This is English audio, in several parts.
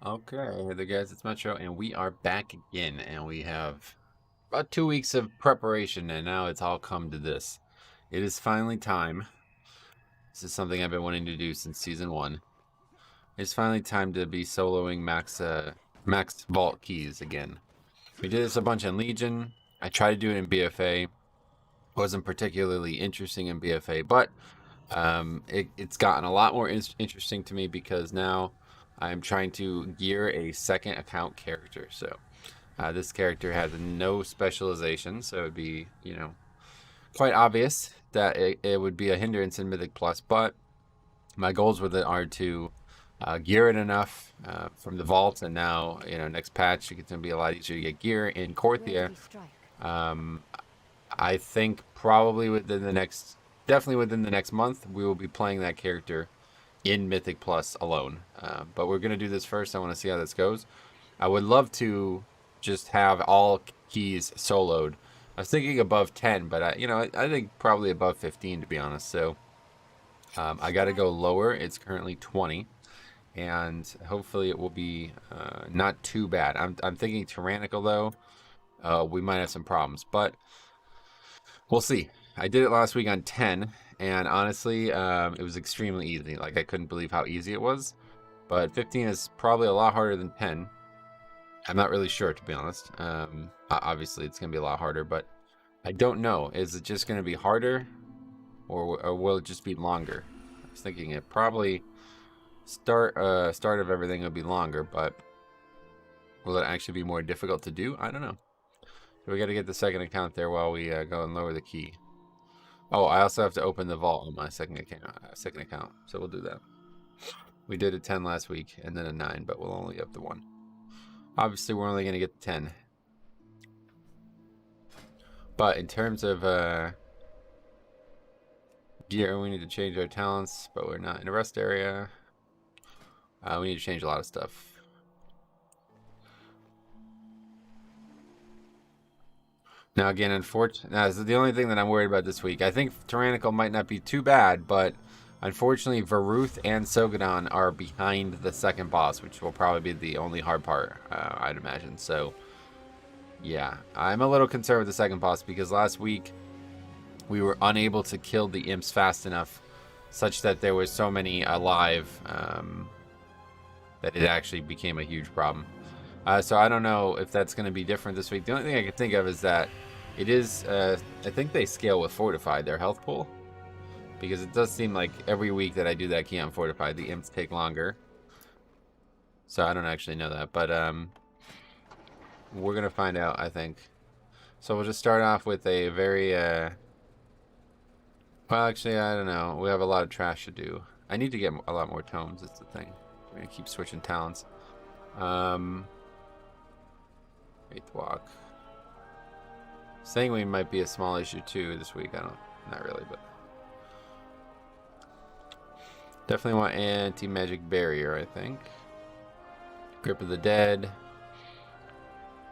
Okay, hey there guys, it's Metro, and we are back again, and we have about 2 weeks of preparation, and now it's all come to this. It is finally time. This is something I've been wanting to do since Season 1. It's finally time to be soloing max vault keys again. We did this a bunch in Legion. I tried to do it in BFA. Wasn't particularly interesting in BFA, but it's gotten a lot more interesting to me because now I'm trying to gear a second account character. So this character has no specialization, so it'd be, quite obvious that it would be a hindrance in Mythic Plus, but my goals with it are to gear it enough from the vault, and now, next patch, it's going to be a lot easier to get gear in Korthia. Um, I think probably definitely within the next month, we will be playing that character in Mythic Plus alone. But we're going to do this first. I want to see how this goes. I would love to just have all keys soloed. I was thinking above 10, but I think probably above 15, to be honest. So I got to go lower. It's currently 20, and hopefully it will be not too bad. I'm thinking Tyrannical, though. We might have some problems, but we'll see. I did it last week on 10, and honestly, it was extremely easy. Like, I couldn't believe how easy it was. But 15 is probably a lot harder than 10. I'm not really sure, to be honest. Obviously, it's going to be a lot harder, but I don't know. Is it just going to be harder, or will it just be longer? I was thinking it probably start of everything will be longer, but will it actually be more difficult to do? I don't know. So we got to get the second account there while we go and lower the key. Oh, I also have to open the vault on my second account, so we'll do that. We did a 10 last week and then a 9, but we'll only up to 1. Obviously, we're only going to get the 10. But in terms of gear, we need to change our talents, but we're not in a rest area. We need to change a lot of stuff. Now, again, unfortunately, this is the only thing that I'm worried about this week. I think Tyrannical might not be too bad, but unfortunately, Varuth and Sogadon are behind the second boss, which will probably be the only hard part, I'd imagine. So, yeah, I'm a little concerned with the second boss because last week we were unable to kill the imps fast enough such that there was so many alive that it actually became a huge problem. So I don't know if that's going to be different this week. The only thing I can think of is that it is, I think they scale with Fortified, their health pool. Because it does seem like every week that I do that key on Fortified, the imps take longer. So I don't actually know that, but we're going to find out, I think. So we'll just start off with a very, well, actually, I don't know. We have a lot of trash to do. I need to get a lot more tomes, that's the thing. We're going to keep switching talents. Eighth walk. Saying might be a small issue too this week. Not really, but definitely want anti-magic barrier, I think. Grip of the Dead.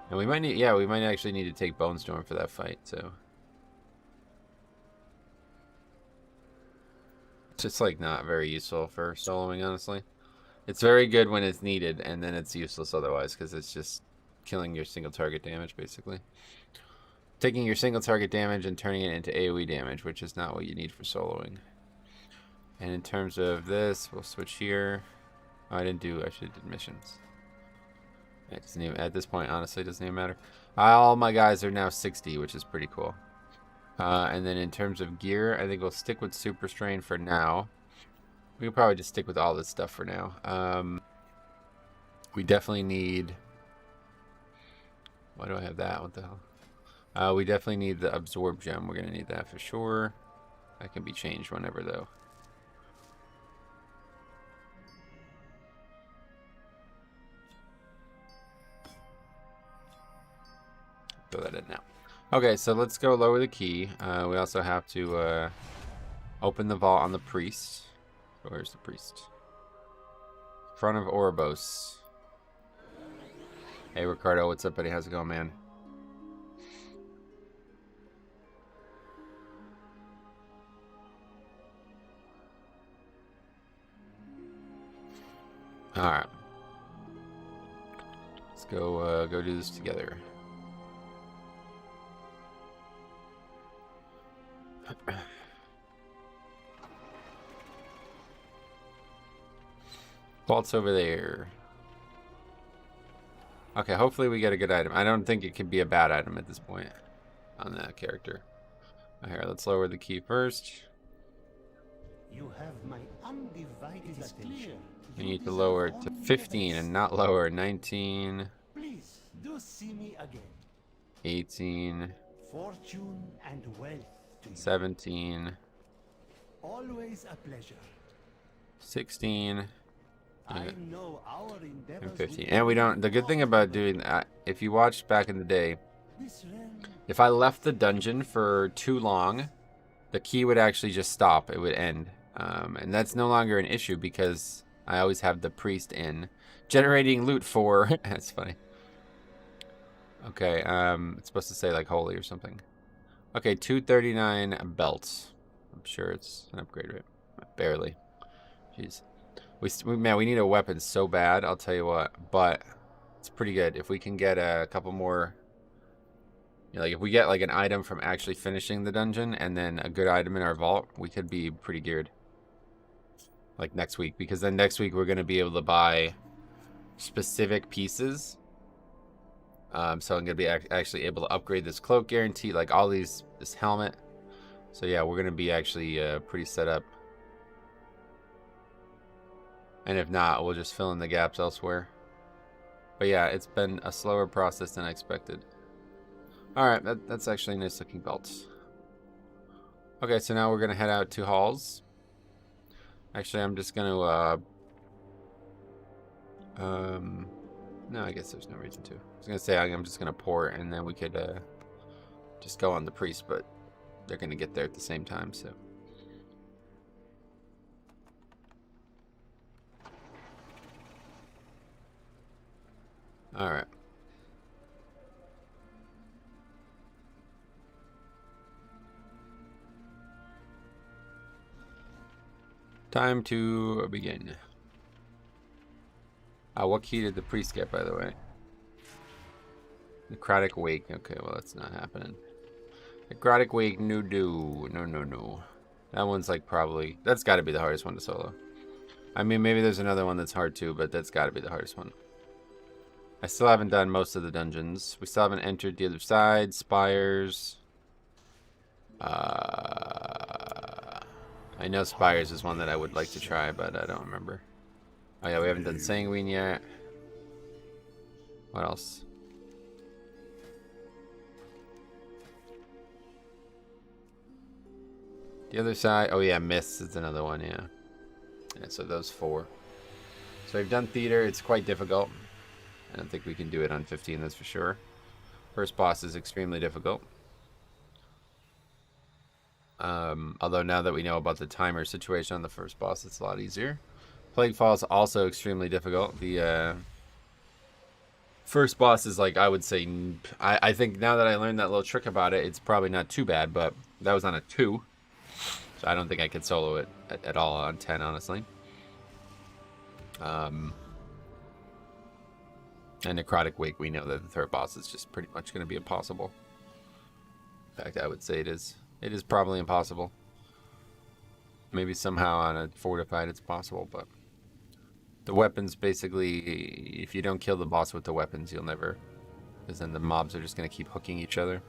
And we might need, yeah, we might actually need to take Bone Storm for that fight, so. It's just like not very useful for soloing, honestly. It's very good when it's needed, and then it's useless otherwise, because it's just killing your single target damage, basically. Taking your single target damage and turning it into AoE damage, which is not what you need for soloing. And in terms of this, we'll switch here. Oh, I should have did missions. It doesn't even, at this point, honestly, it doesn't even matter. All my guys are now 60, which is pretty cool. And then in terms of gear, I think we'll stick with Super Strain for now. We can probably just stick with all this stuff for now. We definitely need... Why do I have that? What the hell? We definitely need the Absorb Gem. We're going to need that for sure. That can be changed whenever, though. Throw that in now. Okay, so let's go lower the key. We also have to open the vault on the priest. Where's the priest? Front of Ouroboros. Hey, Ricardo, what's up, buddy? How's it going, man? Alright. Let's go do this together. Vault's over there. Okay, hopefully we get a good item. I don't think it can be a bad item at this point on that character. Here, let's lower the key first. You have my undivided attention. We need to lower it to 15 and not lower 19. Please do see me again. 18. Fortune and wealth to you. 17. Always a pleasure. 16. I know our endeavors And 15. And we don't. The good thing about doing that, if you watched back in the day, if I left the dungeon for too long, the key would actually just stop. It would end. And that's no longer an issue because I always have the priest in. Generating loot for... That's funny. Okay, it's supposed to say like holy or something. Okay, 239 belts. I'm sure it's an upgrade rate. Barely. Jeez. Man, we need a weapon so bad, I'll tell you what. But it's pretty good. If we can get a couple more... You know, like if we get like an item from actually finishing the dungeon and then a good item in our vault, we could be pretty geared. Like next week. Because then next week we're going to be able to buy specific pieces. So I'm going to be actually able to upgrade this cloak guarantee, like all these, this helmet. So yeah, we're going to be actually pretty set up. And if not, we'll just fill in the gaps elsewhere. But yeah, it's been a slower process than I expected. Alright, that's actually nice looking belts. Okay, so now we're going to head out to Halls. Actually, I'm just going to... no, I guess there's no reason to. I was going to say I'm just going to port and then we could just go on the priest, but they're going to get there at the same time, so... Alright. Time to begin. What key did the priest get, by the way? Necrotic Wake. Okay, well, that's not happening. Necrotic Wake, no. That one's like probably... That's got to be the hardest one to solo. I mean, maybe there's another one that's hard too, but that's got to be the hardest one. I still haven't done most of the dungeons. We still haven't entered the other side. Spires. I know Spires is one that I would like to try, but I don't remember. Oh yeah, we haven't done Sanguine yet. What else? The other side. Oh yeah, Mists is another one, yeah. Yeah, so those 4. So we've done Theater. It's quite difficult. I don't think we can do it on 15, that's for sure. First boss is extremely difficult. Although now that we know about the timer situation on the first boss, it's a lot easier. Plague Fall is also extremely difficult. The first boss is like, I would say, I think now that I learned that little trick about it, it's probably not too bad, but that was on a 2. So I don't think I could solo it at all on 10, honestly. And Necrotic Wake, we know that the third boss is just pretty much going to be impossible. In fact, I would say it is. It is probably impossible. Maybe somehow on a fortified it's possible, but the weapons basically, if you don't kill the boss with the weapons, you'll never, because then the mobs are just going to keep hooking each other.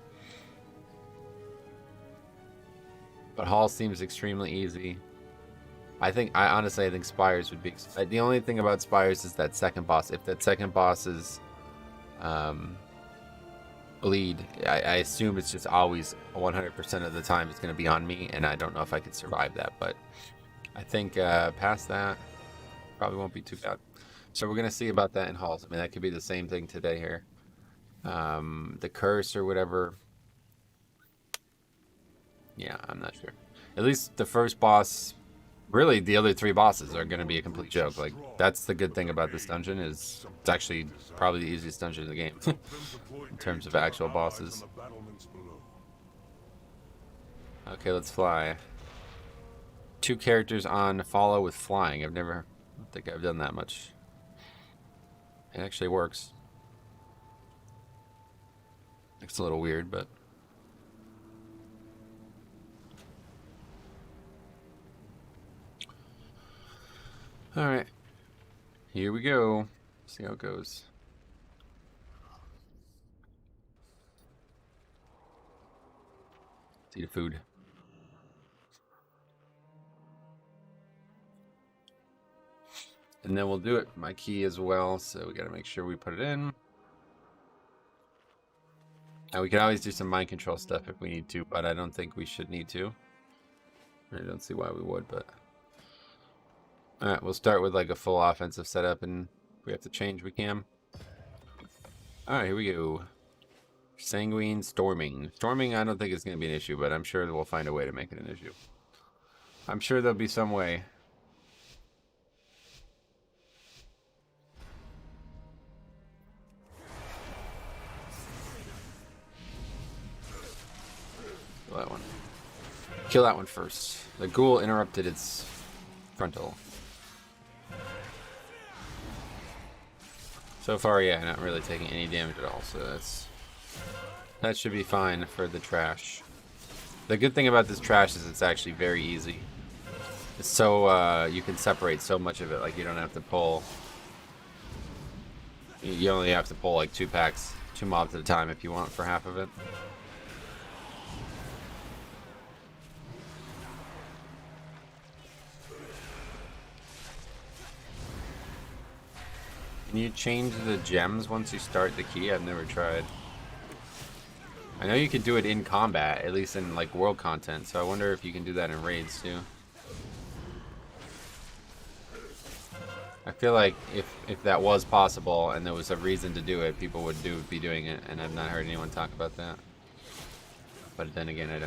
But Hall seems extremely easy. Honestly, I think Spires would be... The only thing about Spires is that second boss. If that second boss is bleed, I assume it's just always 100% of the time it's going to be on me, and I don't know if I could survive that. But I think past that, probably won't be too bad. So we're going to see about that in Halls. I mean, that could be the same thing today here. The curse or whatever. Yeah, I'm not sure. At least the first boss... Really, the other 3 bosses are going to be a complete joke. Like, that's the good thing about this dungeon, is it's actually probably the easiest dungeon in the game in terms of actual bosses. Okay, let's fly. 2 characters on follow with flying. I don't think I've done that much. It actually works. It's a little weird, but... Alright. Here we go. See how it goes. Let's eat the food. And then we'll do it. My key as well, so we gotta make sure we put it in. Now we can always do some mind control stuff if we need to, but I don't think we should need to. I don't see why we would, but... Alright, we'll start with like a full offensive setup, and if we have to change, we can. Alright, here we go. Sanguine Storming. Storming I don't think is going to be an issue, but I'm sure we'll find a way to make it an issue. I'm sure there'll be some way. Kill that one. Kill that one first. The ghoul interrupted its frontal. So far, yeah, not really taking any damage at all, so that should be fine for the trash. The good thing about this trash is it's actually very easy. It's so, you can separate so much of it, like you don't have to pull. You only have to pull like 2 packs, 2 mobs at a time if you want for half of it. Can you change the gems once you start the key? I've never tried. I know you can do it in combat, at least in like world content, so I wonder if you can do that in raids too. I feel like if that was possible and there was a reason to do it, people would be doing it, and I've not heard anyone talk about that. But then again, I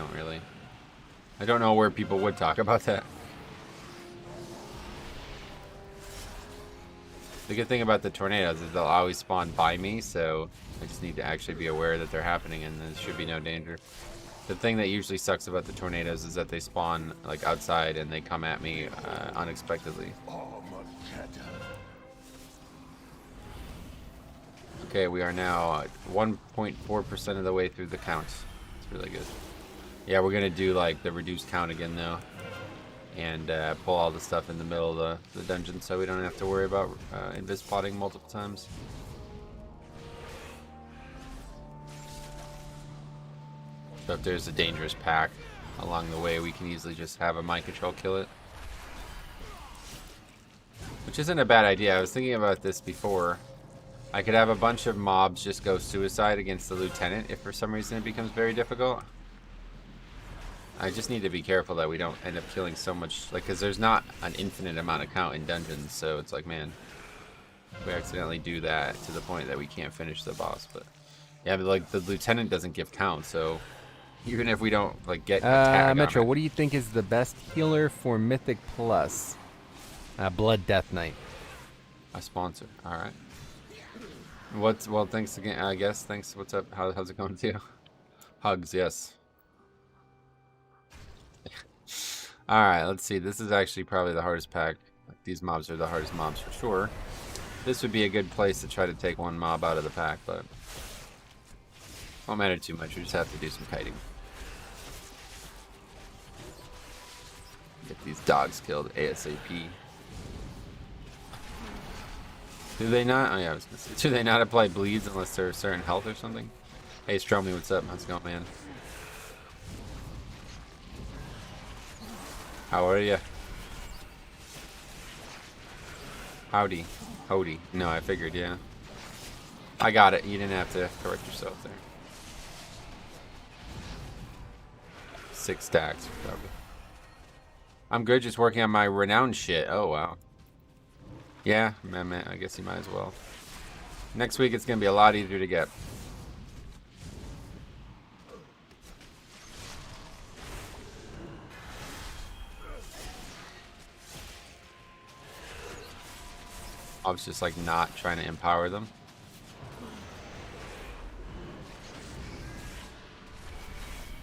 don't know where people would talk about that. The good thing about the tornadoes is they'll always spawn by me, so I just need to actually be aware that they're happening, and there should be no danger. The thing that usually sucks about the tornadoes is that they spawn like outside and they come at me unexpectedly. Okay, we are now 1.4% of the way through the count. It's really good. Yeah, we're gonna do like the reduced count again though, and pull all the stuff in the middle of the dungeon, so we don't have to worry about invis plotting multiple times. So if there's a dangerous pack along the way, we can easily just have a mind control kill it. Which isn't a bad idea. I was thinking about this before. I could have a bunch of mobs just go suicide against the lieutenant if for some reason it becomes very difficult. I just need to be careful that we don't end up killing so much, like, because there's not an infinite amount of count in dungeons, so it's like, man, if we accidentally do that to the point that we can't finish the boss. But yeah, but like the lieutenant doesn't give count, so even if we don't like get attack Metro, on it, what do you think is the best healer for Mythic Plus? Blood Death Knight. a sponsor. All right. Well, thanks again. I guess thanks. What's up? How's it going to you? Hugs, yes. All right, let's see. This is actually probably the hardest pack. Like, these mobs are the hardest mobs for sure. This would be a good place to try to take one mob out of the pack, but won't matter too much. We just have to do some kiting. Get these dogs killed ASAP. Do they not? Oh yeah, I was gonna say. Do they not apply bleeds unless they're a certain health or something? Hey Stromy, what's up? How's it going, man? How are ya? Howdy. Howdy. No, I figured, yeah. I got it. You didn't have to correct yourself there. 6 stacks, probably. I'm good, just working on my renowned shit. Oh, wow. Yeah, man, I guess you might as well. Next week, it's going to be a lot easier to get. I was just like not trying to empower them.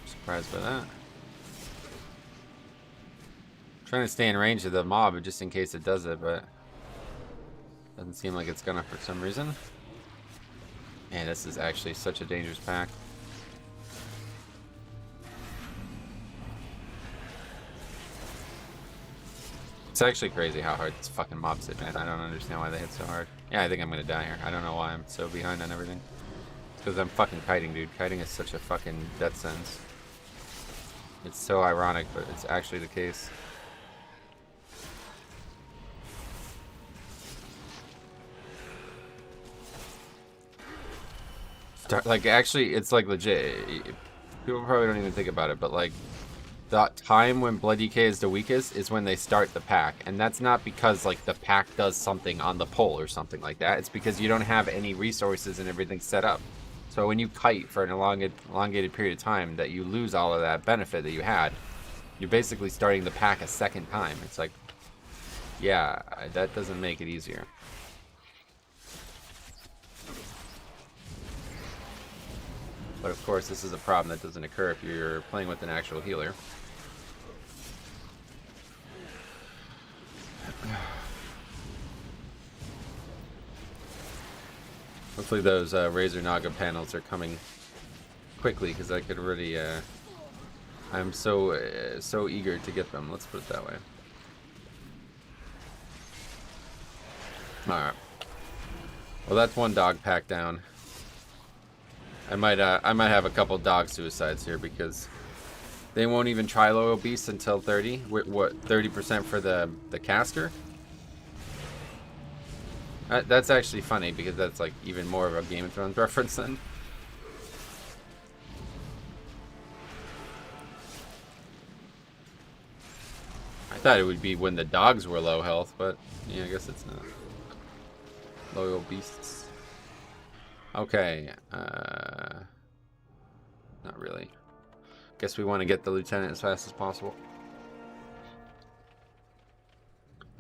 Surprised by that. Trying to stay in range of the mob just in case it does it, but doesn't seem like it's gonna for some reason. Man, this is actually such a dangerous pack. It's actually crazy how hard this fucking mobs hit, man. I don't understand why they hit so hard. Yeah, I think I'm gonna die here. I don't know why I'm so behind on everything. It's because I'm fucking kiting, dude. Kiting is such a fucking death sentence. It's so ironic, but it's actually the case. Like, actually, it's like legit. People probably don't even think about it, but like, the time when Blood DK is the weakest is when they start the pack. And that's not because, like, the pack does something on the pole or something like that. It's because you don't have any resources and everything set up. So when you kite for an elongated period of time, that you lose all of that benefit that you had, you're basically starting the pack a second time. It's like, yeah, that doesn't make it easier. But of course, this is a problem that doesn't occur if you're playing with an actual healer. Hopefully those Razor Naga panels are coming quickly, because I could really... I'm so eager to get them. Let's put it that way. Alright. Well, that's one dog pack down. I might have a couple dog suicides here, because they won't even try loyal beasts until 30. What, 30% for the caster? That's actually funny, because that's like even more of a Game of Thrones reference then. I thought it would be when the dogs were low health, but yeah, I guess it's not. Loyal beasts. Okay, not really. Guess we want to get the lieutenant as fast as possible.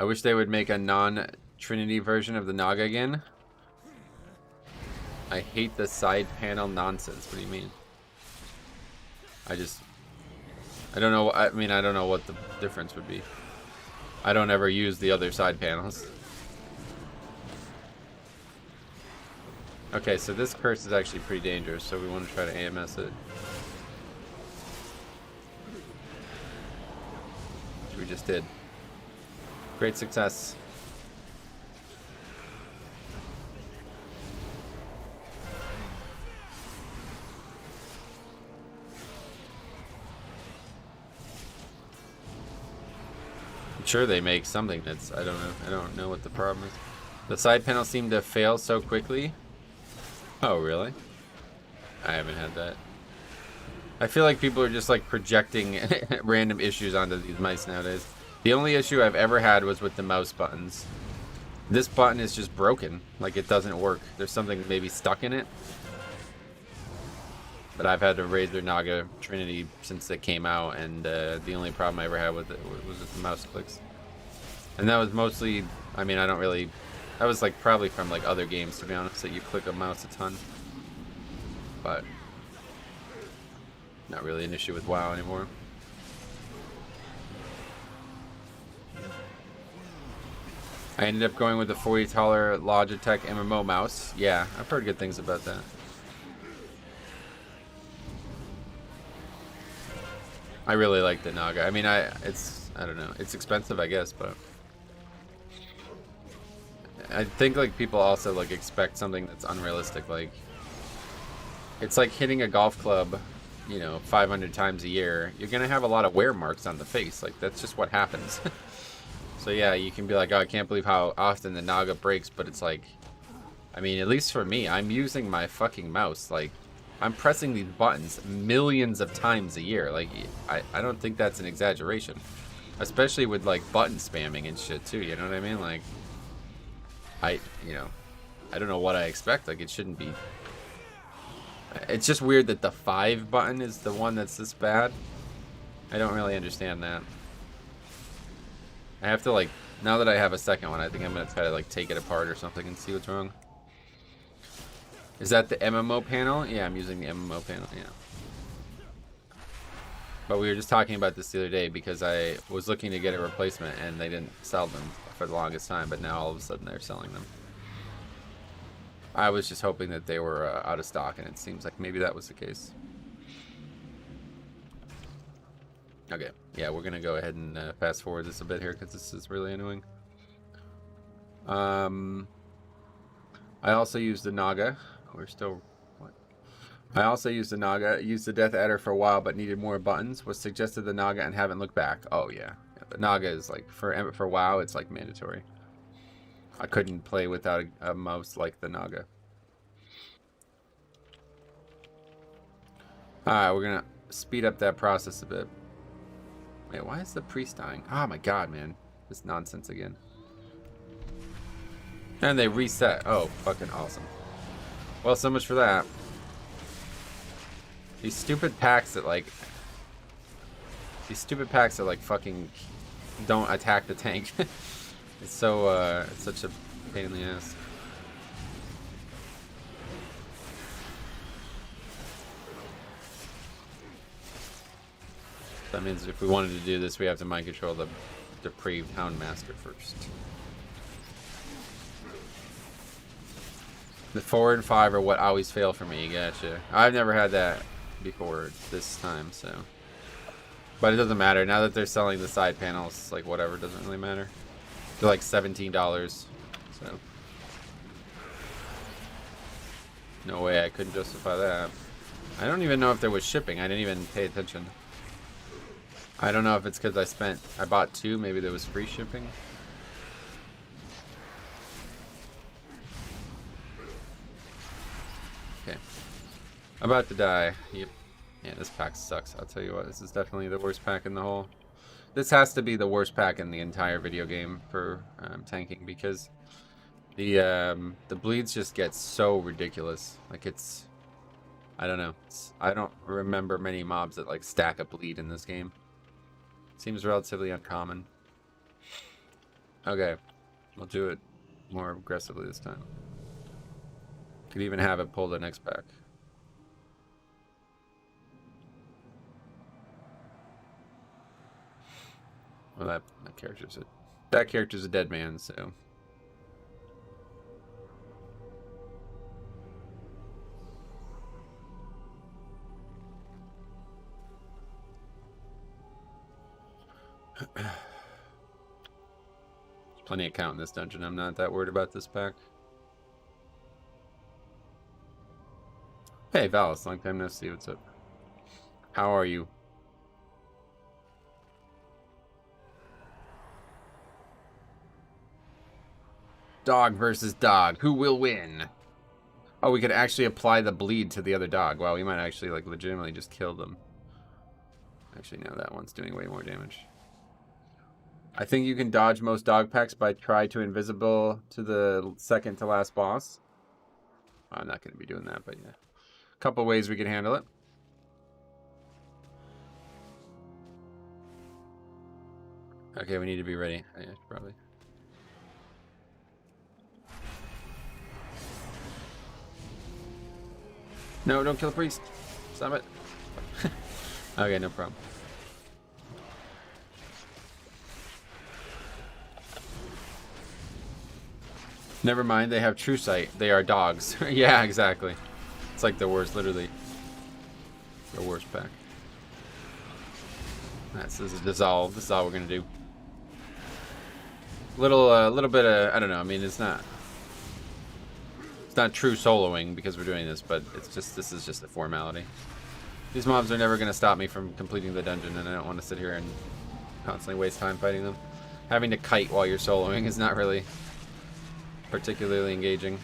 I wish they would make a non-Trinity version of the Naga again. I hate the side panel nonsense. What do you mean? I don't know. I mean, I don't know what the difference would be. I don't ever use the other side panels. Okay, so this curse is actually pretty dangerous, so we want to try to AMS it. Which we just did. Great success. I'm sure they make something that's, I don't know. I don't know what the problem is. The side panels seem to fail so quickly. Oh, really? I haven't had that. I feel like people are just like projecting random issues onto these mice nowadays. The only issue I've ever had was with the mouse buttons. This button is just broken. Like, it doesn't work. There's something maybe stuck in it. But I've had a Razor Naga Trinity since it came out, and the only problem I ever had with it was with the mouse clicks. And that was mostly, I mean, I don't really... That was like probably from like other games, to be honest, that you click a mouse a ton. But not really an issue with WoW anymore. I ended up going with the $40 Logitech MMO mouse. Yeah, I've heard good things about that. I really like the Naga. I mean, I don't know. It's expensive, I guess, but I think like people also like expect something that's unrealistic. Like, it's like hitting a golf club, you know, 500 times a year. You're gonna have a lot of wear marks on the face. Like, that's just what happens. So yeah, you can be like, oh, I can't believe how often the Naga breaks, but it's like, I mean, at least for me, I'm using my fucking mouse. Like, I'm pressing these buttons millions of times a year. Like, I don't think that's an exaggeration. Especially with like button spamming and shit too, you know what I mean? Like, you know, I don't know what I expect. Like, it shouldn't be. It's just weird that the 5 button is the one that's this bad. I don't really understand that. I have to, like, now that I have a second one, I think I'm gonna try to like take it apart or something and see what's wrong. Is that the MMO panel? Yeah, I'm using the MMO panel, yeah. But we were just talking about this the other day because I was looking to get a replacement and they didn't sell them for the longest time, but now all of a sudden they're selling them. I was just hoping that they were out of stock, and it seems like maybe that was the case. Okay, yeah, we're gonna go ahead and fast forward this a bit here because this is really annoying. I also used the Naga. We're still... What? I also used the Naga. Used the Death Adder for a while, but needed more buttons. Was suggested the Naga and haven't looked back. Oh yeah, the Naga is like for WoW, it's like mandatory. I couldn't play without a mouse like the Naga. Alright, we're gonna speed up that process a bit. Wait, why is the priest dying? Oh my god, man. This nonsense again. And they reset. Oh, fucking awesome. Well, so much for that. These stupid packs that like... These stupid packs that like fucking don't attack the tank. It's so, it's such a pain in the ass. That means if we wanted to do this, we have to mind control the depraved Houndmaster first. The 4 and 5 are what always fail for me. Gotcha. I've never had that before this time, so. But it doesn't matter. Now that they're selling the side panels, like whatever, doesn't really matter. They're like $17, so. No way I couldn't justify that. I don't even know if there was shipping. I didn't even pay attention. I don't know if it's because I bought 2, maybe there was free shipping. Okay. About to die. Yep. Yeah, this pack sucks. I'll tell you what, this is definitely the worst pack in the whole... This has to be the worst pack in the entire video game for tanking, because the bleeds just get so ridiculous. Like it's... I don't know. I don't remember many mobs that like stack a bleed in this game. Seems relatively uncommon. Okay, we'll do it more aggressively this time. Could even have it pull the next pack. Well, that character's a dead man, so. There's plenty of count in this dungeon. I'm not that worried about this pack. Hey, Valis, long time no see. What's up? How are you? Dog versus dog. Who will win? Oh, we could actually apply the bleed to the other dog. Wow, we might actually like legitimately just kill them. Actually, no, that one's doing way more damage. I think you can dodge most dog packs by try to invisible to the second to last boss. I'm not going to be doing that, but yeah. A couple ways we can handle it. Okay, we need to be ready. Yeah, probably. No, don't kill the priest. Stop it. Okay, no problem. Never mind, they have true sight. They are dogs. Yeah, exactly. It's like the worst, literally. The worst pack. This is a dissolve. This is all we're gonna do. Little bit of, I don't know. I mean, it's not true soloing because we're doing this, but it's just, this is just a formality. These mobs are never gonna stop me from completing the dungeon, and I don't want to sit here and constantly waste time fighting them. Having to kite while you're soloing is not really particularly engaging.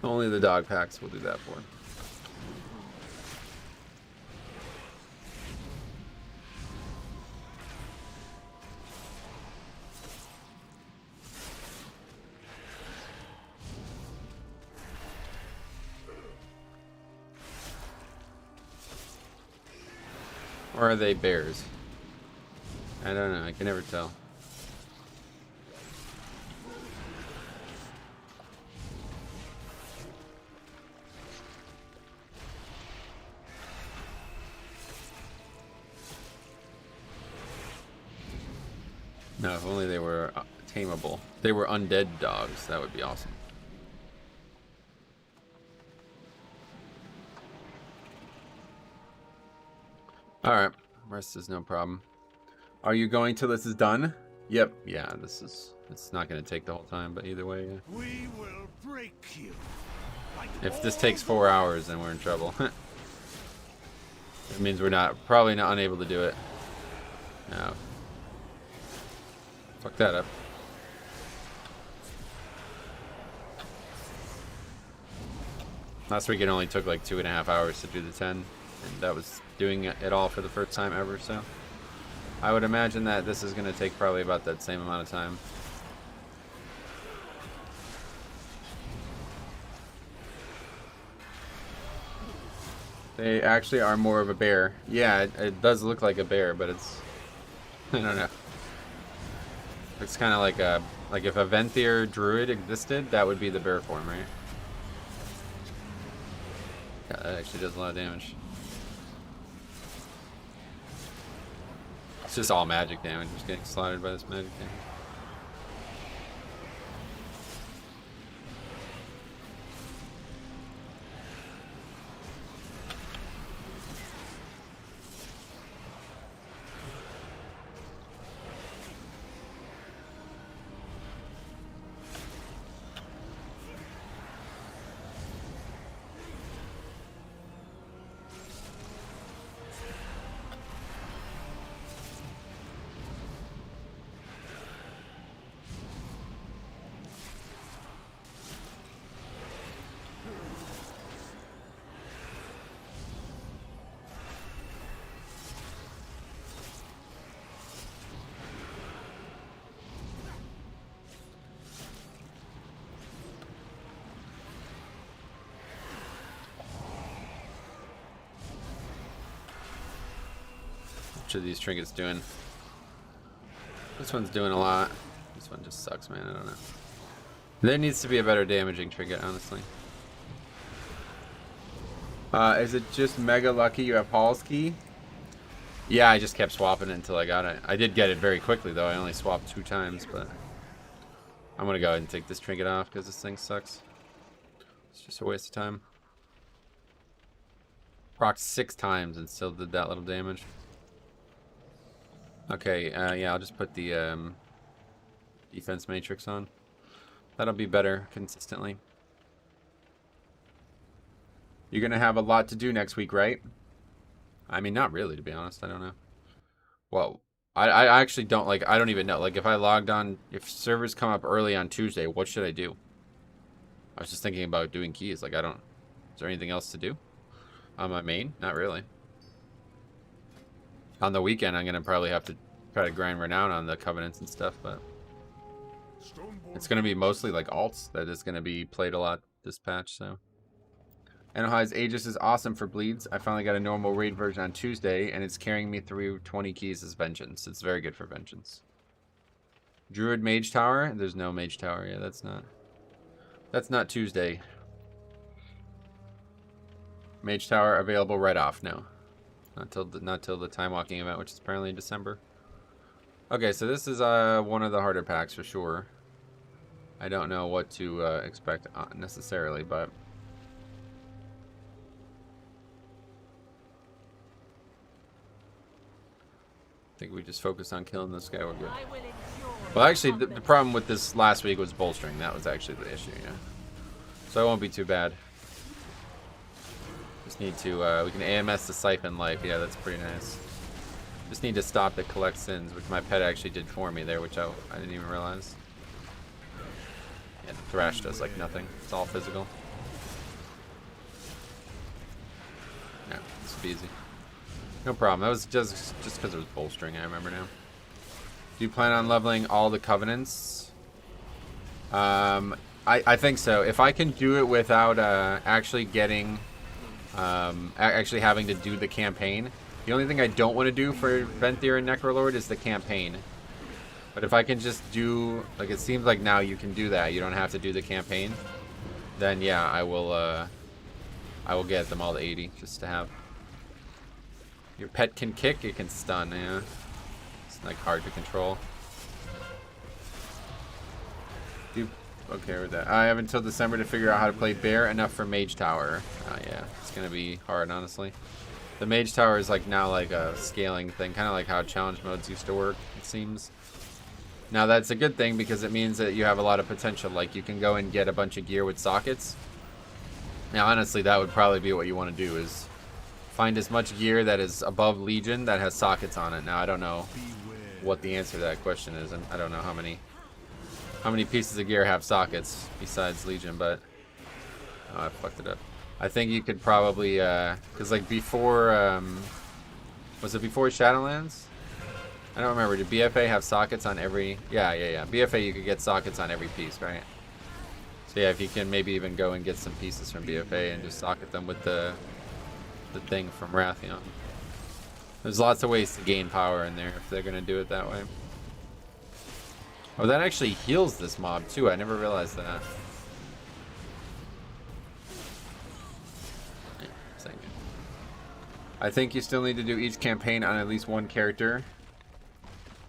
Only the dog packs will do that for. Or are they bears? I don't know, I can never tell. No, if only they were tameable. If they were undead dogs, that would be awesome. Alright, rest is no problem. Are you going till this is done? Yep, yeah, it's not going to take the whole time, but either way, yeah. We will break you. Like If this takes 4 hours, then we're in trouble. It means we're probably not unable to do it. No. Fuck that up. Last week it only took like 2.5 hours to do the 10, and that was doing it all for the first time ever, so I would imagine that this is going to take probably about that same amount of time. They actually are more of a bear. Yeah, it does look like a bear, but it's... I don't know. It's kind of like a... Like if a Venthyr druid existed, that would be the bear form, right? Yeah, that actually does a lot of damage. It's just all magic damage. Just getting slaughtered by this magic damage. Which of these trinkets doing? This one's doing a lot. This one just sucks, man. I don't know. There needs to be a better damaging trinket, honestly. Is it just mega lucky you have Paul's key? Yeah, I just kept swapping it until I got it. I did get it very quickly, though. I only swapped 2 times, but... I'm gonna go ahead and take this trinket off, because this thing sucks. It's just a waste of time. Procced 6 times and still did that little damage. Okay, yeah, I'll just put the defense matrix on. That'll be better consistently. You're gonna have a lot to do next week, right? I mean, not really, to be honest. I don't know. Well, I actually don't, like, I don't even know. Like, if I logged on, if servers come up early on Tuesday, what should I do? I was just thinking about doing keys. Like, I don't... Is there anything else to do? On my main? Not really. On the weekend, I'm going to probably have to try to grind renown on the covenants and stuff, but... It's going to be mostly, like, alts that is going to be played a lot this patch, so... Enohi's Aegis is awesome for bleeds. I finally got a normal raid version on Tuesday, and it's carrying me through 20 keys as Vengeance. It's very good for Vengeance. Druid Mage Tower? There's no Mage Tower. Yeah, that's not Tuesday. Mage Tower available right off. No. Not till the time walking event, which is apparently in December. Okay, so this is one of the harder packs for sure. I don't know what to expect necessarily, but... I think we just focused on killing this guy. We're good. Well, actually, the problem with this last week was bolstering. That was actually the issue, yeah. So it won't be too bad. Just need to, we can AMS the Siphon Life. Yeah, that's pretty nice. Just need to stop the Collect Sins, which my pet actually did for me there, which I didn't even realize. Yeah, the Thrash does, like, nothing. It's all physical. Yeah, this will be easy. No problem. That was just because it was bolstering, I remember now. Do you plan on leveling all the covenants? I think so. If I can do it without actually getting... actually having to do the campaign. The only thing I don't want to do for Venthyr and Necrolord is the campaign. But if I can just do... Like, it seems like now you can do that. You don't have to do the campaign. Then, yeah, I will get them all to 80 just to have... Your pet can kick, it can stun, yeah. It's like hard to control. Okay with that. I have until December to figure out how to play Bear enough for Mage Tower. Yeah, it's gonna be hard, honestly. The Mage Tower is like now like a scaling thing, kind of like how challenge modes used to work, it seems. Now that's a good thing because it means that you have a lot of potential. Like you can go and get a bunch of gear with sockets. Now honestly, that would probably be what you want to do, is find as much gear that is above Legion that has sockets on it. Now I don't know what the answer to that question is, and I don't know how many pieces of gear have sockets besides Legion, but oh, I fucked it up. I think you could probably because like before was it before Shadowlands? I don't remember. Did BFA have sockets on every? Yeah. BFA, you could get sockets on every piece, right? So yeah, if you can maybe even go and get some pieces from BFA and just socket them with the thing from Wrathion. There's lots of ways to gain power in there if they're gonna do it that way. Oh, that actually heals this mob too. I never realized that. I think you still need to do each campaign on at least one character.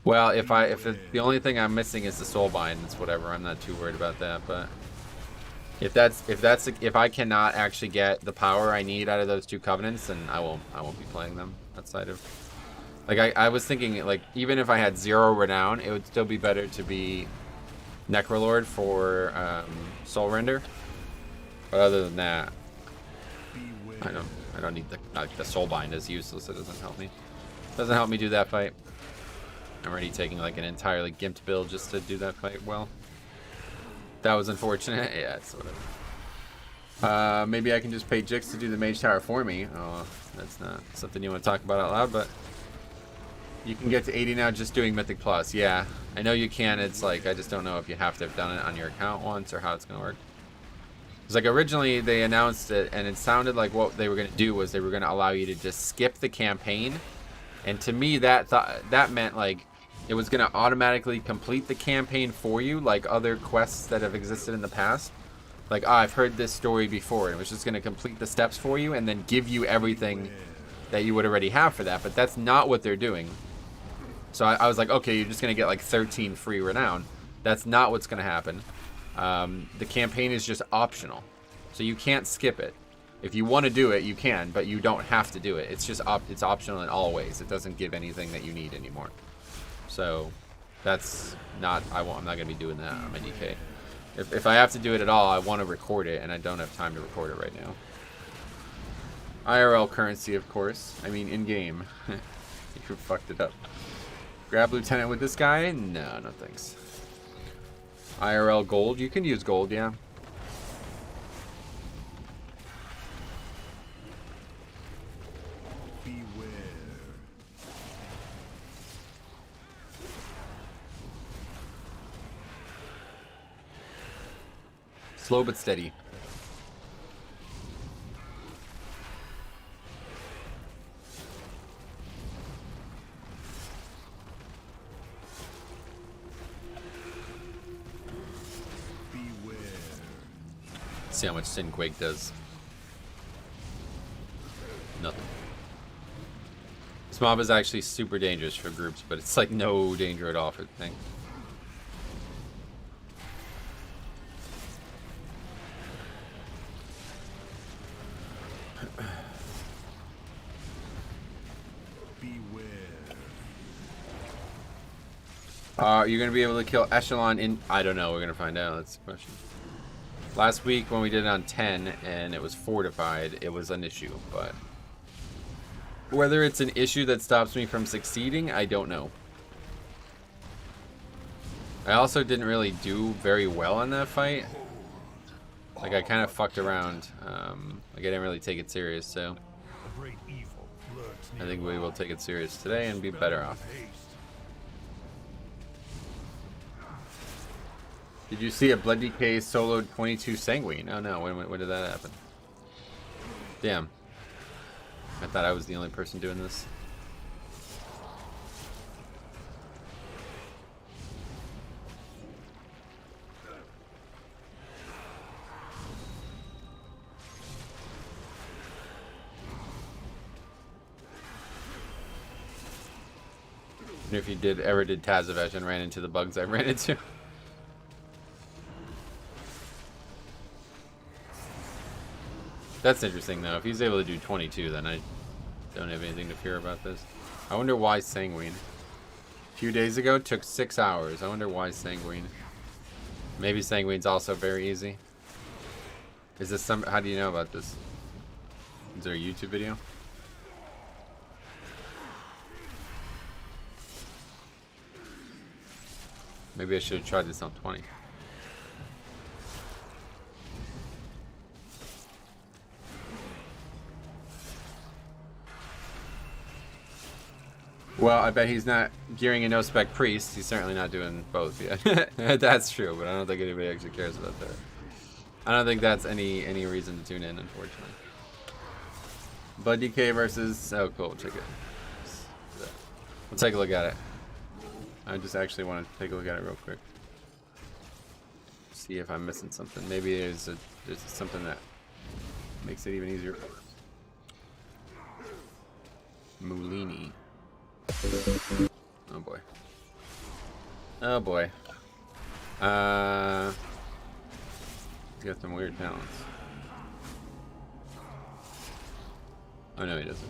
Well, if the only thing I'm missing is the soulbind, it's whatever. I'm not too worried about that. But if I cannot actually get the power I need out of those two covenants, then I won't be playing them outside of. Like I was thinking, like even if I had 0 renown, it would still be better to be Necrolord for Soul Render. But other than that, I don't need the soulbind is useless. It doesn't help me. Doesn't help me do that fight. I'm already taking like an entirely gimped build just to do that fight well. That was unfortunate. Yeah, it's whatever. Maybe I can just pay Jix to do the Mage Tower for me. Oh, that's not something you want to talk about out loud, but you can get to 80 now just doing Mythic Plus. Yeah, I know you can. It's like, I just don't know if you have to have done it on your account once or how it's going to work. It's like originally they announced it and it sounded like what they were going to do was they were going to allow you to just skip the campaign. And to me, that meant like it was going to automatically complete the campaign for you, like other quests that have existed in the past. Like, I've heard this story before, and it was just going to complete the steps for you and then give you everything that you would already have for that. But that's not what they're doing. So I was like, okay, you're just going to get like 13 free renown. That's not what's going to happen. The campaign is just optional. So you can't skip it. If you want to do it, you can, but you don't have to do it. It's just it's optional in all ways. It doesn't give anything that you need anymore. So that's not, I'm not going to be doing that on my DK. If I have to do it at all, I want to record it, and I don't have time to record it right now. IRL currency, of course. I mean, in-game. You fucked it up. Grab Lieutenant with this guy? No, no thanks. IRL gold? You can use gold, yeah. Slow but steady. Beware. See how much Sinquake does. Nothing. This mob is actually super dangerous for groups, but it's like no danger at all for the thing. You're going to be able to kill Echelon in... I don't know. We're going to find out. That's the question. Last week when we did it on 10 and it was fortified, it was an issue. But whether it's an issue that stops me from succeeding, I don't know. I also didn't really do very well on that fight. Like, I kind of fucked around. Like, I didn't really take it serious, so... I think we will take it serious today and be better off. Did you see a Blood DK soloed 22 Sanguine? Oh no, when did that happen? Damn. I thought I was the only person doing this. And if you ever did Tazavesh and ran into the bugs I ran into. That's interesting though. If he's able to do 22, then I Don't have anything to fear about this. I wonder why Sanguine. A few days ago, it took 6 hours. I wonder why Sanguine. Maybe Sanguine's also very easy. Is this some... How do you know about this? Is there a YouTube video? Maybe I should have tried this on 20. Well, I bet he's not gearing a no-spec priest. He's certainly not doing both yet. That's true, but I don't think anybody actually cares about that. I don't think that's any reason to tune in, unfortunately. Bud DK versus... Oh, cool. Check it. We'll take a look at it. I just actually want to take a look at it real quick. See if I'm missing something. Maybe there's something that makes it even easier. Mulini. Oh boy. Oh boy. He's got some weird talents. Oh no, he doesn't.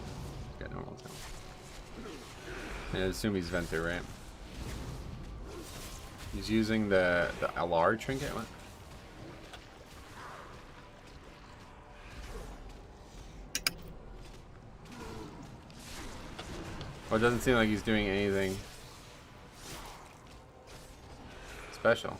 He's got normal talents. I assume he's Venter, right? He's using the LR trinket. What? Well, it doesn't seem like he's doing anything special.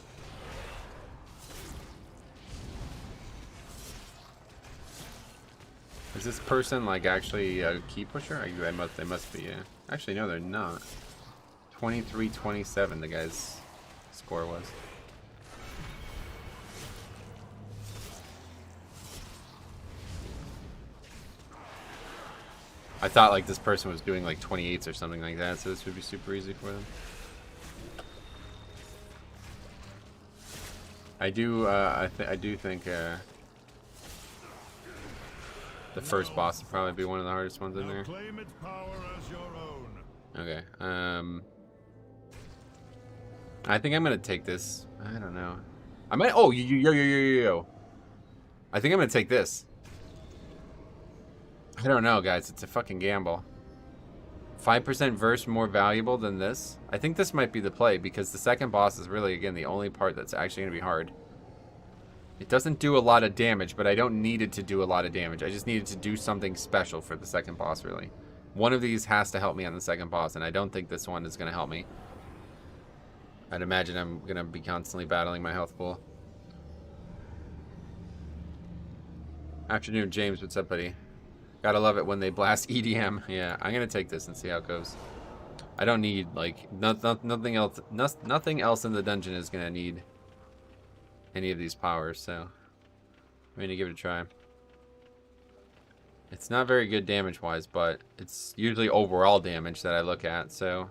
Is this person like actually a key pusher? They must be. Yeah. Actually, no, they're not. 23-27. The guy's score was. I thought like this person was doing like 28s or something like that, so this would be super easy for them. I do think the first boss would probably be one of the hardest ones in there. Claim its power as your own. Okay. I think I'm gonna take this. I don't know. I might. Oh, yo. I think I'm gonna take this. I don't know, guys. It's a fucking gamble. 5% verse more valuable than this. I think this might be the play because the second boss is really, again, the only part that's actually gonna be hard. It doesn't do a lot of damage, but I don't need it to do a lot of damage. I just needed to do something special for the second boss, really. One of these has to help me on the second boss, and I don't think this one is gonna help me. I'd imagine I'm gonna be constantly battling my health pool. Afternoon, James. What's up, buddy? Gotta love it when they blast EDM. Yeah, I'm gonna take this and see how it goes. I don't need like nothing else. Nothing else in the dungeon is gonna need any of these powers. So I'm gonna give it a try. It's not very good damage-wise, but it's usually overall damage that I look at. So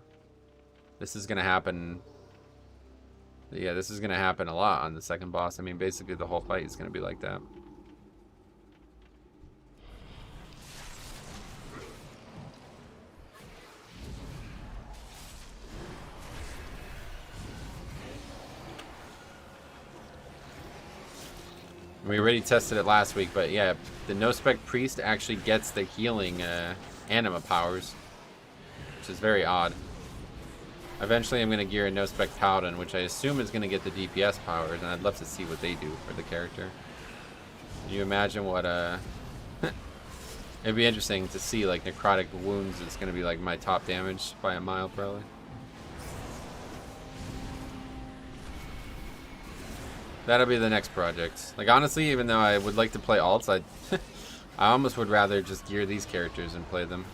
this is gonna happen. Yeah, this is gonna happen a lot on the second boss. I mean, basically the whole fight is gonna be like that. We already tested it last week, but yeah, the no-spec priest actually gets the healing anima powers, which is very odd. Eventually I'm going to gear a no-spec paladin, which I assume is going to get the DPS powers, and I'd love to see what they do for the character. Can you imagine what it'd be interesting to see, like, necrotic wounds is going to be like my top damage by a mile, probably. That'll be the next project. Like, honestly, even though I would like to play alts, I almost would rather just gear these characters and play them.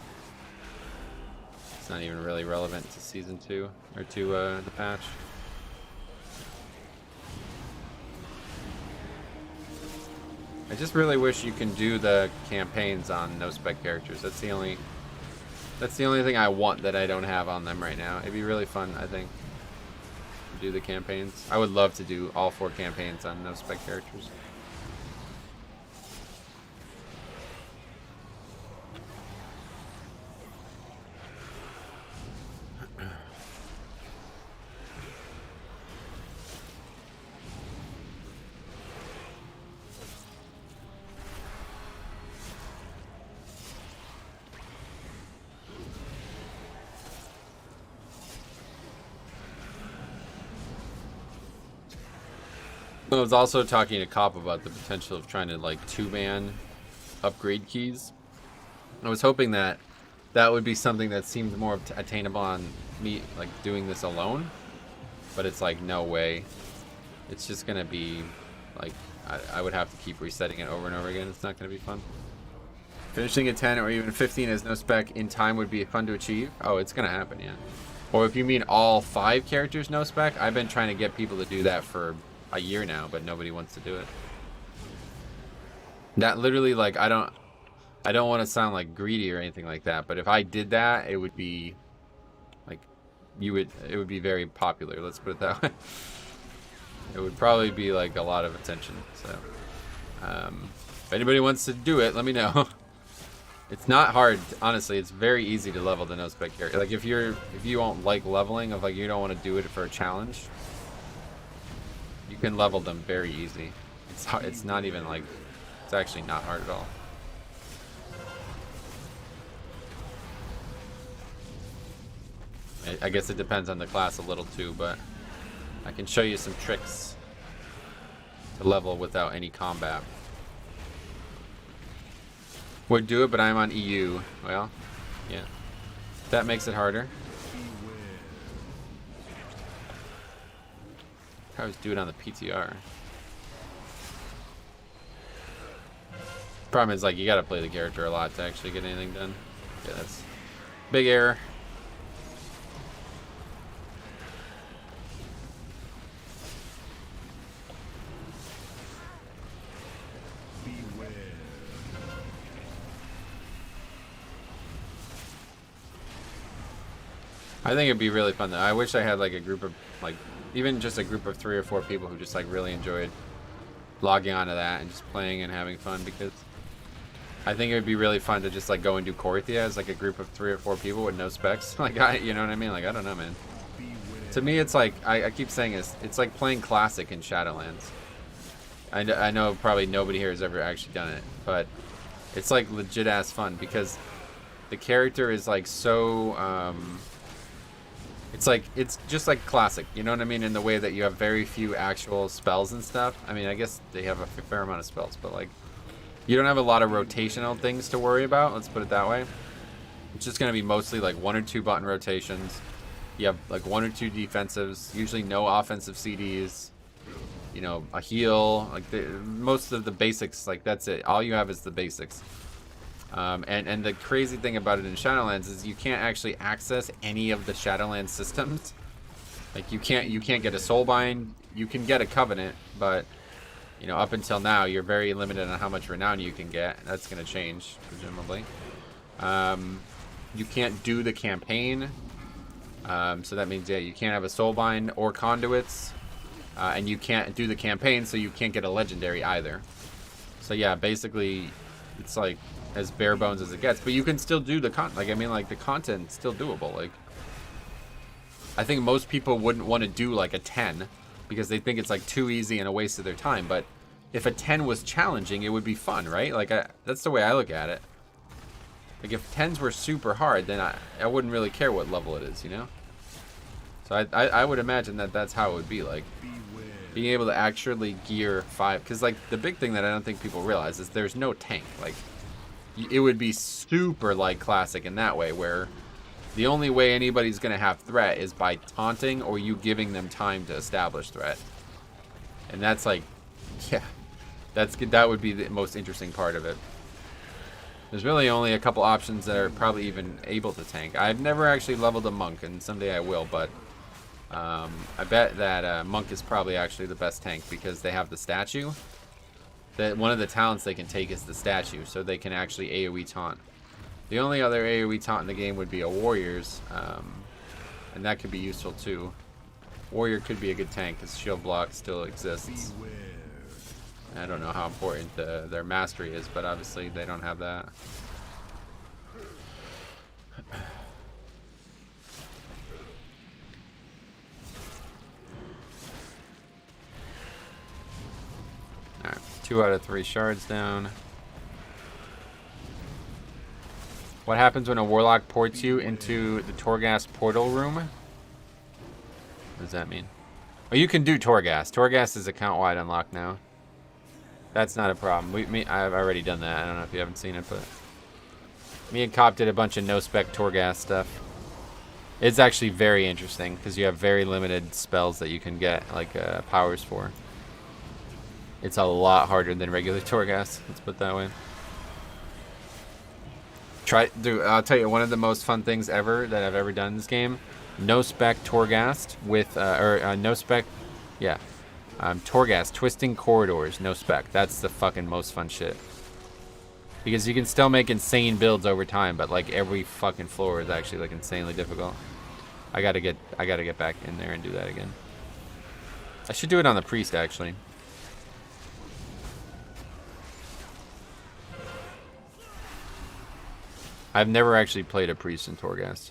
It's not even really relevant to Season 2, or to the patch. I just really wish you can do the campaigns on no-spec characters. That's the only thing I want that I don't have on them right now. It'd be really fun, I think. Do the campaigns. I would love to do all 4 campaigns on no-spec characters. I was also talking to Cop about the potential of trying to like 2-man upgrade keys. I was hoping that that would be something that seemed more attainable on me, like doing this alone. But it's like, no way. It's just gonna be like, I would have to keep resetting it over and over again. It's not gonna be fun. Finishing a 10 or even 15 as no spec in time would be fun to achieve. Oh, it's gonna happen, yeah. Or if you mean all 5 characters no spec, I've been trying to get people to do that for a year now, but nobody wants to do it. That literally, like, I don't want to sound like greedy or anything like that, but if I did that, it would be like, it would be very popular, let's put it that way. It would probably be like a lot of attention. So if anybody wants to do it, let me know. It's not hard, honestly. It's very easy to level the no spec character. Like if you don't like leveling, of like you don't want to do it for a challenge, you can level them very easy. It's not even like, it's actually not hard at all. I guess it depends on the class a little too, but I can show you some tricks to level without any combat. Would do it, but I'm on EU. Well, yeah. That makes it harder. I always do it on the PTR. Problem is, like, you gotta play the character a lot to actually get anything done. Yeah, that's big error. I think it'd be really fun though. I wish I had like a group of, like, even just a group of 3 or 4 people who just like really enjoyed logging onto that and just playing and having fun, because I think it would be really fun to just like go and do Korthia as like a group of 3 or 4 people with no specs. Like, you know what I mean? Like, I don't know, man. To me, it's like, I keep saying it's like playing Classic in Shadowlands. I know probably nobody here has ever actually done it, but it's like legit ass fun because the character is like so, it's just like Classic, you know what I mean? In the way that you have very few actual spells and stuff. I mean, I guess they have a fair amount of spells, but like, you don't have a lot of rotational things to worry about, let's put it that way. It's just going to be mostly like 1 or 2 button rotations. You have like 1 or 2 defensives, usually no offensive CDs, you know, a heal, like most of the basics, like that's it. All you have is the basics. And the crazy thing about it in Shadowlands is you can't actually access any of the Shadowlands systems. Like you can't get a Soulbind. You can get a Covenant, but you know, up until now you're very limited on how much renown you can get. That's going to change presumably. You can't do the campaign, so that means, yeah, you can't have a Soulbind or Conduits, and you can't do the campaign, so you can't get a legendary either. So yeah, basically it's like as bare bones as it gets, but you can still do the like, I mean, like the content's still doable. Like, I think most people wouldn't want to do like a 10 because they think it's like too easy and a waste of their time, but if a 10 was challenging, it would be fun, right? Like, that's the way I look at it. Like, if 10s were super hard, then I wouldn't really care what level it is, you know? So I would imagine that that's how it would be, like, being able to actually gear 5, because like the big thing that I don't think people realize is there's no tank. Like, it would be super like Classic in that way, where the only way anybody's gonna have threat is by taunting or you giving them time to establish threat. And that's like, yeah, that would be the most interesting part of it. There's really only a couple options that are probably even able to tank. I've never actually leveled a Monk, and someday I will, but I bet that Monk is probably actually the best tank because they have the statue. That one of the talents they can take is the statue, so they can actually AoE taunt. The only other AoE taunt in the game would be a Warrior's, and that could be useful too. Warrior could be a good tank because shield block still exists. I don't know how important their mastery is, but obviously they don't have that. Alright, 2 out of 3 shards down. What happens when a warlock ports you into the Torghast portal room? What does that mean? Oh, you can do Torghast. Torghast is account-wide unlocked now. That's not a problem. I've already done that. I don't know if you haven't seen it, but me and Cop did a bunch of no-spec Torghast stuff. It's actually very interesting because you have very limited spells that you can get like powers for. It's a lot harder than regular Torghast. Let's put it that way. Dude, I'll tell you, one of the most fun things ever that I've ever done in this game. No-spec Torghast with no-spec, yeah. Torghast, Twisting Corridors, no-spec. That's the fucking most fun shit. Because you can still make insane builds over time, but like every fucking floor is actually like insanely difficult. I gotta get back in there and do that again. I should do it on the priest actually. I've never actually played a priest in Torghast.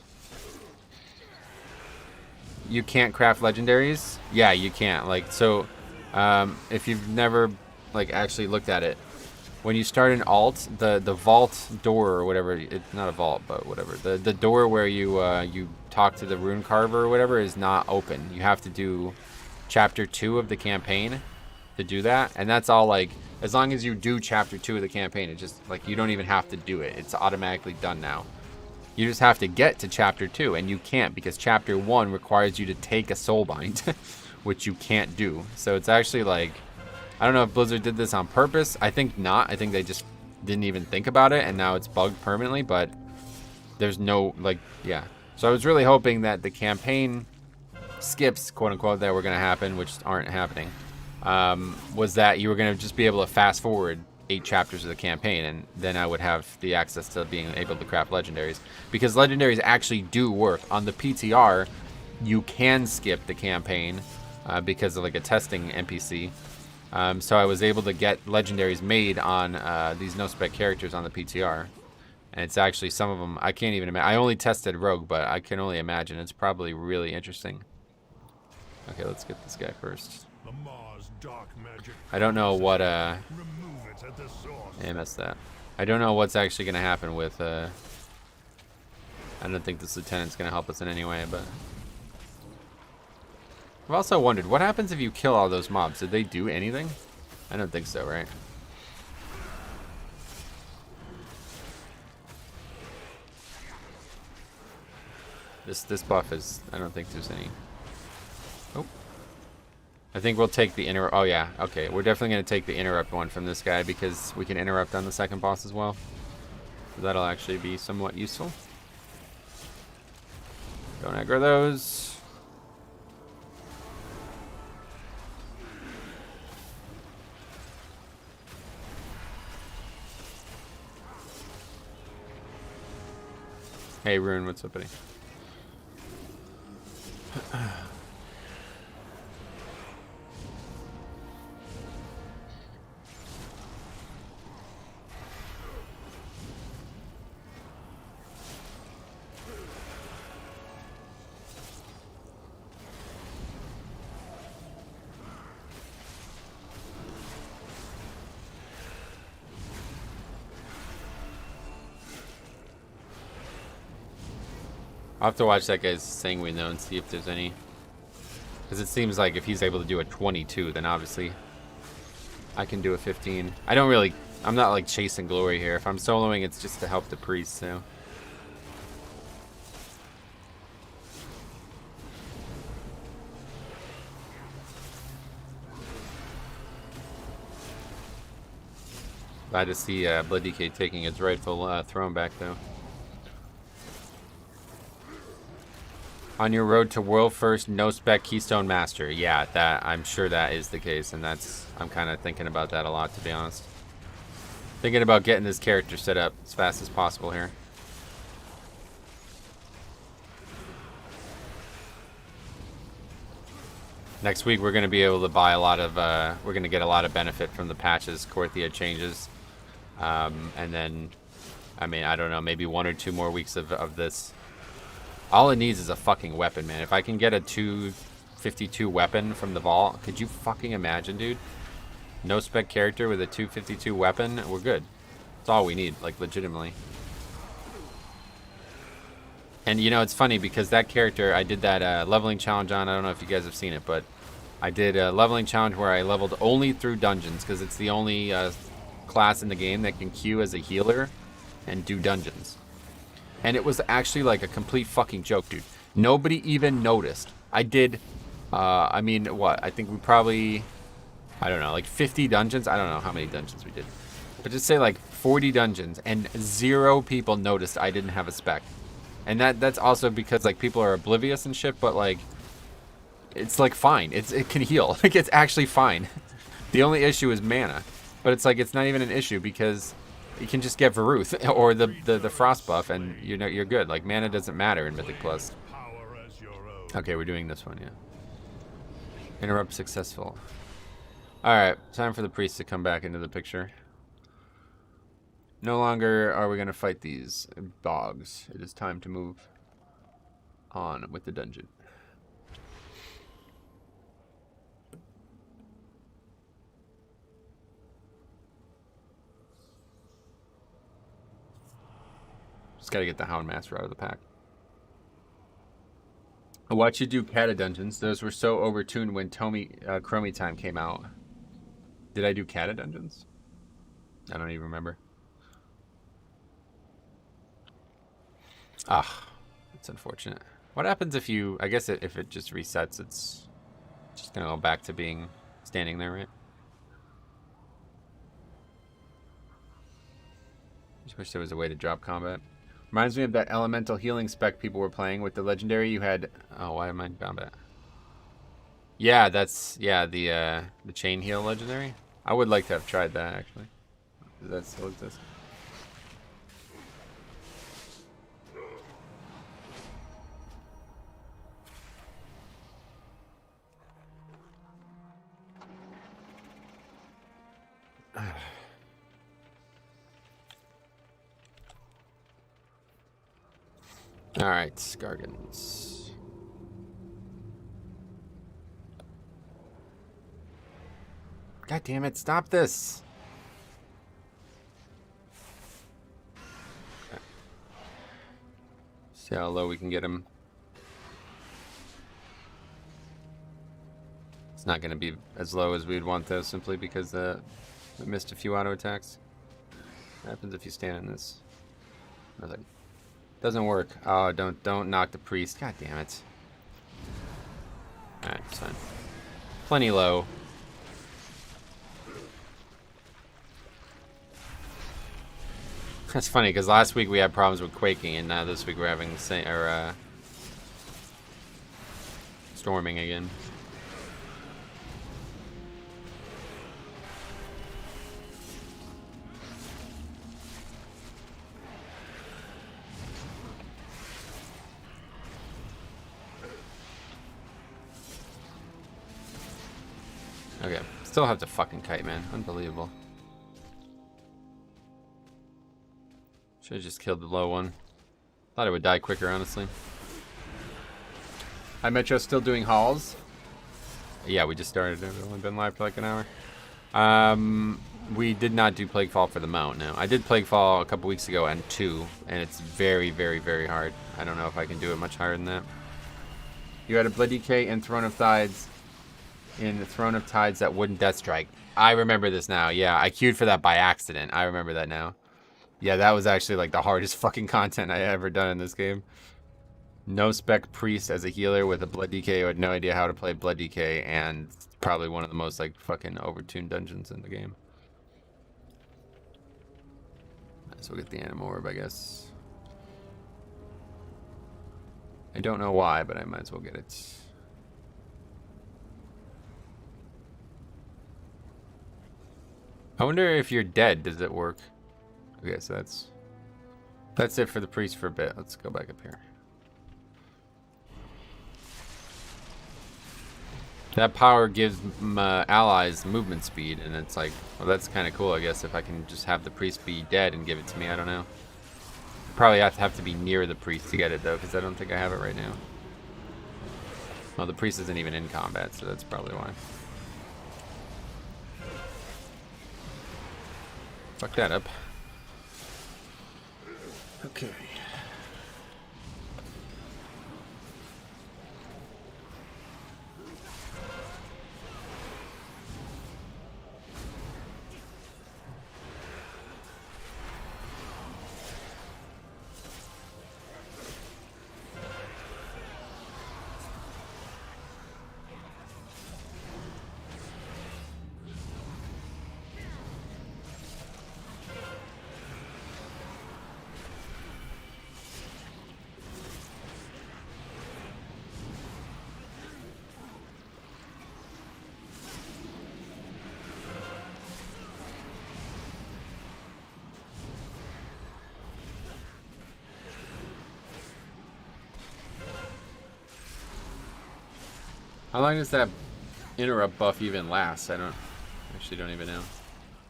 You can't craft legendaries? Yeah, you can't. Like, so, if you've never, like, actually looked at it, when you start an alt, the vault door or whatever, it's not a vault, but whatever, the door where you talk to the rune carver or whatever is not open. You have to do chapter 2 of the campaign to do that, and that's all, like, as long as you do chapter 2 of the campaign, it just, like, you don't even have to do it. It's automatically done now. You just have to get to chapter 2, and you can't because chapter 1 requires you to take a soulbind, which you can't do. So it's actually like, I don't know if Blizzard did this on purpose. I think not. I think they just didn't even think about it, and now it's bugged permanently, but there's no, like, yeah. So I was really hoping that the campaign skips, quote unquote, that were going to happen, which aren't happening, was that you were going to just be able to fast forward 8 chapters of the campaign, and then I would have the access to being able to craft legendaries, because legendaries actually do work. On the PTR, you can skip the campaign because of like a testing NPC. So I was able to get legendaries made on these no-spec characters on the PTR, and it's actually some of them I can't even imagine. I only tested Rogue, but I can only imagine it's probably really interesting. Okay, let's get this guy first. The Mars dark magic. I don't know what Remove it at the source. I missed that. I don't know what's actually going to happen with, I don't think this lieutenant's going to help us in any way, but I've also wondered, what happens if you kill all those mobs? Did they do anything? I don't think so, right? This buff is, I don't think there's any. Oh. I think we'll take the oh yeah, okay. We're definitely going to take the interrupt one from this guy because we can interrupt on the second boss as well. So that'll actually be somewhat useful. Don't aggro those. Hey Rune, what's up, buddy? I'll have to watch that guy's sanguine though and see if there's any. Because it seems like if he's able to do a 22, then obviously I can do a 15. I'm not like chasing glory here. If I'm soloing, it's just to help the priest, so. Glad to see Blood DK taking its rightful throne back though. On your road to world first no-spec Keystone Master. Yeah, that I'm sure that is the case, and I'm kind of thinking about that a lot, to be honest. Thinking about getting this character set up as fast as possible here. Next week we're going to be able to buy a lot of, we're going to get a lot of benefit from the patches, Korthia changes. And then, I mean, I don't know, maybe 1 or 2 more weeks of this. All it needs is a fucking weapon, man. If I can get a 252 weapon from the vault, could you fucking imagine, dude? No spec character with a 252 weapon, we're good. That's all we need, like, legitimately. And, you know, it's funny because that character, I did that leveling challenge on. I don't know if you guys have seen it, but I did a leveling challenge where I leveled only through dungeons because it's the only class in the game that can queue as a healer and do dungeons. And it was actually like a complete fucking joke, dude. Nobody even noticed. I did, I mean, what? I think we probably, I don't know, like 50 dungeons. I don't know how many dungeons we did. But just say like 40 dungeons and 0 people noticed I didn't have a spec. And that's also because like people are oblivious and shit, but like, it's like fine. It can heal. Like it's actually fine. The only issue is mana. But it's like, it's not even an issue because you can just get Varuth or the frost buff and you know you're good. Like mana doesn't matter in Mythic Plus. Power as your own. Okay, we're doing this one, yeah. Interrupt successful. Alright, time for the priest to come back into the picture. No longer are we going to fight these bogs. It is time to move on with the dungeon. Just got to get the Houndmaster out of the pack. I watched you do Kata dungeons. Those were so overtuned when Chromie Time came out. Did I do Kata dungeons? I don't even remember. Ah, that's unfortunate. What happens if you... I guess if it just resets, it's just going to go back to being standing there, right? Just wish there was a way to drop combat. Reminds me of that elemental healing spec people were playing with the legendary. You had... Oh, why am I in combat? Yeah, that's... Yeah, the chain heal legendary. I would like to have tried that, actually. Does that still exist? Alright, Scargans. God damn it, stop this! Okay. See how low we can get him. It's not going to be as low as we'd want though, simply because we missed a few auto attacks. What happens if you stand in this? Nothing. Doesn't work. Oh, don't knock the priest. God damn it. Alright, it's fine. Plenty low. That's funny because last week we had problems with quaking, and now this week we're having the same storming again. Okay, still have to fucking kite, man. Unbelievable. Should have just killed the low one. Thought it would die quicker, honestly. Hi, Metro, still doing hauls? Yeah, we just started. It's only been live for like an hour. We did not do Plaguefall for the mount, no. I did Plaguefall a couple weeks ago and 2, and it's very, very, very hard. I don't know if I can do it much higher than that. You had a Blood DK and Throne of Tides. In the Throne of Tides, that wooden Death Strike. I remember this now. Yeah, I queued for that by accident. I remember that now. Yeah, that was actually like the hardest fucking content I ever done in this game. No-spec priest as a healer with a Blood DK who had no idea how to play Blood DK, and probably one of the most like fucking overtuned dungeons in the game. So we'll get the Animal Orb, I guess. I don't know why, but I might as well get it. I wonder if you're dead, does it work? Okay, so that's it for the priest for a bit. Let's go back up here. That power gives my allies movement speed, and it's like, well, that's kind of cool, I guess, if I can just have the priest be dead and give it to me. I don't know. Probably have to be near the priest to get it, though, because I don't think I have it right now. Well, the priest isn't even in combat, so that's probably why. Fuck that up. Okay. How long does that interrupt buff even last? I actually don't even know.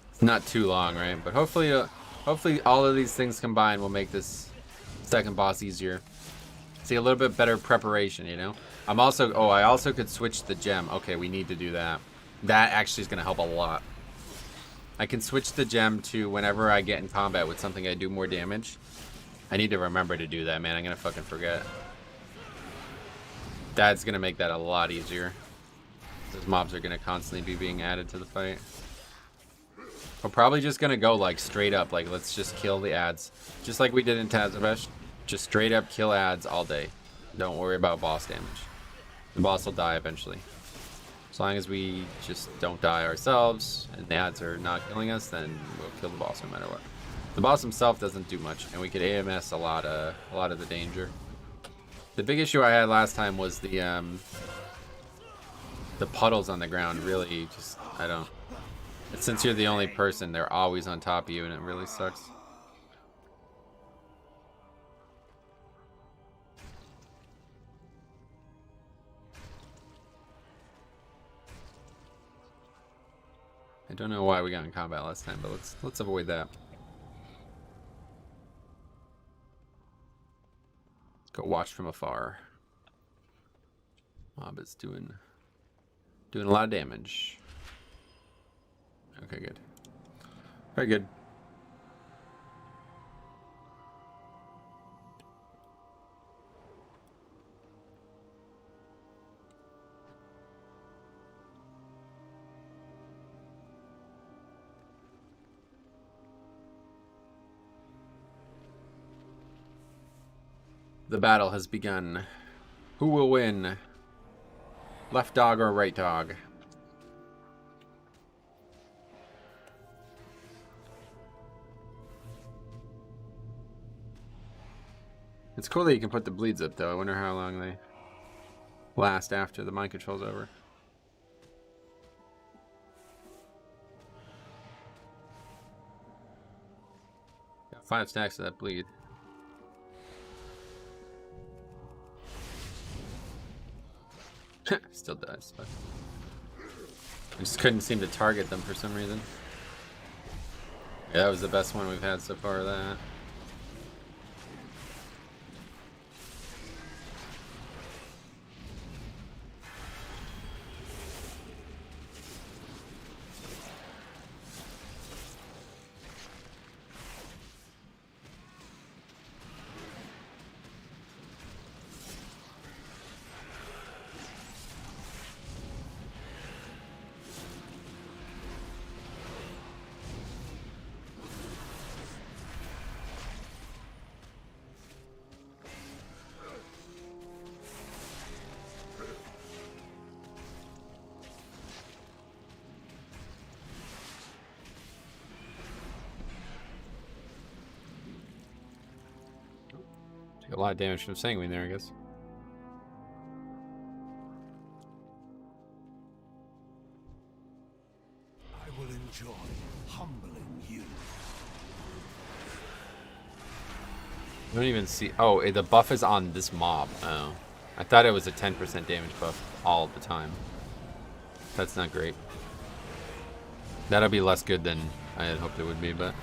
It's not too long, right? But hopefully all of these things combined will make this second boss easier. See, a little bit better preparation, you know? I also could switch the gem. Okay, we need to do that. That actually is going to help a lot. I can switch the gem to whenever I get in combat with something I do more damage. I need to remember to do that, man. I'm going to fucking forget. That's going to make that a lot easier. Those mobs are going to constantly be being added to the fight. We're probably just going to go like straight up. Like, let's just kill the ads. Just like we did in Tazavesh. Just straight up kill ads all day. Don't worry about boss damage. The boss will die eventually. As long as we just don't die ourselves and the ads are not killing us, then we'll kill the boss no matter what. The boss himself doesn't do much, and we could AMS a lot of the danger. The big issue I had last time was the puddles on the ground. Really, just since you're the only person, they're always on top of you, and it really sucks. I don't know why we got in combat last time, but let's avoid that. Let's go watch from afar. Mob is doing a lot of damage. Okay, good. Very good. The battle has begun. Who will win? Left dog or right dog? It's cool that you can put the bleeds up, though. I wonder how long they last after the mind control's over. Got 5 stacks of that bleed. Still dies, but I just couldn't seem to target them for some reason. Yeah, that was the best one we've had so far of that. Take a lot of damage from Sanguine there, I guess. I will enjoy humbling you. I don't even see. Oh, the buff is on this mob. Oh. I thought it was a 10% damage buff all the time. That's not great. That'll be less good than I had hoped it would be, but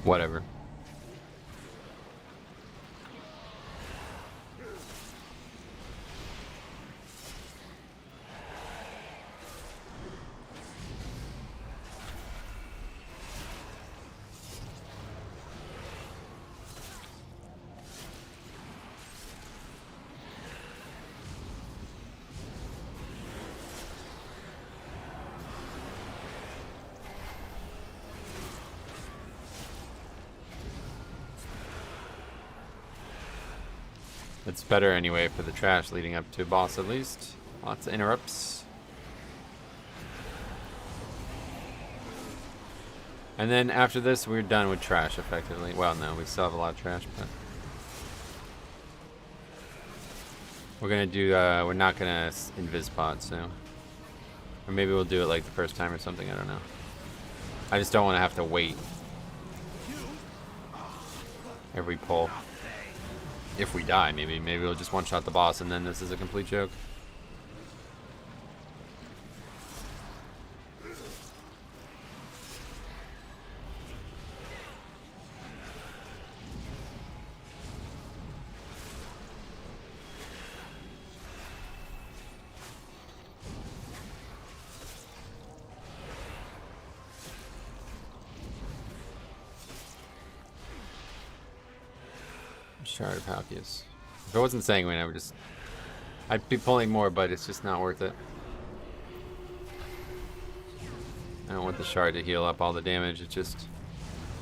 whatever. It's better anyway for the trash leading up to boss at least. Lots of interrupts. And then after this, we're done with trash effectively. Well, no, we still have a lot of trash, but we're gonna do. We're not gonna invis pot, so, or maybe we'll do it like the first time or something. I don't know. I just don't want to have to wait every pull. If we die, maybe we'll just one-shot the boss, and then this is a complete joke. Shard of Halkias. If it wasn't Sanguine, I would just... I'd be pulling more, but it's just not worth it. I don't want the shard to heal up all the damage. It just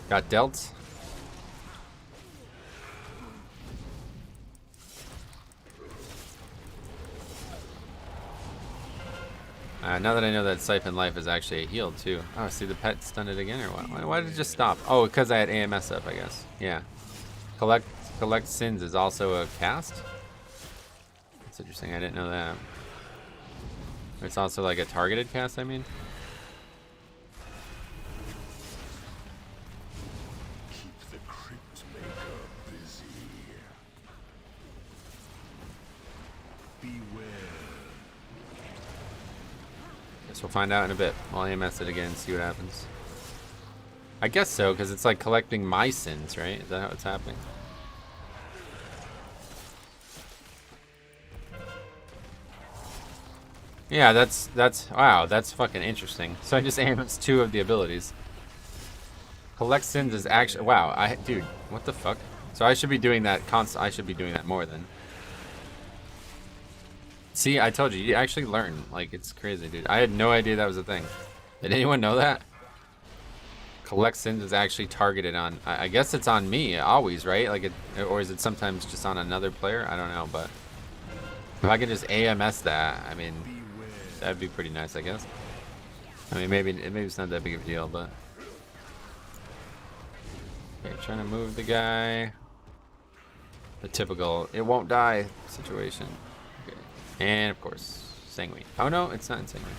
got dealt. Now that I know that Siphon Life is actually a heal too. Oh, see the pet stunned it again or what? Why did it just stop? Oh, because I had AMS up, I guess. Yeah. Collect Sins is also a cast? That's interesting. I didn't know that. It's also like a targeted cast, I mean. Keep the crypt maker busy. Beware. Guess we'll find out in a bit. I'll AMS it again and see what happens. I guess so, because it's like collecting my sins, right? Is that how it's happening? Yeah, that's wow, that's fucking interesting. So I just AMS 2 of the abilities. Collect sins is actually wow, dude, what the fuck? So I should be doing that I should be doing that more then. See, I told you actually learn. Like, it's crazy, dude. I had no idea that was a thing. Did anyone know that? Collect sins is actually targeted on. I guess it's on me always, right? Like, or is it sometimes just on another player? I don't know, but if I could just AMS that, I mean, that'd be pretty nice, I guess. I mean, maybe it's not that big of a deal, but okay, trying to move the guy. The typical "it won't die" situation. Okay, and of course, Sanguine. Oh no, it's not in Sanguine.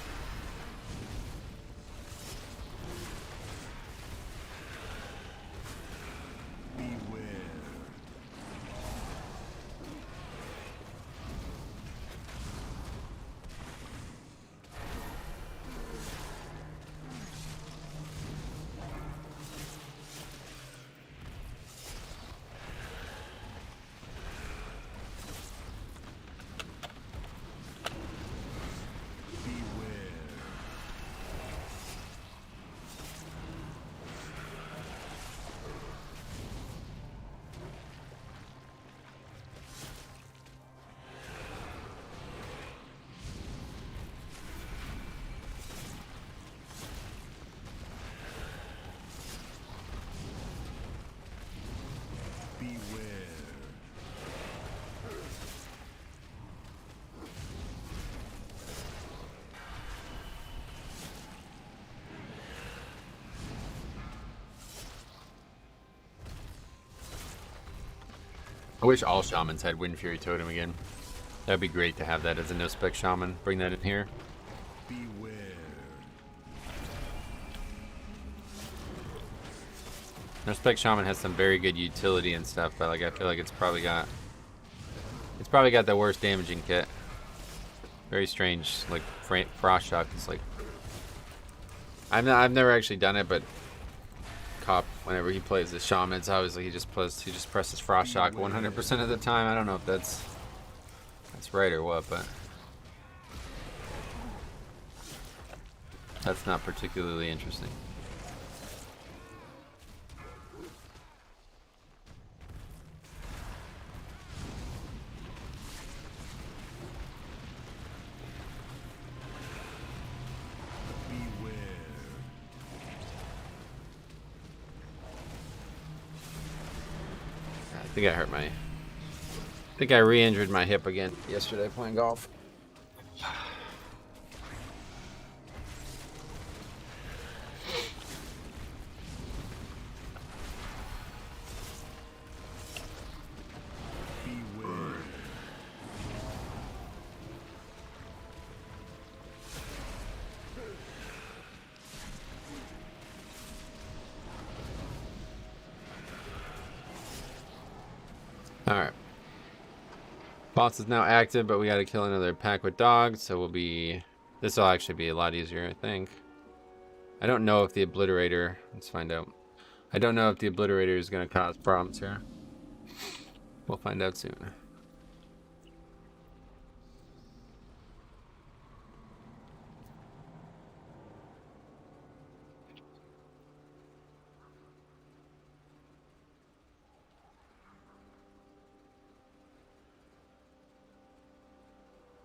I wish all shamans had Wind Fury Totem again. That'd be great to have that as a no-spec shaman. Bring that in here. Beware. No-spec shaman has some very good utility and stuff, but like I feel like it's probably got the worst damaging kit. Very strange, like Frost Shock is like. I've never actually done it, but Cop, whenever he plays the shaman, it's obviously he just presses Frost Shock 100% of the time. I don't know if that's right or what, but that's not particularly interesting. I think I re-injured my hip again yesterday playing golf. Alright. Boss is now active, but we gotta kill another pack with dogs, so this will actually be a lot easier, I think. I don't know if the Obliterator, let's find out. I don't know if the Obliterator is gonna cause problems here. We'll find out soon.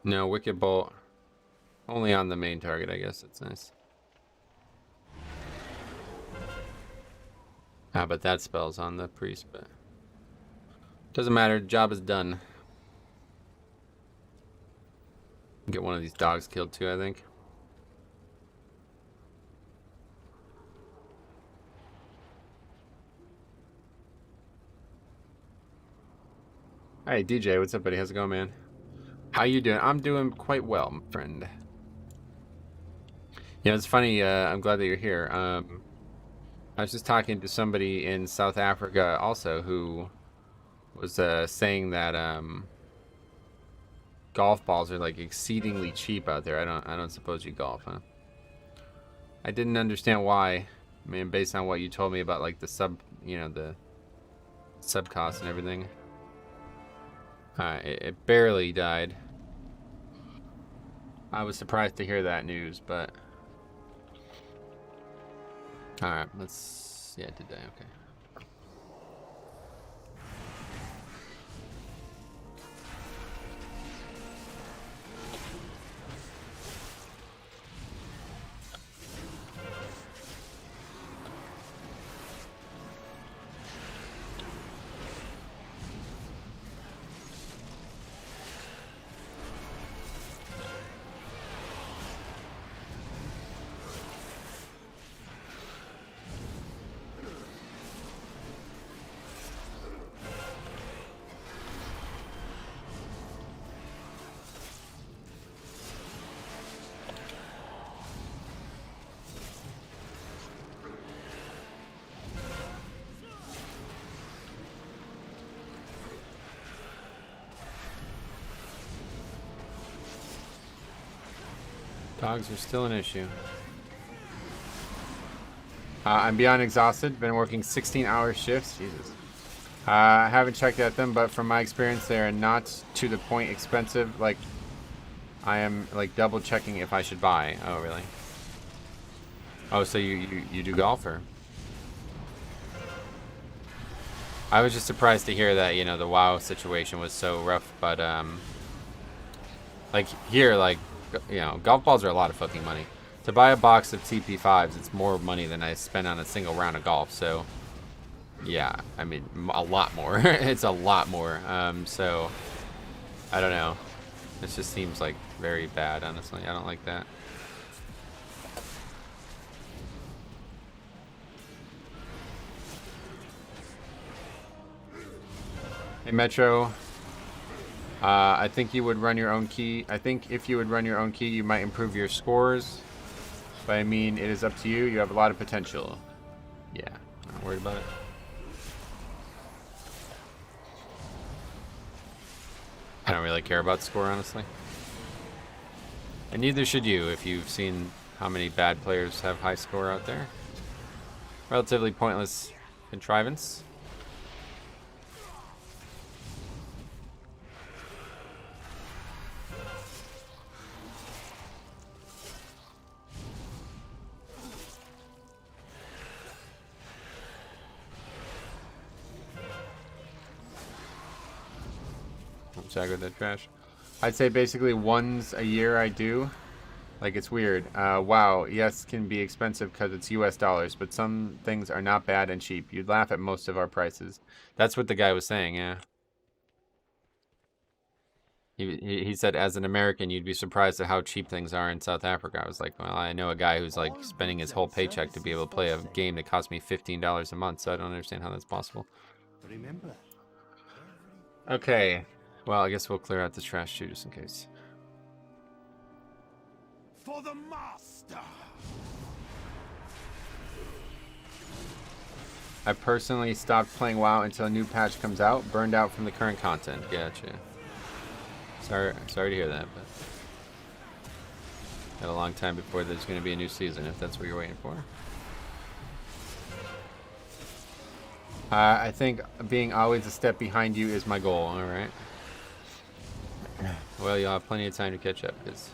No, Wicked Bolt. Only on the main target, I guess. That's nice. Ah, but that spell's on the priest, but doesn't matter. Job is done. Get one of these dogs killed too, I think. Hey, DJ, what's up, buddy? How's it going, man? How you doing? I'm doing quite well, my friend. Yeah, it's funny. I'm glad that you're here. I was just talking to somebody in South Africa also who was saying that golf balls are like exceedingly cheap out there. I don't suppose you golf, huh? I didn't understand why. I mean, based on what you told me about like the the sub cost and everything. It barely died. I was surprised to hear that news, but all right, let's. Yeah, it did die. Okay. Dogs are still an issue. I'm beyond exhausted. Been working 16-hour shifts. Jesus. I haven't checked at them, but from my experience, they are not to the point expensive. Like, I am like double checking if I should buy. Oh, really? Oh, so you do golfer? I was just surprised to hear that the WoW situation was so rough, but like here, like golf balls are a lot of fucking money. To buy a box of TP5s, it's more money than I spend on a single round of golf. So, yeah, I mean, a lot more. It's a lot more. So, I don't know. This just seems like very bad, honestly. I don't like that. Hey, Metro. I think you would run your own key. I think if you would run your own key, you might improve your scores. But I mean, it is up to you. You have a lot of potential. Yeah, not worried about it. I don't really care about score, honestly. And neither should you if you've seen how many bad players have high score out there. Relatively pointless contrivance. With that trash. I'd say basically once a year I do. Like, it's weird. WoW, yes, can be expensive because it's US dollars, but some things are not bad and cheap. You'd laugh at most of our prices. That's what the guy was saying, yeah. He said, as an American, you'd be surprised at how cheap things are in South Africa. I was like, well, I know a guy who's like spending his whole paycheck to be able to play a game that costs me $15 a month, so I don't understand how that's possible. Okay. Well, I guess we'll clear out this trash too, just in case. For the master. I personally stopped playing WoW until a new patch comes out. Burned out from the current content. Gotcha. Sorry to hear that, but got a long time before there's going to be a new season, if that's what you're waiting for. I think being always a step behind you is my goal. All right. Well, you'll have plenty of time to catch up, because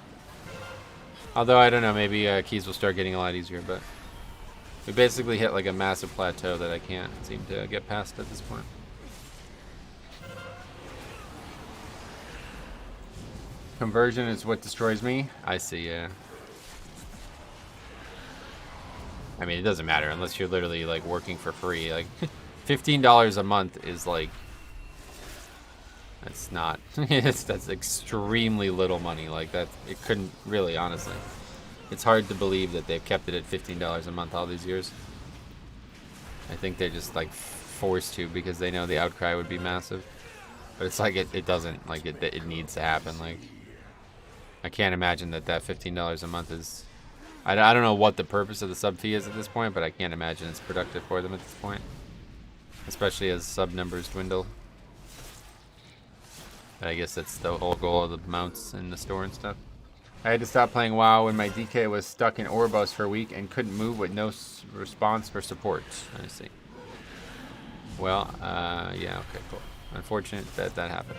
although I don't know, maybe keys will start getting a lot easier, but we basically hit like a massive plateau that I can't seem to get past at this point. Conversion is what destroys me. I see, yeah. I mean, it doesn't matter unless you're literally like working for free. Like, $15 a month is like, that's not. That's extremely little money. Like that, it couldn't really, honestly. It's hard to believe that they've kept it at $15 a month all these years. I think they're just like forced to because they know the outcry would be massive. But it's like it doesn't, like it needs to happen. Like, I can't imagine that $15 a month is. I don't know what the purpose of the sub fee is at this point, but I can't imagine it's productive for them at this point, especially as sub numbers dwindle. But I guess that's the whole goal of the mounts in the store and stuff. I had to stop playing WoW when my DK was stuck in Orbos for a week and couldn't move with no response for support. I see. Well, yeah, okay, cool. Unfortunate that that happened.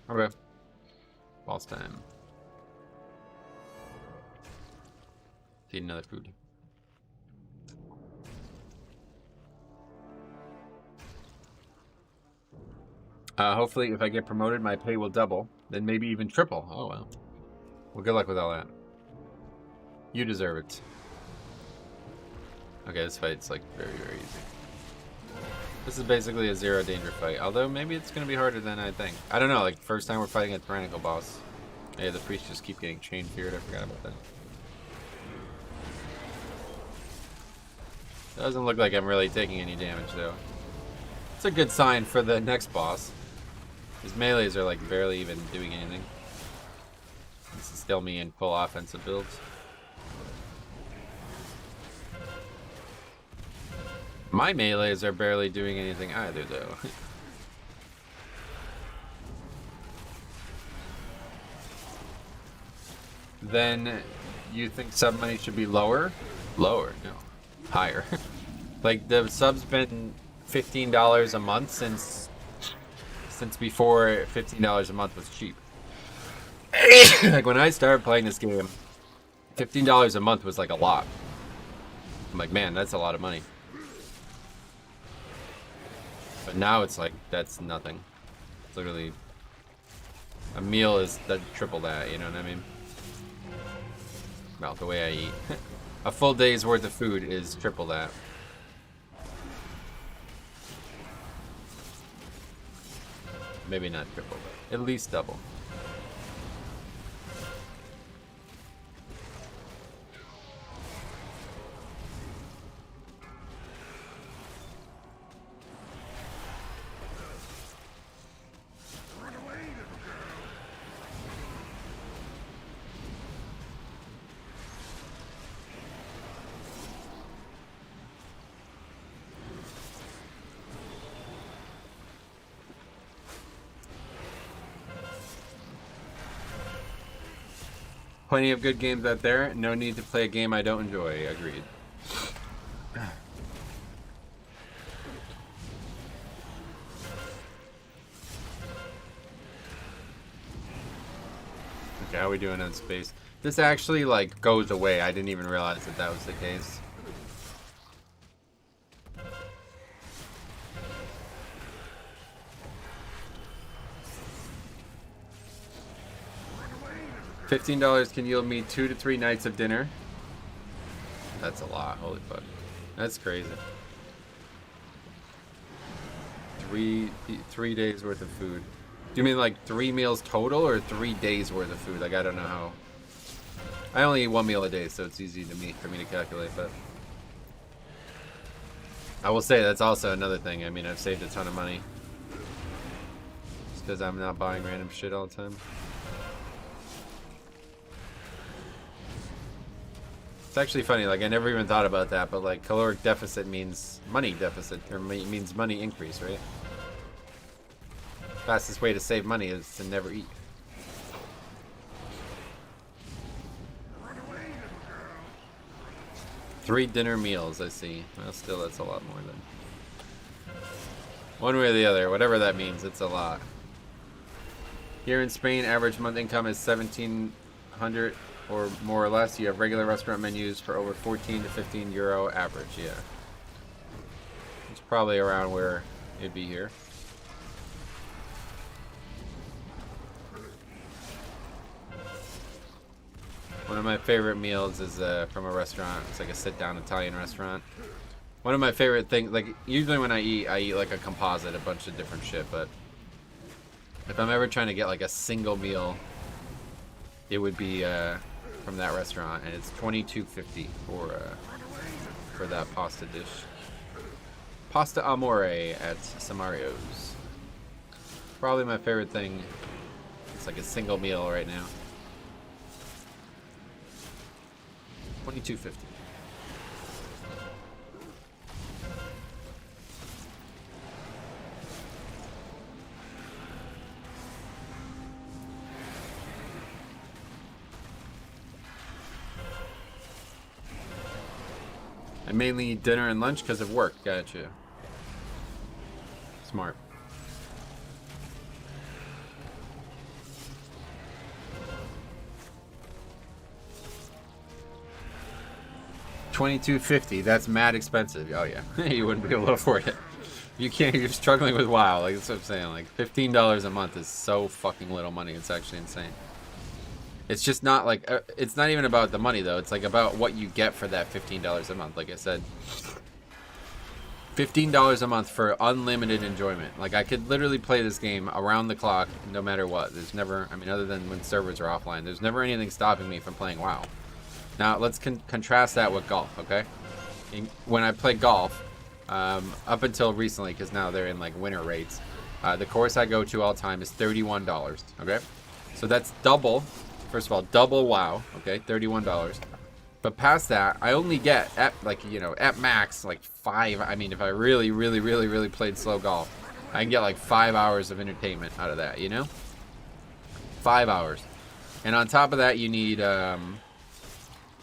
Okay. Boss time. Need another food. Hopefully, if I get promoted, my pay will double. Then maybe even triple. Oh, well. Well, good luck with all that. You deserve it. Okay, this fight's like very, very easy. This is basically a zero danger fight. Although, maybe it's going to be harder than I think. I don't know, like, first time we're fighting a Tyrannical boss. Yeah, the priests just keep getting chain feared. I forgot about that. Doesn't look like I'm really taking any damage, though. It's a good sign for the next boss. His melees are, like, barely even doing anything. This is still me in full offensive builds. My melees are barely doing anything either, though. Then you think sub money should be lower? Lower, no. Higher. Like, the sub's been $15 a month since before $15 a month was cheap. Like, when I started playing this game, $15 a month was like a lot. I'm like, man, that's a lot of money. But now it's like, that's nothing. It's literally, a meal is triple that, you know what I mean? Well, the way I eat. A full day's worth of food is triple that. Maybe not triple, but at least double. Plenty of good games out there. No need to play a game I don't enjoy. Agreed. Okay, how are we doing on space? This actually, like, goes away. I didn't even realize that that was the case. $15 can yield me 2 to 3 nights of dinner. That's a lot. Holy fuck. That's crazy. Three days worth of food. Do you mean like 3 meals total or 3 days worth of food? Like, I don't know how. I only eat 1 meal a day, so it's easy for me to calculate, but I will say that's also another thing. I mean, I've saved a ton of money just because I'm not buying random shit all the time. It's actually funny, like I never even thought about that, but like caloric deficit means money deficit, or means money increase, right? Fastest way to save money is to never eat. Three dinner meals, I see. Well, still, that's a lot more than one way or the other. Whatever that means, it's a lot. Here in Spain, average month income is 1,700 or more or less. You have regular restaurant menus for over 14 to 15 euro average. Yeah, it's probably around where it'd be here. One of my favorite meals is from a restaurant. It's like a sit-down Italian restaurant. One of my favorite things, like usually when I eat like a composite, a bunch of different shit. But if I'm ever trying to get like a single meal, it would be from that restaurant, and it's $22.50 for that pasta dish. Pasta amore at Samario's. Probably my favorite thing. It's like a single meal right now. $22.50. I mainly eat dinner and lunch because of work. Gotcha. Smart. $22.50. That's mad expensive. Oh yeah, you wouldn't be able to afford it. You can't. You're struggling with WoW. Like that's what I'm saying. Like $15 a month is so fucking little money. It's actually insane. It's just not like it's not even about the money though. It's like about what you get for that $15 a month. Like I said, $15 a month for unlimited enjoyment. Like I could literally play this game around the clock, no matter what. There's never, I mean, other than when servers are offline, there's never anything stopping me from playing WoW. Now let's contrast that with golf, okay? When I play golf, up until recently, because now they're in like winter rates, the course I go to all time is $31. Okay, so that's double. First of all, double WoW. Okay, $31. But past that, I only get at like at max like 5. I mean, if I really played slow golf, I can get like 5 hours of entertainment out of that. 5 hours, and on top of that, you need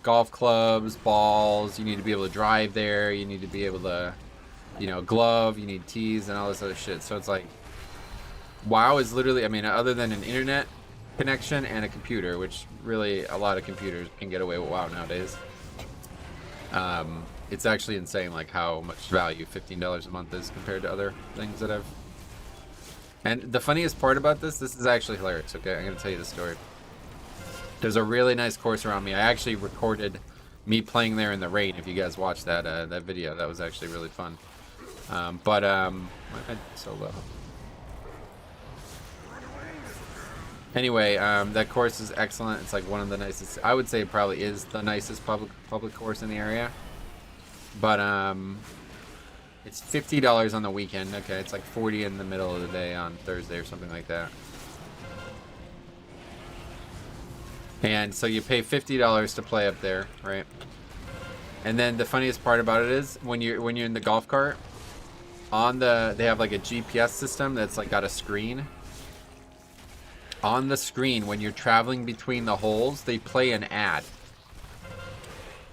golf clubs, balls. You need to be able to drive there. You need to be able to, glove. You need tees and all this other shit. So it's like, WoW is literally, I mean, other than an internet connection and a computer, which really a lot of computers can get away with WoW nowadays. It's actually insane, like how much value $15 a month is compared to other things that I've. And the funniest part about this is actually hilarious. Okay, I'm gonna tell you the story. There's a really nice course around me. I actually recorded me playing there in the rain. If you guys watched that that video, that was actually really fun. My head is so low. Anyway, that course is excellent. It's like one of the nicest. I would say it probably is the nicest public course in the area. But it's $50 on the weekend. Okay, it's like $40 in the middle of the day on Thursday or something like that. And so you pay $50 to play up there, right? And then the funniest part about it is when you're in the golf cart, they have like a GPS system that's like got a screen. On the screen, when you're traveling between the holes, they play an ad.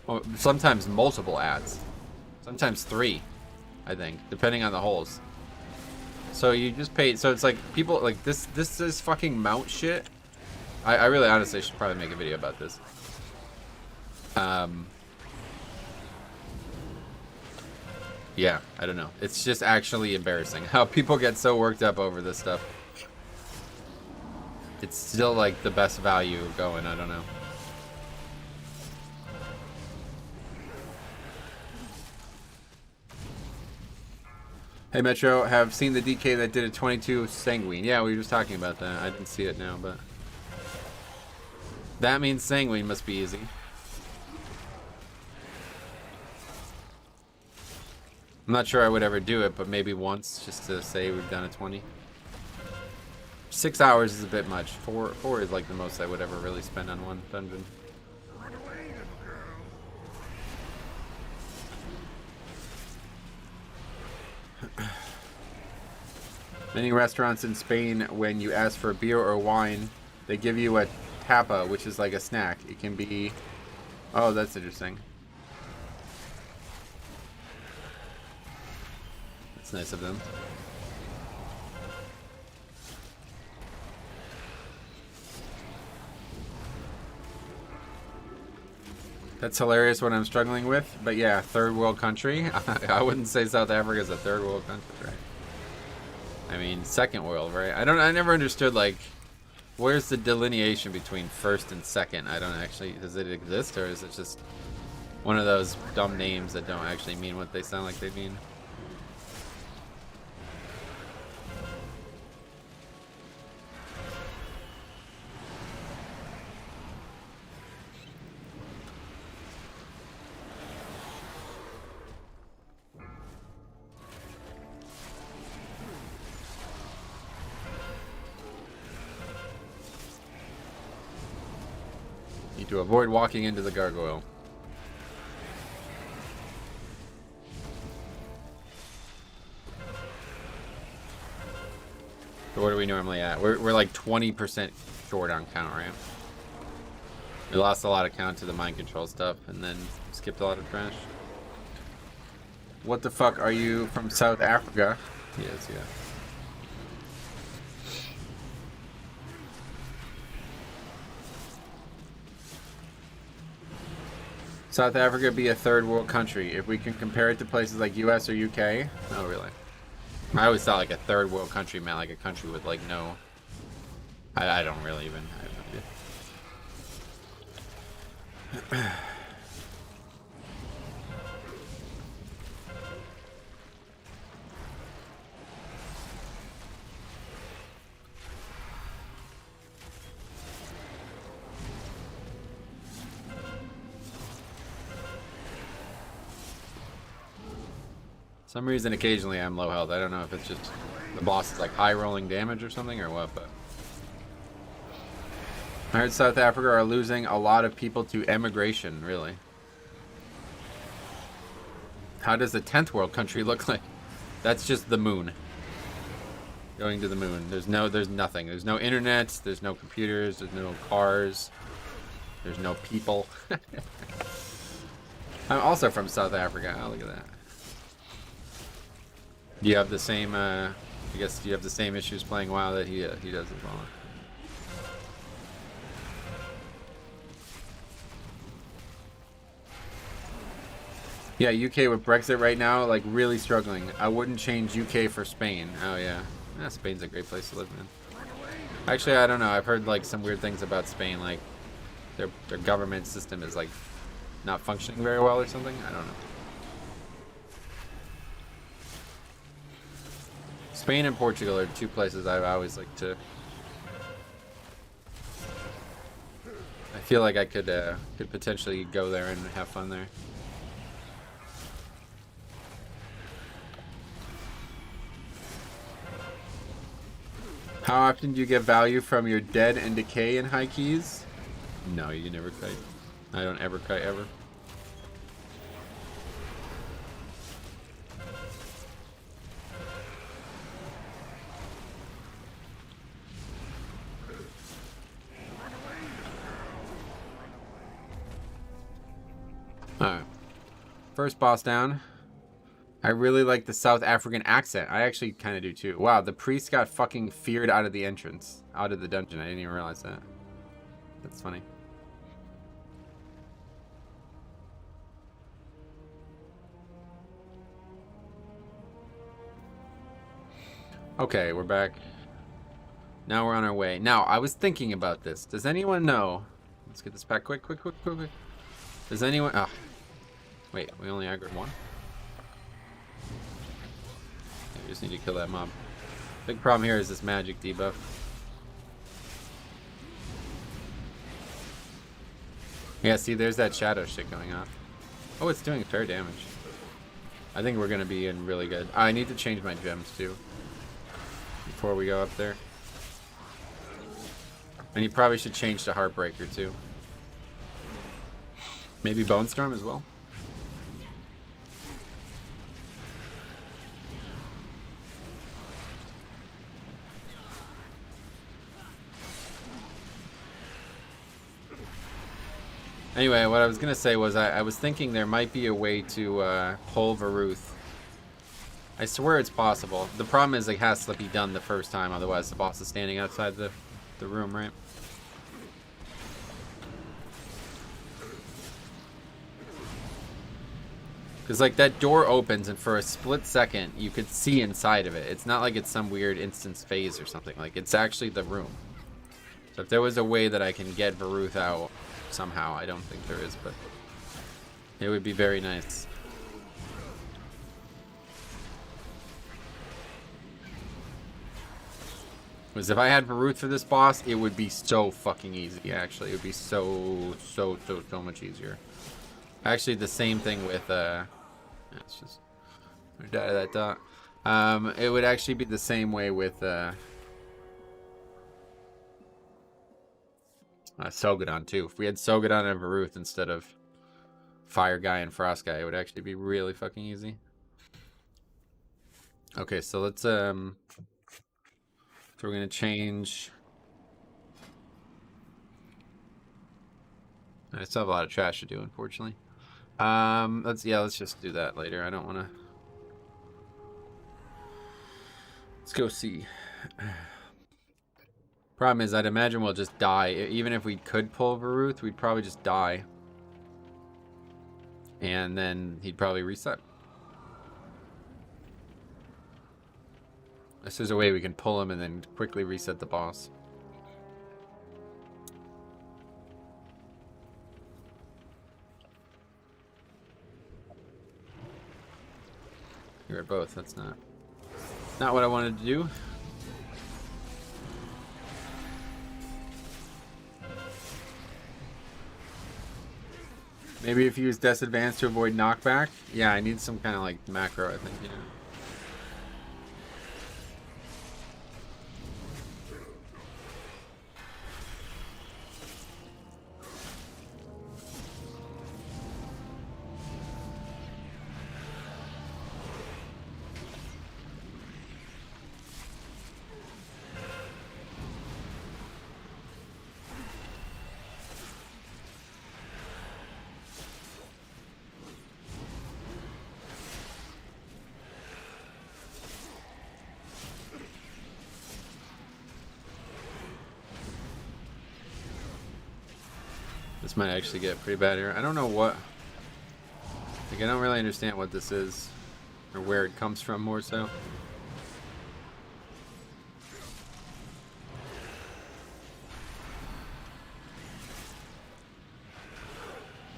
Well, sometimes multiple ads. Sometimes 3, I think, depending on the holes. So you just pay. So it's like people like this is fucking mount shit. I really honestly should probably make a video about this. Yeah, I don't know. It's just actually embarrassing how people get so worked up over this stuff. It's still like the best value going, I don't know. Hey Metro, have seen the DK that did a 22 Sanguine. Yeah, we were just talking about that. I didn't see it now, but that means Sanguine must be easy. I'm not sure I would ever do it, but maybe once, just to say we've done a 20. 6 hours is a bit much. 4 is like the most I would ever really spend on one dungeon. Many restaurants in Spain, when you ask for a beer or wine, they give you a tapa, which is like a snack. It can be... Oh, that's interesting. That's nice of them. That's hilarious what I'm struggling with. But yeah, third world country. I wouldn't say South Africa is a third world country, right? I mean, second world, right? I never understood, like, where's the delineation between first and second? I don't actually, does it exist, or is it just one of those dumb names that don't actually mean what they sound like they mean? Need to avoid walking into the gargoyle. So what are we normally at? We're like 20% short on count, right? We lost a lot of count to the mind control stuff, and then skipped a lot of trash. What the fuck, are you from South Africa? Yes, yeah. South Africa be a third world country if we can compare it to places like US or UK. Oh, really? I always thought like a third world country meant like a country with like no... I don't really even... I have no idea. Some reason occasionally I'm low health. I don't know if it's just the boss is like high rolling damage or something or what, but I heard South Africa are losing a lot of people to emigration, really. How does the 10th world country look like? That's just the moon. Going to the moon. There's nothing. There's no internet, there's no computers, there's no cars, there's no people. I'm also from South Africa. Oh, look at that. Do you have the same, I guess, do you have the same issues playing WoW that he does as well? Yeah, UK with Brexit right now, like, really struggling. I wouldn't change UK for Spain. Oh, yeah. Yeah, Spain's a great place to live, man. Actually, I don't know. I've heard, like, some weird things about Spain, like, their government system is, like, not functioning very well or something. I don't know. Spain and Portugal are two places I always like to... I feel like I could potentially go there and have fun there. How often do you get value from your dead and decay in high keys? No, you never kite. I don't ever kite ever. Alright. First boss down. I really like the South African accent. I actually kind of do too. Wow, the priest got fucking feared out of the entrance. Out of the dungeon. I didn't even realize that. That's funny. Okay, we're back. Now we're on our way. Now, I was thinking about this. Does anyone know... Let's get this pack quick. Does anyone... Oh. Wait, we only aggroed one? We just need to kill that mob. Big problem here is this magic debuff. Yeah, see, there's that shadow shit going on. Oh, it's doing fair damage. I think we're going to be in really good. I need to change my gems, too. Before we go up there. And you probably should change to Heartbreaker, too. Maybe Bone Storm as well. Anyway, what I was gonna say was I was thinking there might be a way to pull Varuth. I swear it's possible. The problem is it has to be done the first time, otherwise the boss is standing outside the room, right? Because, like, that door opens, and for a split second, you could see inside of it. It's not like it's some weird instance phase or something. Like, it's actually the room. So if there was a way that I can get Varuth out somehow, I don't think there is, but it would be very nice. Because if I had Varuth for this boss, it would be so fucking easy, actually. It would be so much easier. Actually, the same thing with, it's just, we died of that dot. It would actually be the same way with, Sogadon, too. If we had Sogadon and Varuth instead of Fire Guy and Frost Guy, it would actually be really fucking easy. Okay, so let's, so we're gonna change. I still have a lot of trash to do, unfortunately. Let's just do that later. I don't want to. Let's go see. Problem is, I'd imagine we'll just die. Even if we could pull Varuth, we'd probably just die. And then he'd probably reset. Unless there's a way we can pull him and then quickly reset the boss. You're both. That's not what I wanted to do. Maybe if you use Death Advance to avoid knockback. Yeah, I need some kind of like macro, I think, you know. This might actually get pretty bad here. I don't know what... Like, I don't really understand what this is. Or where it comes from, more so.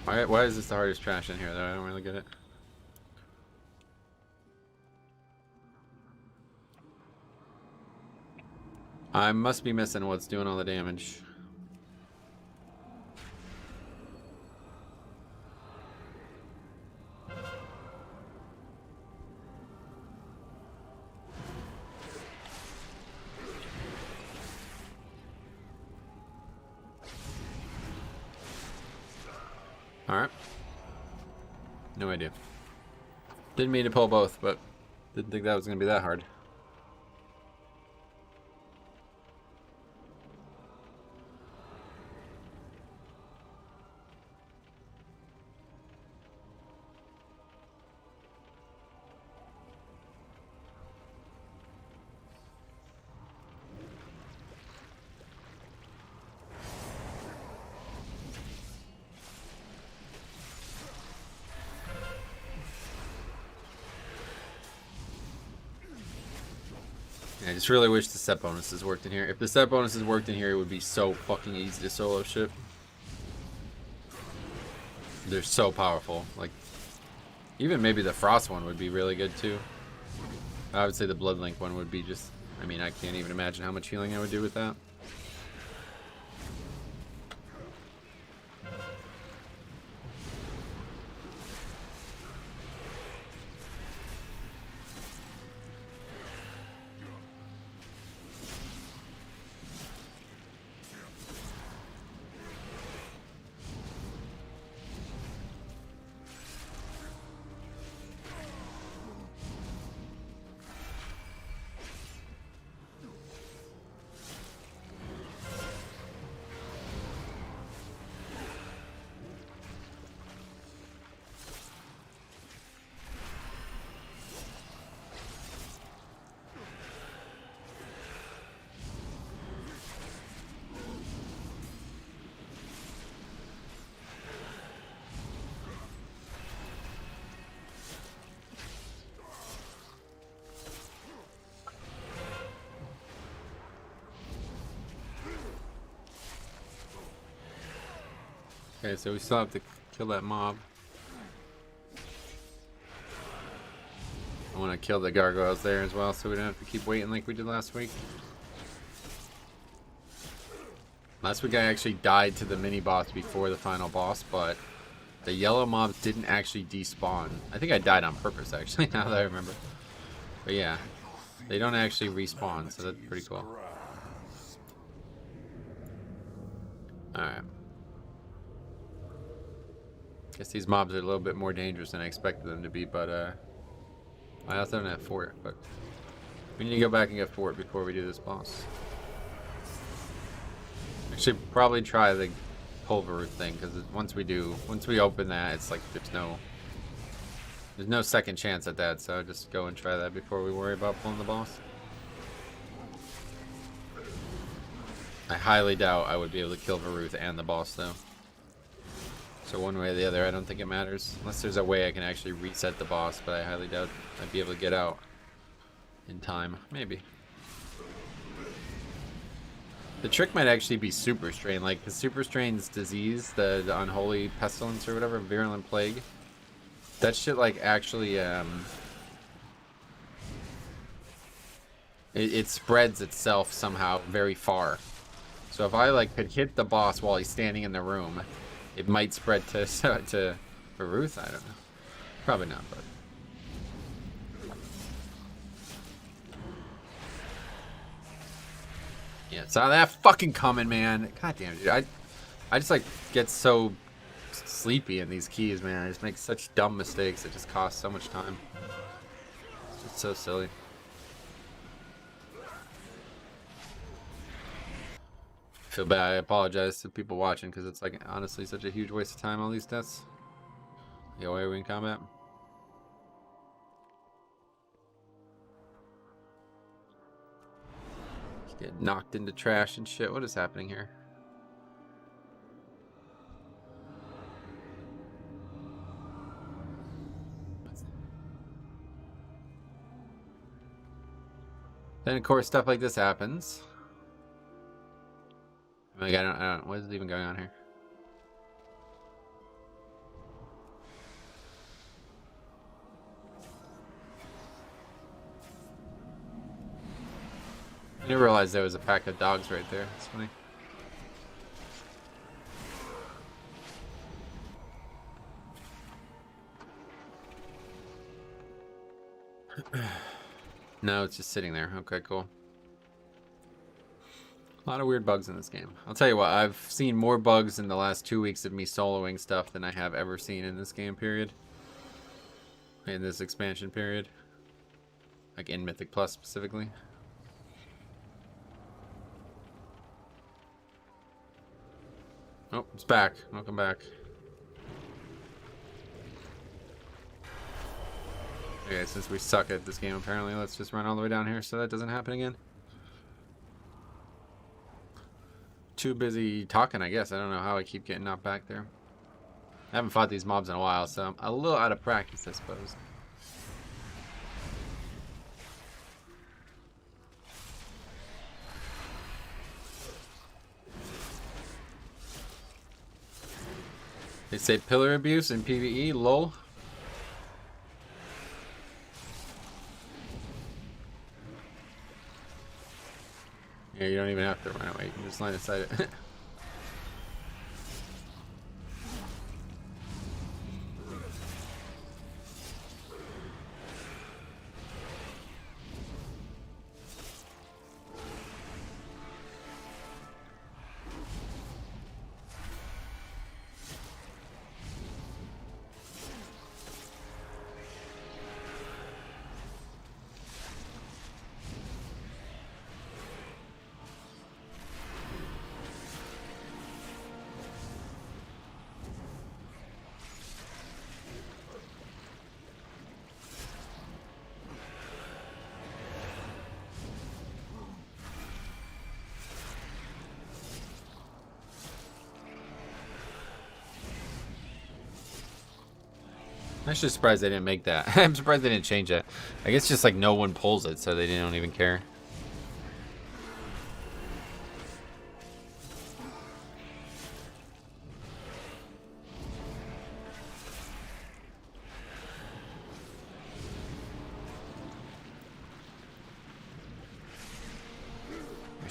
Why is this the hardest trash in here, though? I don't really get it. I must be missing what's doing all the damage. Alright. No idea. Didn't mean to pull both, but didn't think that was going to be that hard. I just really wish the set bonuses worked in here. If the set bonuses worked in here, it would be so fucking easy to solo ship. They're so powerful. Like, even maybe the Frost one would be really good too. I would say the Bloodlink one would be just... I mean, I can't even imagine how much healing I would do with that. Okay, so we still have to kill that mob. I want to kill the gargoyles there as well, so we don't have to keep waiting like we did last week. Last week I actually died to the mini boss before the final boss, but the yellow mobs didn't actually despawn. I think I died on purpose, actually, now that I remember. But yeah, they don't actually respawn, so that's pretty cool. Alright. Guess these mobs are a little bit more dangerous than I expected them to be, but I also don't have fort, but we need to go back and get fort before we do this boss. I should probably try the Pulver thing, because once we open that, it's like there's no second chance at that, so just go and try that before we worry about pulling the boss. I highly doubt I would be able to kill Varuth and the boss though. So one way or the other, I don't think it matters. Unless there's a way I can actually reset the boss, but I highly doubt I'd be able to get out in time. Maybe. The trick might actually be Super Strain, like the Super Strain's disease, the unholy pestilence or whatever, virulent plague. That shit like actually it spreads itself somehow very far. So if I like could hit the boss while he's standing in the room, it might spread to Varuth. I don't know. Probably not, but. Yeah, saw that fucking coming, man. God damn, dude. I just like get so sleepy in these keys, man. I just make such dumb mistakes. It just costs so much time. It's just so silly. I feel bad. I apologize to people watching because it's like honestly such a huge waste of time, all these deaths. Yeah, why are we in combat? Just get knocked into trash and shit. What is happening here? Then of course stuff like this happens. Like, I don't, what is even going on here? I didn't realize there was a pack of dogs right there. It's funny. No, it's just sitting there. Okay, cool. A lot of weird bugs in this game. I'll tell you what, I've seen more bugs in the last 2 weeks of me soloing stuff than I have ever seen in this game period. In this expansion period. Like in Mythic Plus specifically. Oh, it's back. Welcome back. Okay, since we suck at this game apparently, let's just run all the way down here so that doesn't happen again. Too busy talking, I guess. I don't know how I keep getting knocked back there. I haven't fought these mobs in a while, so I'm a little out of practice, I suppose. They say pillar abuse in PvE, lol. Yeah, you don't even have to run away. You can just line inside it. I'm actually surprised they didn't make that. I'm surprised they didn't change it. I guess just like no one pulls it, so they don't even care.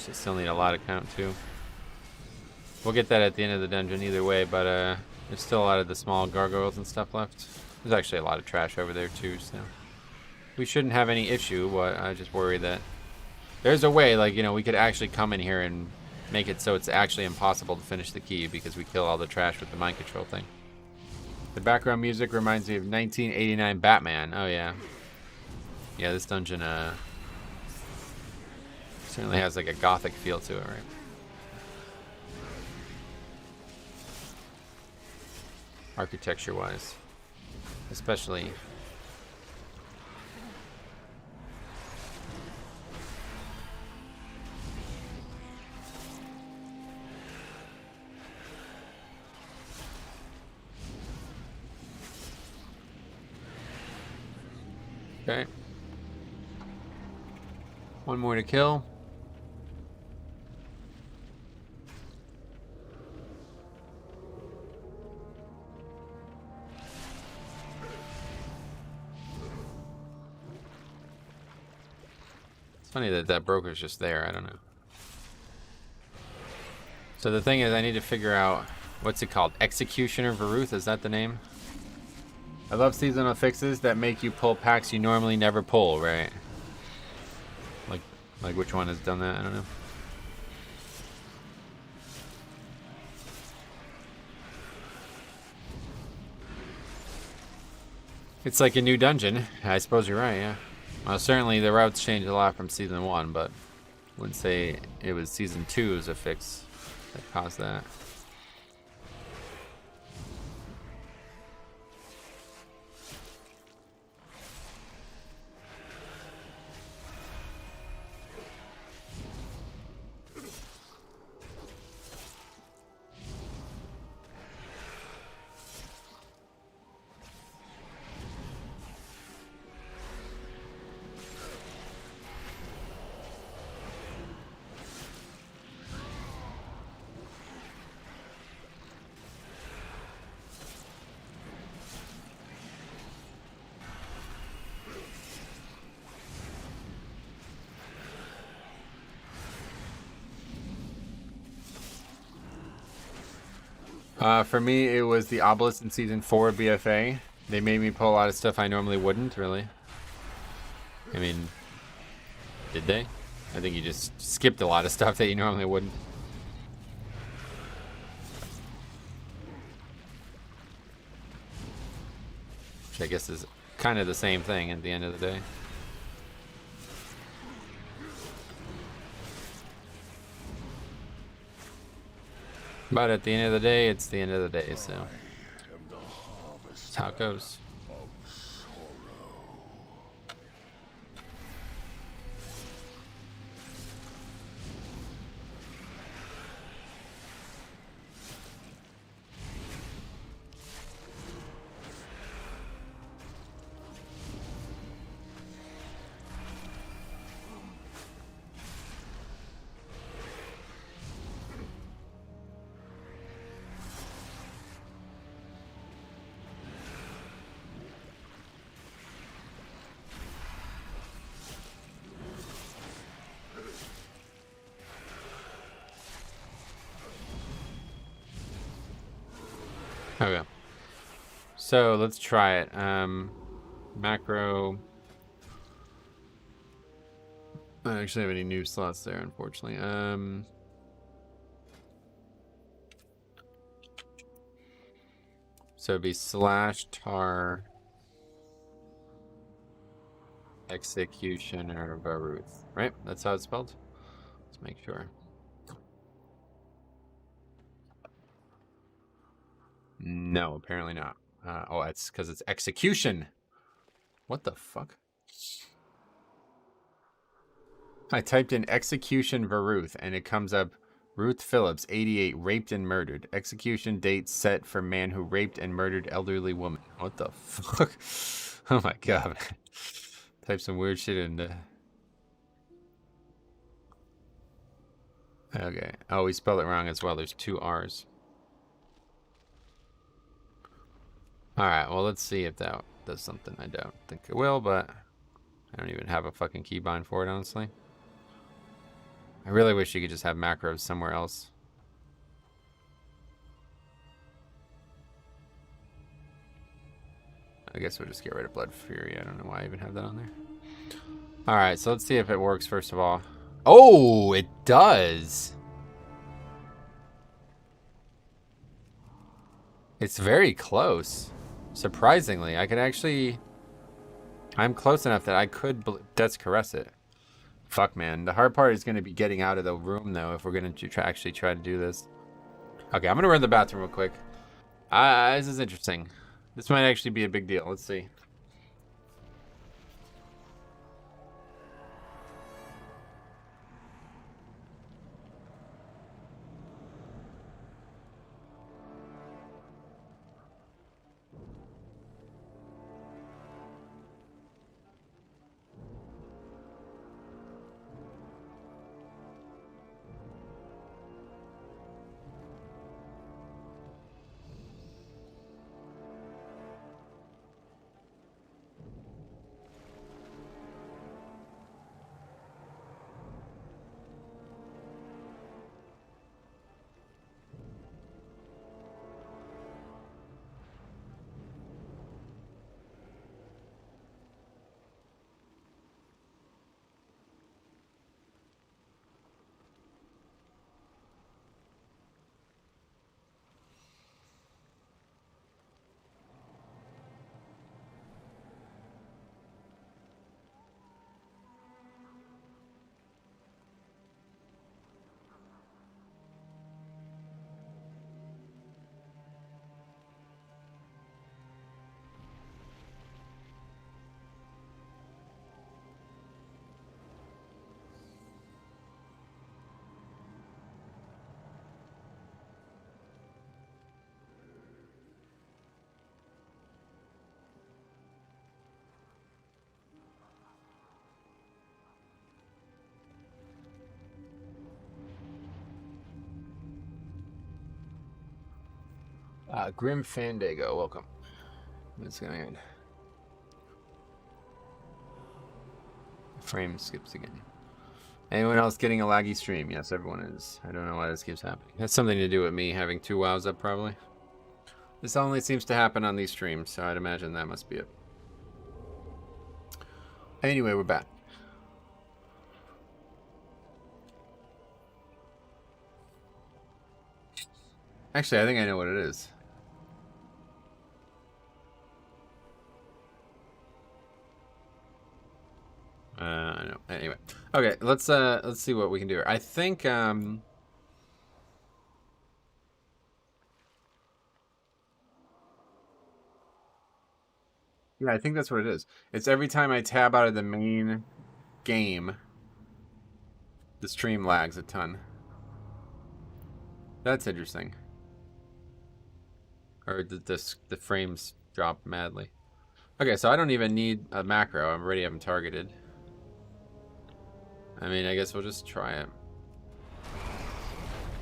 Actually, still need a lot of count too. We'll get that at the end of the dungeon either way, but there's still a lot of the small gargoyles and stuff left. There's actually a lot of trash over there too, so we shouldn't have any issue, but I just worry that there's a way, like, you know, we could actually come in here and make it so it's actually impossible to finish the key because we kill all the trash with the mind control thing. The background music reminds me of 1989 Batman. Oh yeah. Yeah, this dungeon certainly has like a gothic feel to it, right? Architecture wise, especially. Okay. One more to kill. It's funny that that broker's just there. I don't know. So the thing is, I need to figure out, what's it called? Executioner Varuth, is that the name? I love seasonal fixes that make you pull packs you normally never pull, right? Like which one has done that? I don't know. It's like a new dungeon. I suppose you're right, yeah. Well, certainly the routes changed a lot from season 1, but I wouldn't say it was season 2 as a fix that caused that. For me, it was the obelisk in season 4 BFA. They made me pull a lot of stuff I normally wouldn't, really. I mean, did they? I think you just skipped a lot of stuff that you normally wouldn't. Which I guess is kind of the same thing at the end of the day. But at the end of the day, it's the end of the day, so that's how it goes. Okay. So let's try it. Macro. I don't actually have any new slots there, unfortunately. So it'd be /tar executioner Varuth, right? That's how it's spelled. Let's make sure. No, apparently not. Oh, it's because it's execution. What the fuck? I typed in execution Varuth and it comes up Ruth Phillips, 88, raped and murdered. Execution date set for man who raped and murdered elderly woman. What the fuck? Oh my god. Type some weird shit in there. Okay. Oh, we spelled it wrong as well. There's 2 R's. Alright, well, let's see if that does something. I don't think it will, but I don't even have a fucking keybind for it, honestly. I really wish you could just have macros somewhere else. I guess we'll just get rid of Blood Fury. I don't know why I even have that on there. Alright, so let's see if it works first of all. Oh, it does! It's very close. Surprisingly, I could actually... I'm close enough that I could Death's Caress it. Fuck, man. The hard part is going to be getting out of the room, though, if we're going to actually try to do this. Okay, I'm going to run to the bathroom real quick. This is interesting. This might actually be a big deal. Let's see. Grim Fandango, welcome. What's going on? Frame skips again. Anyone else getting a laggy stream? Yes, everyone is. I don't know why this keeps happening. It has something to do with me having 2 WoWs up, probably. This only seems to happen on these streams, so I'd imagine that must be it. Anyway, we're back. Actually, I think I know what it is. I know. Anyway, okay. Let's see what we can do here. I think yeah, I think that's what it is. It's every time I tab out of the main game, the stream lags a ton. That's interesting. Or the frames drop madly. Okay, so I don't even need a macro. I already have them targeted. I mean, I guess we'll just try it.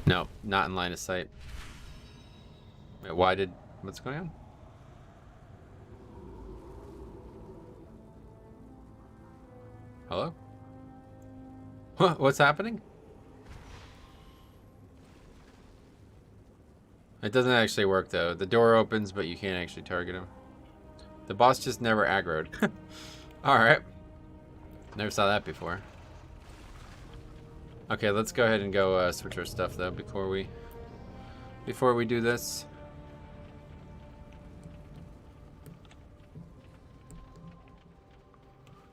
No, not in line of sight. Wait, what's going on? Hello? What's happening? It doesn't actually work, though. The door opens, but you can't actually target him. The boss just never aggroed. Alright. Never saw that before. Okay, let's go ahead and go switch our stuff, though, before we do this.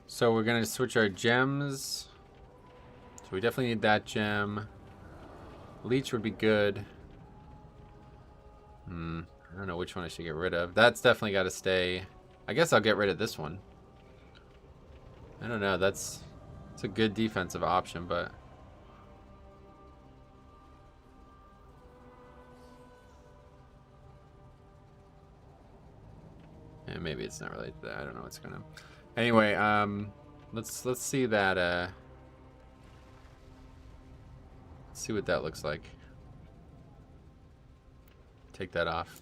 So we're going to switch our gems. So we definitely need that gem. Leech would be good. I don't know which one I should get rid of. That's definitely got to stay. I guess I'll get rid of this one. I don't know. It's a good defensive option, but... yeah, maybe it's not related to that. I don't know what's going to... Anyway, let's see that, let's see what that looks like. Take that off.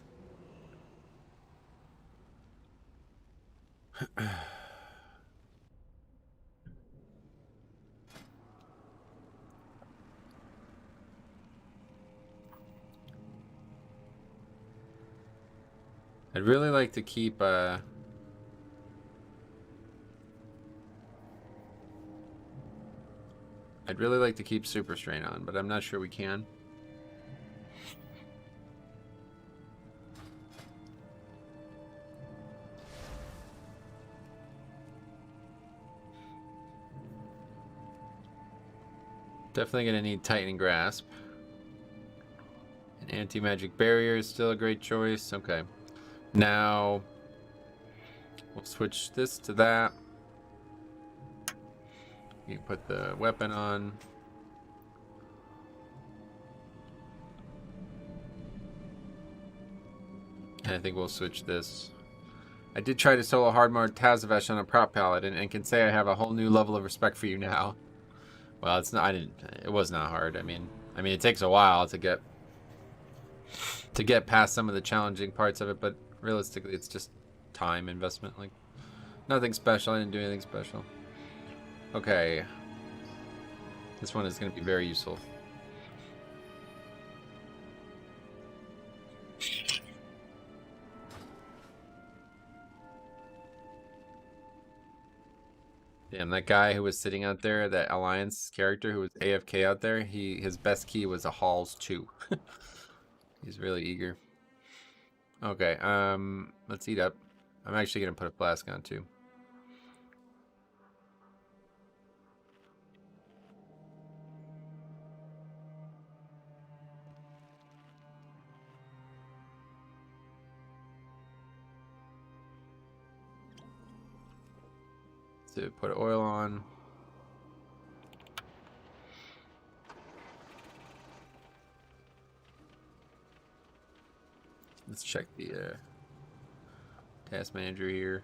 I'd really like to keep Super Strain on, but I'm not sure we can. Definitely gonna need Tightening Grasp. An Anti-Magic Barrier is still a great choice. Okay. Now, we'll switch this to that. You put the weapon on. And I think we'll switch this. I did try to solo hard mode Tazavesh on a prop paladin and can say I have a whole new level of respect for you now. Well, it's not. It was not hard. I mean, it takes a while to get past some of the challenging parts of it, but realistically, it's just time investment. Like, nothing special. I didn't do anything special. Okay. This one is going to be very useful. Damn, that guy who was sitting out there, that Alliance character who was AFK out there, his best key was a Halls 2. He's really eager. Okay, let's eat up. I'm actually going to put a flask on too. So put oil on. Let's check the task manager here.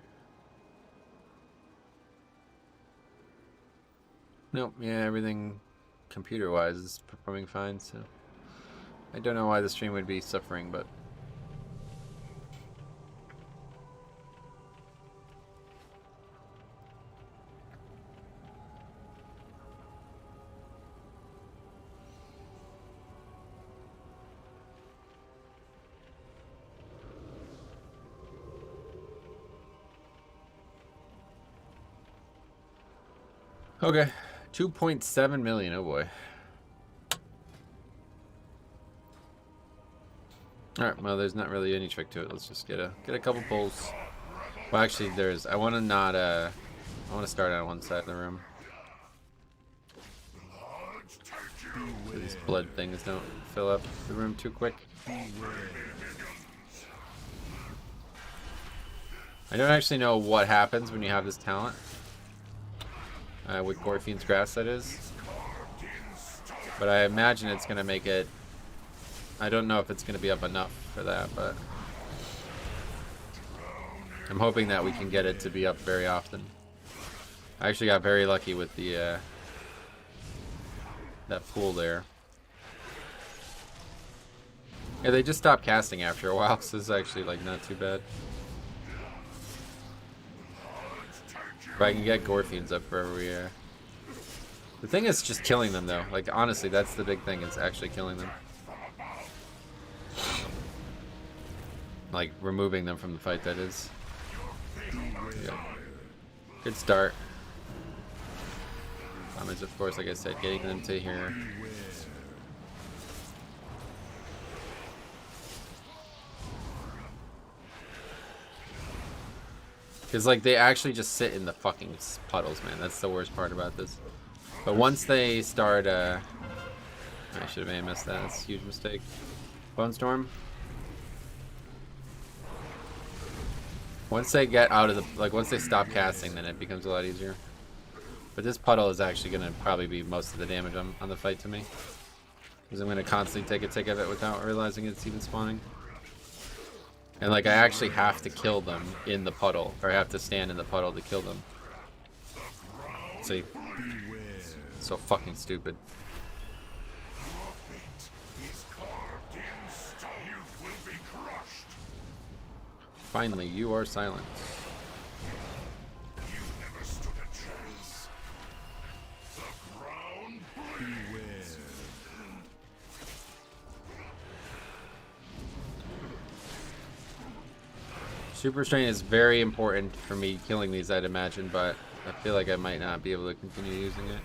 Nope, yeah, everything computer-wise is performing fine, so I don't know why the stream would be suffering, but okay. 2.7 million, oh boy. Alright, well there's not really any trick to it. Let's just get a couple pulls. Well actually there's I wanna start on one side of the room. So these blood things don't fill up the room too quick. I don't actually know what happens when you have this talent. With Gorfien's Grasp, that is. But I imagine it's going to make it... I don't know if it's going to be up enough for that, but... I'm hoping that we can get it to be up very often. I actually got very lucky with the... that pool there. Yeah, they just stopped casting after a while, so this is actually, like, not too bad. If I can get Gorfians up wherever we are. The thing is just killing them, though. Like, honestly, that's the big thing, is actually killing them. Like, removing them from the fight, that is. Yeah. Good start. Is, of course, like I said, getting them to here. Because, like, they actually just sit in the fucking puddles, man. That's the worst part about this. But once they start, I should have missed that. That's a huge mistake. Bone Storm. Once they get out of the, like, once they stop casting, then it becomes a lot easier. But this puddle is actually going to probably be most of the damage on the fight to me. Because I'm going to constantly take a tick of it without realizing it's even spawning. And, like, I actually have to kill them in the puddle. Or I have to stand in the puddle to kill them. See? So fucking stupid. Finally, you are silent. Super Strain is very important for me killing these, I'd imagine, but I feel like I might not be able to continue using it.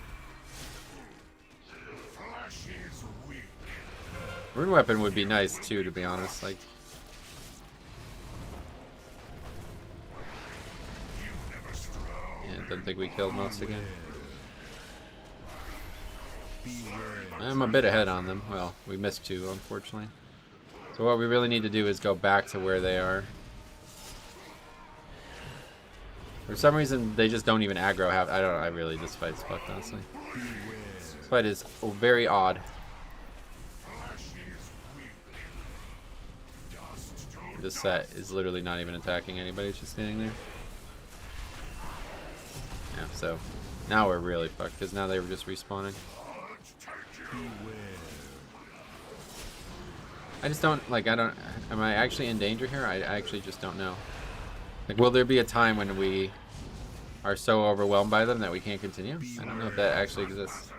Rune Weapon would be nice too, to be honest. Like, yeah, I don't think we killed most again. I'm a bit ahead on them. Well, we missed 2, unfortunately. So what we really need to do is go back to where they are. For some reason, they just don't even aggro half. I don't know. I really, this fight's fucked, honestly. This fight is very odd. This set is literally not even attacking anybody. It's just standing there. Yeah, so now we're really fucked because now they were just respawning. I just don't, like, am I actually in danger here? I actually just don't know. Like, will there be a time when we are so overwhelmed by them that we can't continue? I don't know if that actually exists.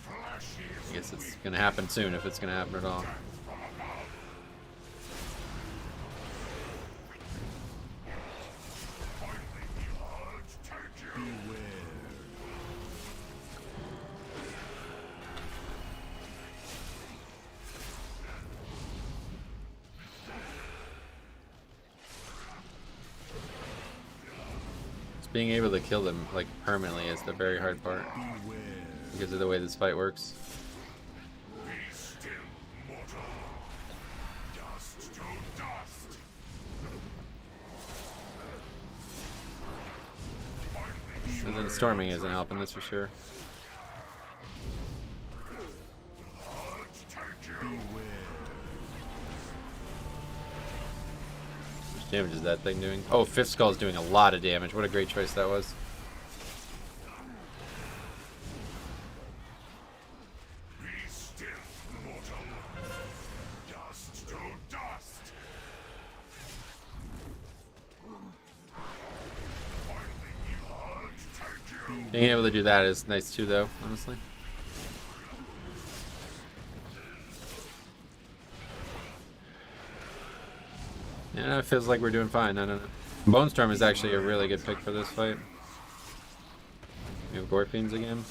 I guess it's gonna happen soon, if it's gonna happen at all. Being able to kill them like permanently is the very hard part because of the way this fight works. And then storming isn't helping, that's for sure. Damage is that thing doing? Oh, Fifth Skull is doing a lot of damage. What a great choice that was. Be still, mortal. Dust to dust. Being able to do that is nice too, though, honestly. Yeah, it feels like we're doing fine. I don't know. Bone Storm is actually a really good pick for this fight. We have Gore Fiends again.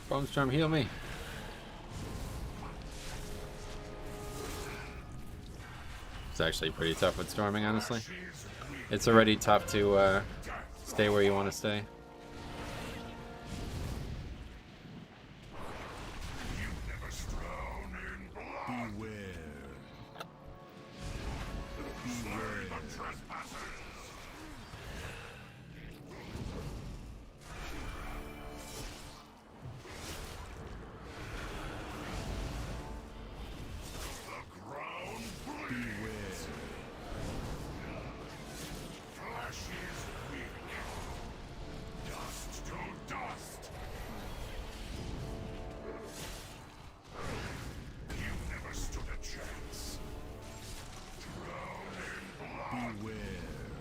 Bone Storm, heal me. It's actually pretty tough with storming, honestly. It's already tough to stay where you want to stay.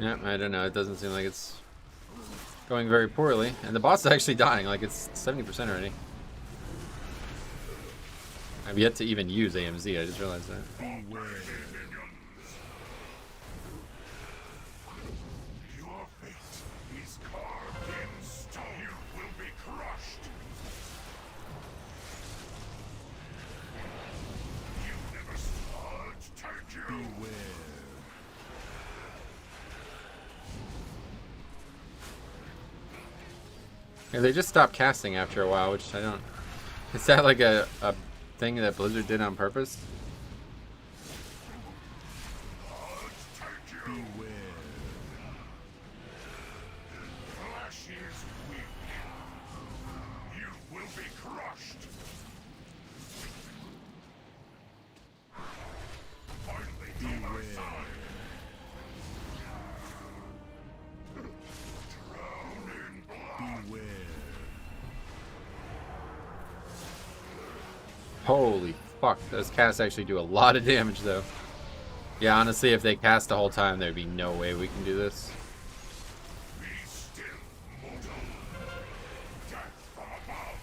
Yeah, I don't know. It doesn't seem like it's going very poorly. And the boss is actually dying. Like, it's 70% already. I've yet to even use AMZ. I just realized that. Your fate is carved in stone. You will be crushed. You never sludge, Beware. Yeah, they just stopped casting after a while, which I don't... Is that like a thing that Blizzard did on purpose? Holy fuck, those casts actually do a lot of damage though. Yeah, honestly, if they cast the whole time, there'd be no way we can do this. Be still, mortal. Death from above.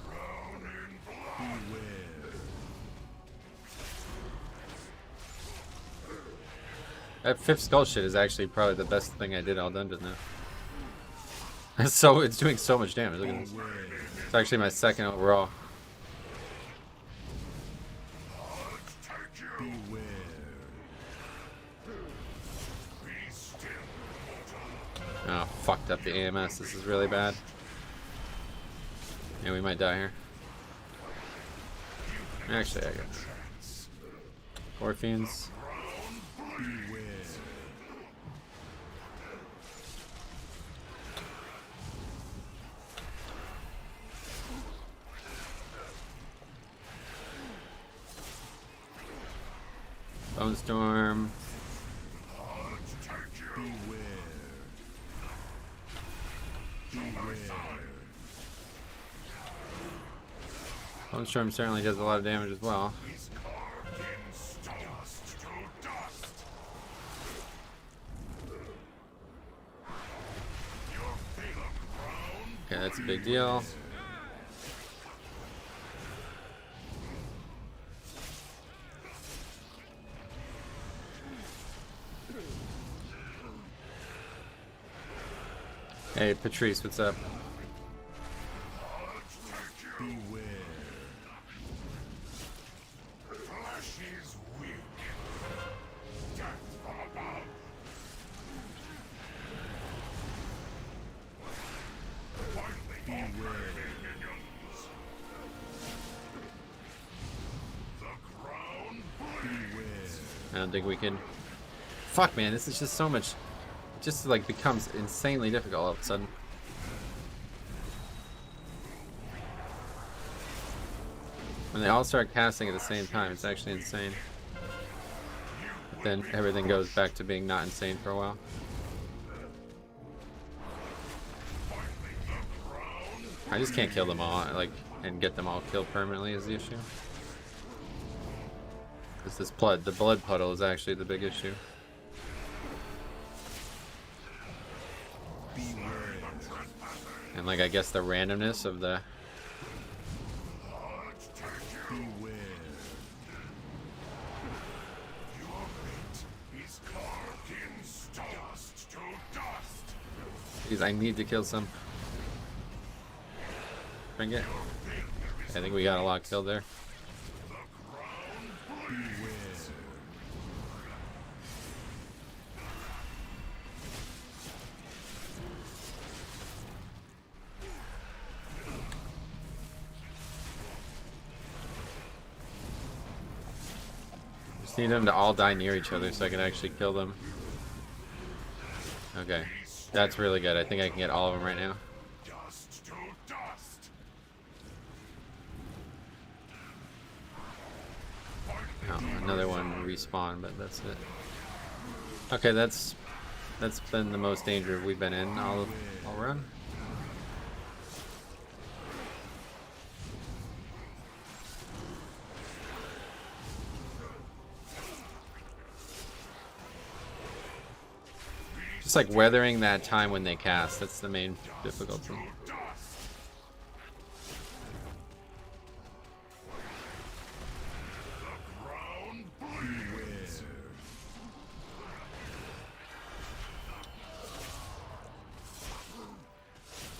Drown in blood. That fifth skull shit is actually probably the best thing I did all dungeon now. So it's doing so much damage. Look at this. It's actually my second overall. Oh, fucked up the AMS. This is really bad. Yeah, we might die here. Actually, I guess. Four fiends. Bone Storm. Bone Storm certainly does a lot of damage as well. Okay, that's a big deal. Hey, Patrice, what's up? I don't think we can. Fuck, man, this is just so much. It just like becomes insanely difficult all of a sudden. When they all start casting at the same time, it's actually insane. But then everything goes back to being not insane for a while. I just can't kill them all, like, and get them all killed permanently is the issue. Because this blood, the blood puddle is actually the big issue. And like, I guess the randomness of the... Jeez, I need to kill some. Bring it. I think we got a lot killed there. Just need them to all die near each other so I can actually kill them. Okay, that's really good. I think I can get all of them right now. Oh, another one respawn, but that's it. Okay, that's been the most danger we've been in all run. Just like weathering that time when they cast, that's the main difficulty.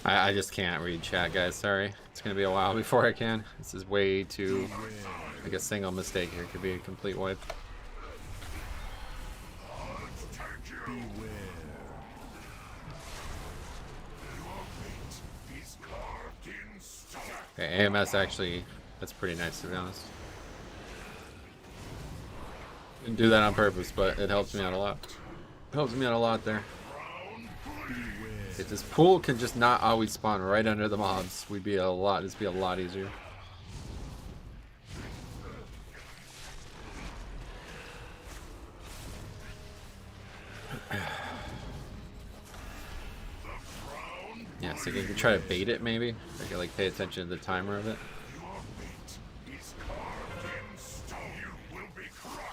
I just can't read chat, guys. Sorry. It's going to be a while before I can. This is way too... like a single mistake here could be a complete wipe. Okay, AMS actually... that's pretty nice, to be honest. Didn't do that on purpose, but it helps me out a lot. It helps me out a lot there. If this pool can just not always spawn right under the mobs, it'd be a lot easier. Yeah, so you can try to bait it maybe. I can like pay attention to the timer of it.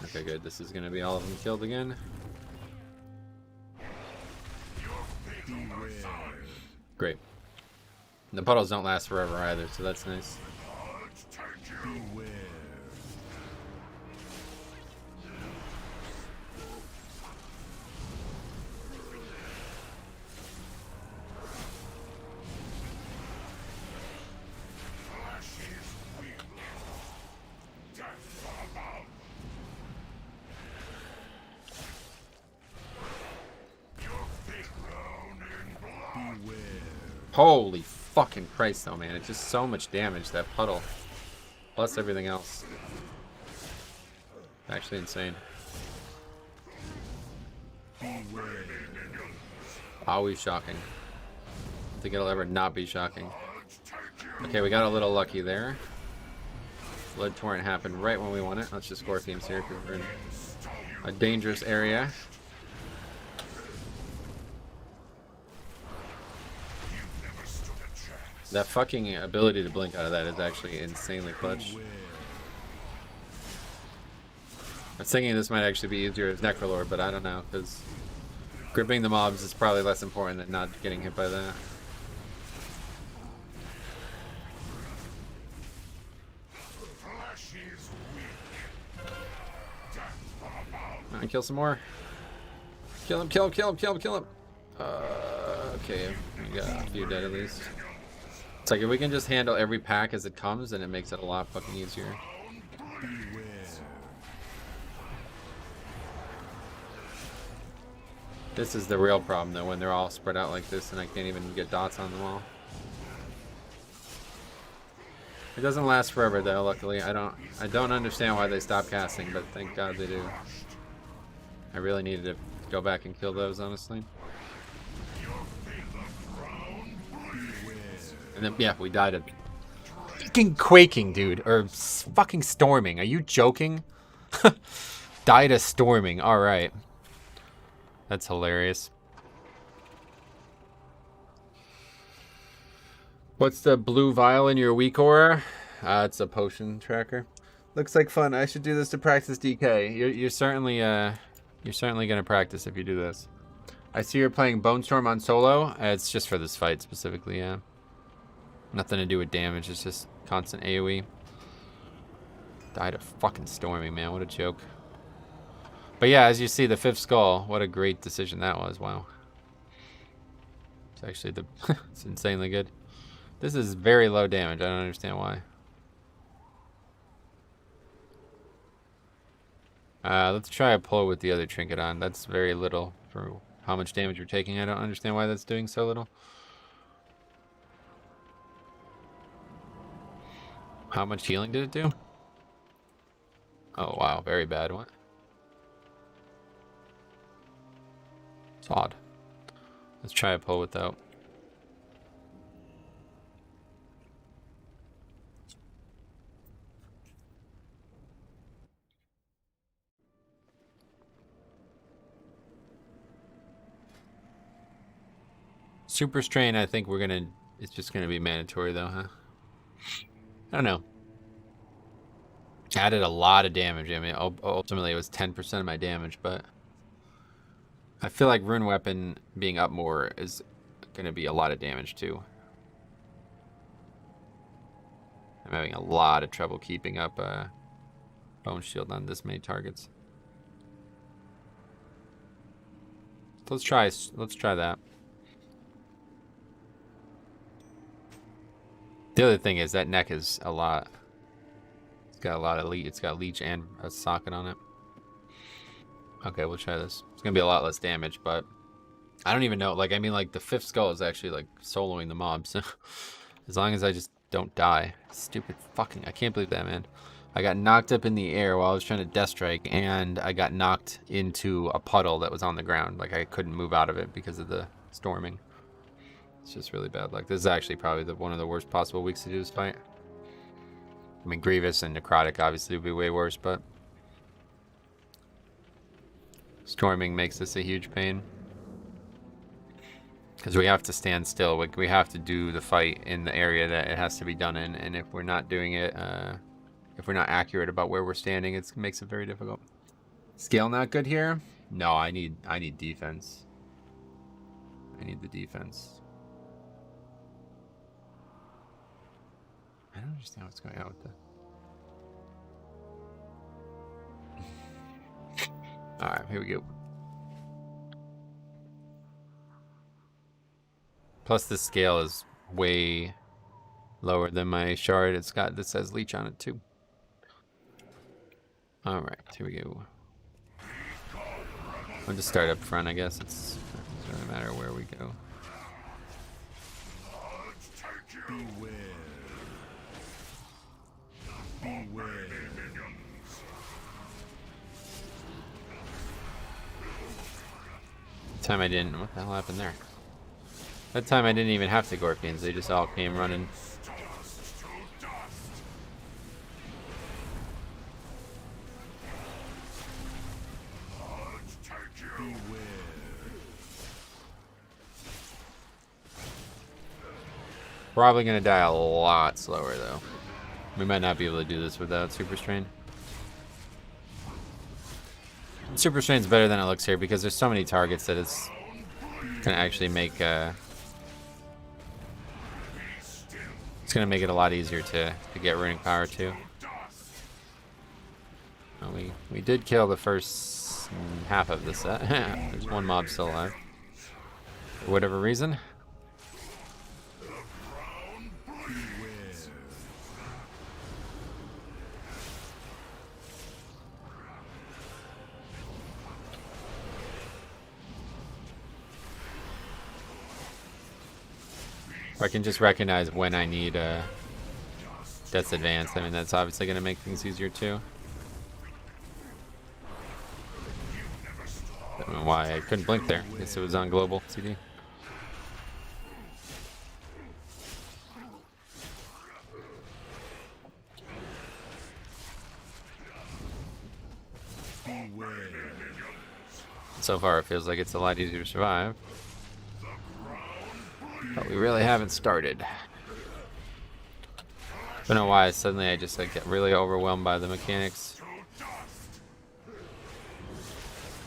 Okay, good. This is gonna be all of them killed again. Great. And the puddles don't last forever either, so that's nice. Holy fucking Christ, though, man. It's just so much damage, that puddle. Plus everything else. Actually insane. Always shocking. I think it'll ever not be shocking. Okay, we got a little lucky there. Blood Torrent happened right when we want it. Let's just score themes here because we're in a dangerous area. That fucking ability to blink out of that is actually insanely clutch. I was thinking this might actually be easier as Necrolord, but I don't know, because gripping the mobs is probably less important than not getting hit by that. Alright, kill some more. Kill him, kill him, kill him, kill him, kill him. Okay, we got a few dead at least. It's like if we can just handle every pack as it comes, then it makes it a lot fucking easier. This is the real problem though, when they're all spread out like this and I can't even get dots on them all. It doesn't last forever though, luckily. I don't understand why they stopped casting, but thank God they do. I really needed to go back and kill those, honestly. And then, yeah, we died of fucking quaking, dude. Or fucking storming. Are you joking? Died of storming. Alright. That's hilarious. What's the blue vial in your weak aura? It's a potion tracker. Looks like fun. I should do this to practice DK. You're certainly gonna practice if you do this. I see you're playing Bone Storm on solo. It's just for this fight specifically, yeah. Nothing to do with damage, it's just constant AoE. Died of fucking storming, man. What a joke. But yeah, as you see, the 5th skull, what a great decision that was. Wow. It's actually it's insanely good. This is very low damage. I don't understand why. Let's try a pull with the other trinket on. That's very little for how much damage you're taking. I don't understand why that's doing so little. How much healing did it do? Oh wow, very bad one. It's odd. Let's try a pull without. Super strain, I think it's just gonna be mandatory though, huh? I don't know. Added a lot of damage. I mean, ultimately it was 10% of my damage, but I feel like Rune Weapon being up more is going to be a lot of damage too. I'm having a lot of trouble keeping up Bone Shield on this many targets. Let's try that. The other thing is that neck is a lot. It's got a lot of leech. It's got leech and a socket on it. Okay, we'll try this. It's gonna be a lot less damage, but I don't even know. Like, I mean, like the 5th skull is actually like soloing the mobs. As long as I just don't die. Stupid fucking. I can't believe that, man. I got knocked up in the air while I was trying to death strike, and I got knocked into a puddle that was on the ground. Like I couldn't move out of it because of the storming. It's just really bad luck. This is actually probably one of the worst possible weeks to do this fight. I mean, Grievous and Necrotic obviously would be way worse, but storming makes this a huge pain. Because we have to stand still. We have to do the fight in the area that it has to be done in. And if we're not doing it, if we're not accurate about where we're standing, it makes it very difficult. Scale not good here? No, I need defense. I need the defense. I don't understand what's going on with that. Alright, here we go. Plus the scale is way lower than my shard. It's got, this says leech on it too. Alright, here we go. I'll just start up front, I guess. It doesn't really matter where we go. Beware. Beware. Time I didn't, what the hell happened there? That time I didn't even have to Gorpians, they just all came running. Probably gonna die a lot slower though. We might not be able to do this without Super Strain. Super Strain's better than it looks here because there's so many targets that it's gonna actually make it's gonna make it a lot easier to get runic power too. Well, we did kill the first half of the set. There's one mob still alive. For whatever reason. I can just recognize when I need Death's Advance. I mean, that's obviously going to make things easier too. I don't know why I couldn't blink there. I guess it was on global CD. So far, it feels like it's a lot easier to survive. But we really haven't started. I don't know why suddenly I just like get really overwhelmed by the mechanics.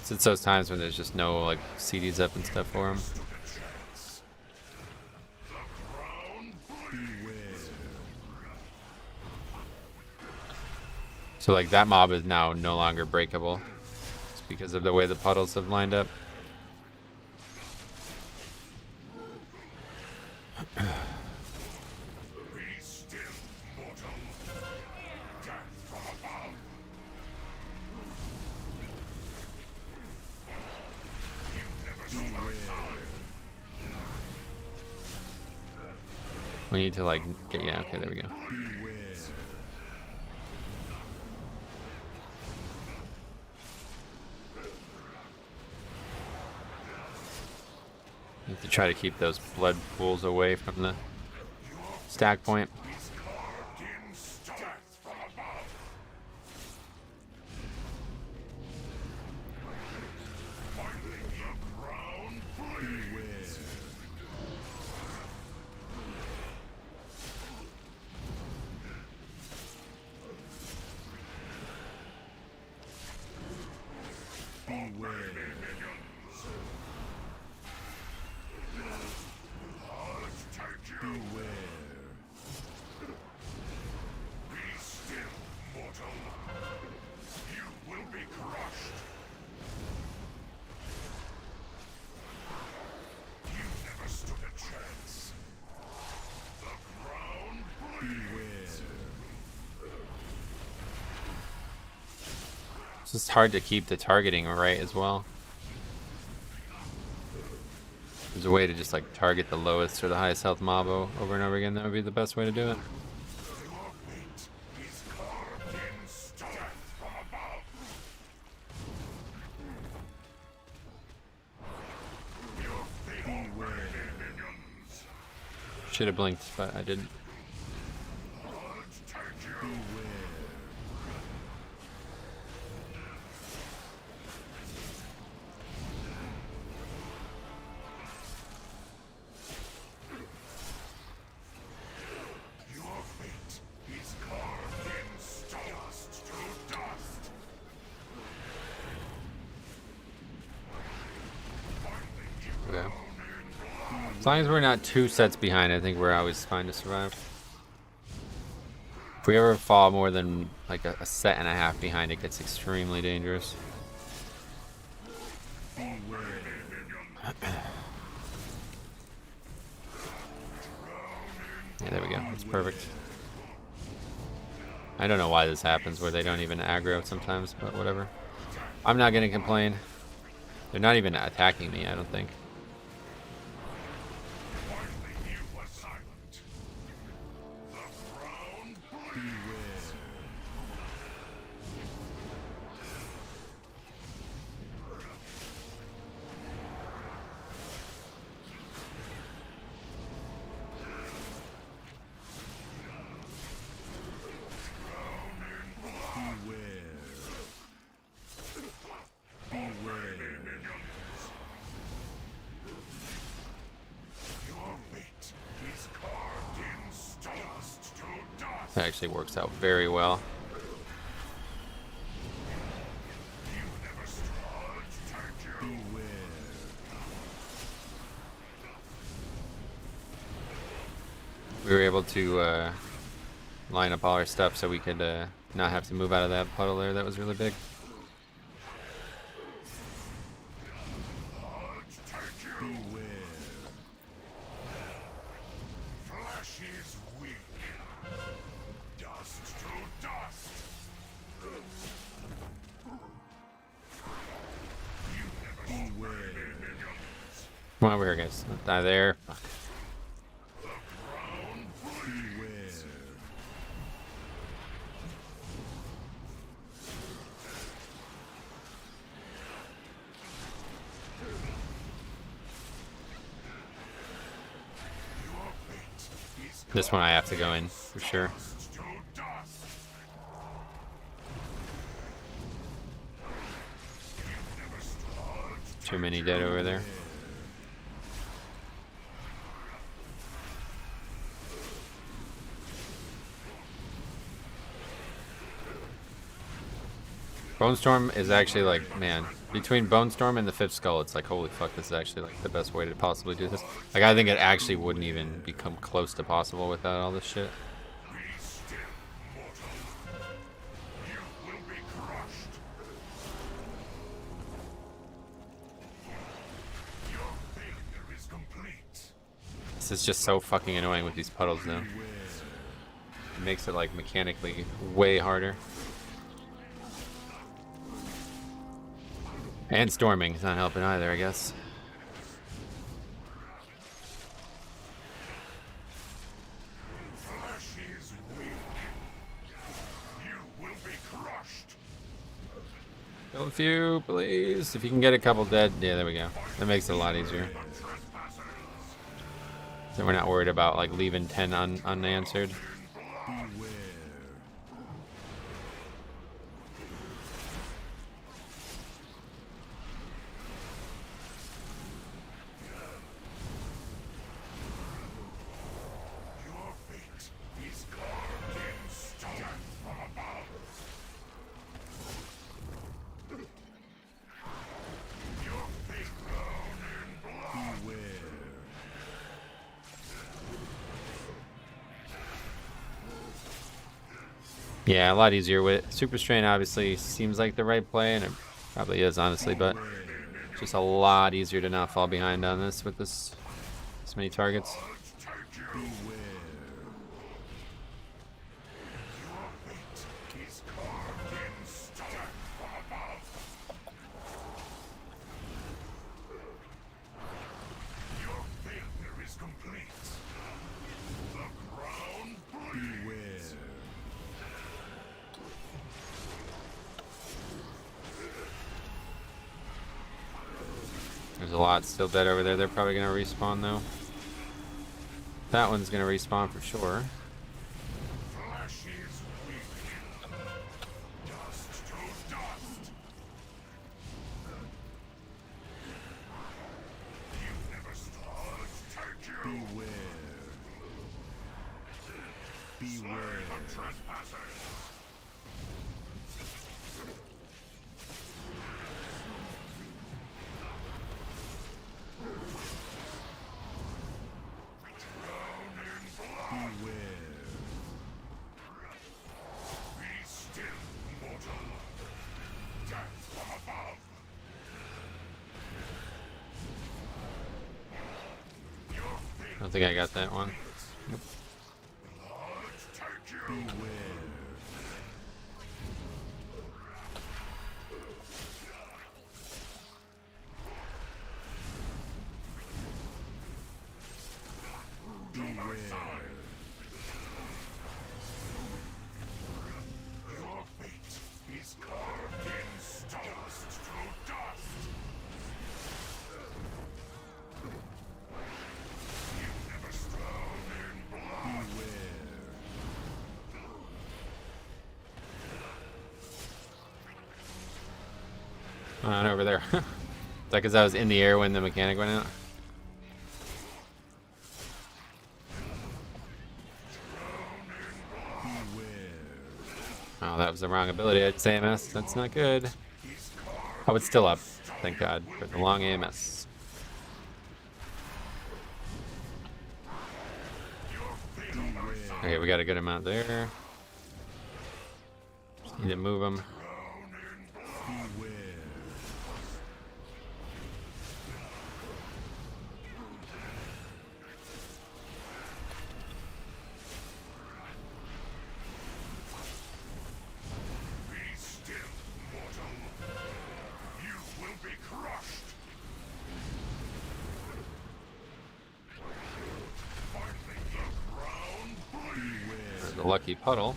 It's those times when there's just no like CDs up and stuff for them. So like that mob is now no longer breakable. It's because of the way the puddles have lined up. We need to like get, yeah, okay, there we go. You have to try to keep those blood pools away from the stack point. It's just hard to keep the targeting right as well. There's a way to just like target the lowest or the highest health mob over and over again. That would be the best way to do it. Should have blinked, but I didn't. As long as we're not 2 sets behind, I think we're always fine to survive. If we ever fall more than like a set and a half behind, it gets extremely dangerous. Yeah, there we go. That's perfect. I don't know why this happens where they don't even aggro sometimes, but whatever. I'm not gonna complain. They're not even attacking me, I don't think. That actually works out very well. We were able to line up all our stuff so we could not have to move out of that puddle there. That was really big. Come on over here, guys. Don't die there. Fuck. This one I have to go in, for sure. Too many dead over there. Bone Storm is actually like, man, between Bone Storm and the 5th Skull, it's like, holy fuck, this is actually like the best way to possibly do this. Like, I think it actually wouldn't even become close to possible without all this shit. This is just so fucking annoying with these puddles now. It makes it like mechanically way harder. And storming is not helping either, I guess. Kill a few, please. If you can get a couple dead, yeah, there we go. That makes it a lot easier. So we're not worried about like leaving 10 unanswered. Yeah, a lot easier with it. Super Strain obviously seems like the right play, and it probably is, honestly, but just a lot easier to not fall behind on this with this many targets. There's a lot still dead over there. They're probably going to respawn, though. That one's going to respawn for sure. think I got that one. On over there. Is that because I was in the air when the mechanic went out? Oh, that was the wrong ability. It's AMS. That's not good. Oh, it's still up. Thank God for the long AMS. Okay, we got a good amount there. Just need to move them. The lucky puddle.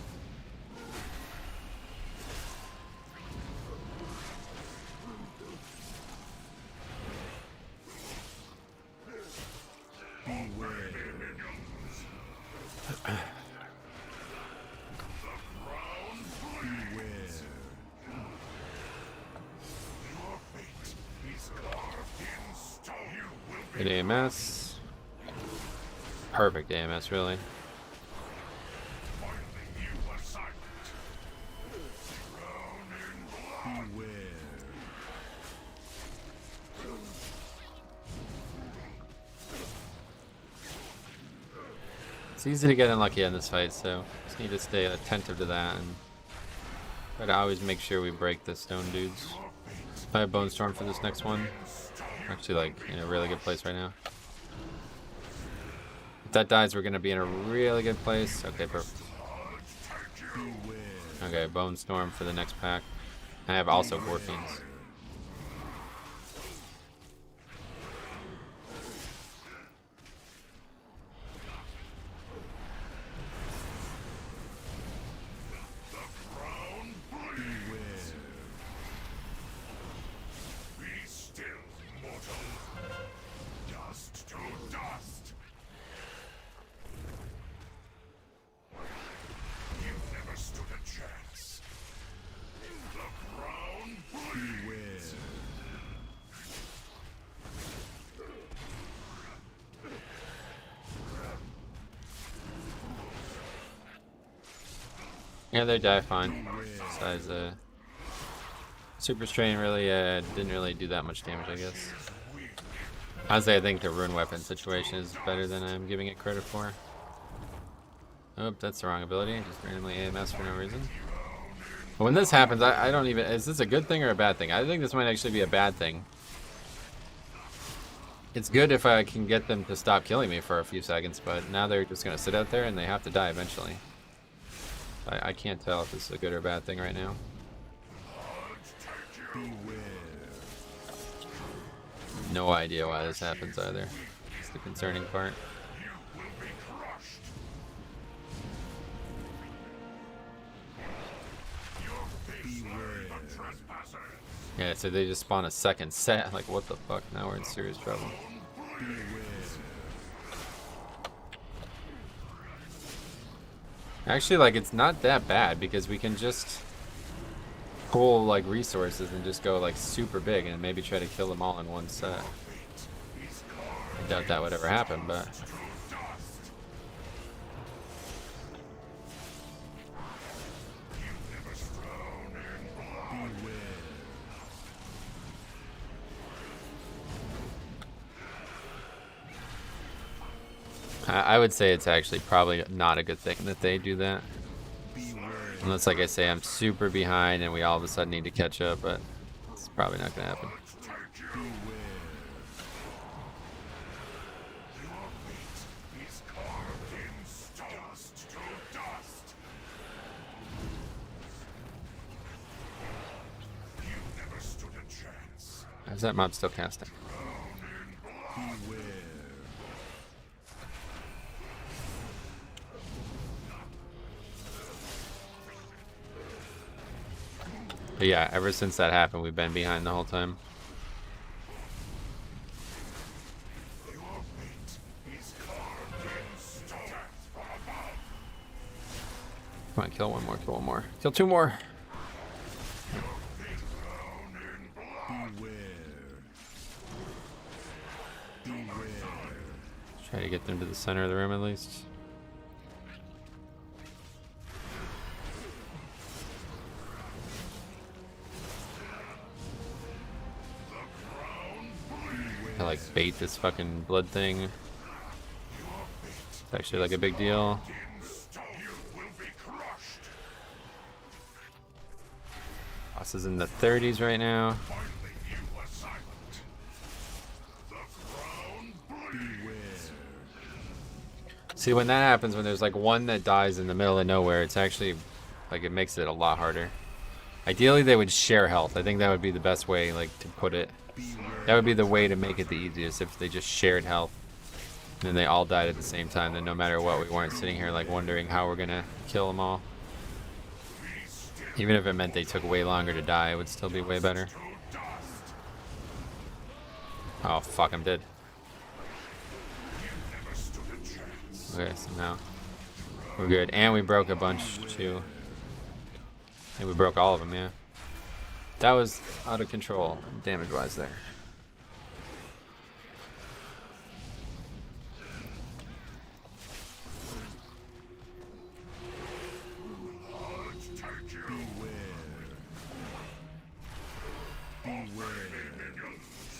Good AMS. Perfect AMS, really. It's easy to get unlucky in this fight, so just need to stay attentive to that and try to always make sure we break the stone dudes. I have Bone Storm for this next one. Actually, like, in a really good place right now. If that dies, we're gonna be in a really good place. Okay, perfect. Okay, Bone Storm for the next pack. I have also Warfiends. Yeah, they die fine. Besides, Super Strain really didn't really do that much damage, I guess. Honestly, I think the Rune Weapon situation is better than I'm giving it credit for. Oh, that's the wrong ability. Just randomly AMS for no reason. But when this happens, I don't even... Is this a good thing or a bad thing? I think this might actually be a bad thing. It's good if I can get them to stop killing me for a few seconds, but now they're just going to sit out there and they have to die eventually. I can't tell if this is a good or bad thing right now. No idea why this happens either. It's the concerning part. Yeah, so they just spawn a second set. Like, what the fuck? Now we're in serious trouble. Actually, like, it's not that bad because we can just pull, like, resources and just go, like, super big and maybe try to kill them all in one set. I doubt that would ever happen, but... I would say it's actually probably not a good thing that they do that. Unless, like I say, I'm super behind and we all of a sudden need to catch up, but it's probably not going to happen. Is that mob still casting? But yeah, ever since that happened, we've been behind the whole time. Come on, kill one more, kill one more. Kill two more. Try to get them to the center of the room at least. I like bait this fucking blood thing. It's actually like a big deal. Boss is in the 30s right now. See, when that happens, when there's like one that dies in the middle of nowhere, it's actually like it makes it a lot harder. Ideally, they would share health. I think that would be the best way, like, to put it. That would be the way to make it the easiest, if they just shared health. And then they all died at the same time. Then no matter what, we weren't sitting here like wondering how we're gonna kill them all. Even if it meant they took way longer to die, it would still be way better. Oh fuck, I'm dead. Okay, so now we're good. And we broke a bunch too. And we broke all of them, yeah. That was out of control, damage-wise there.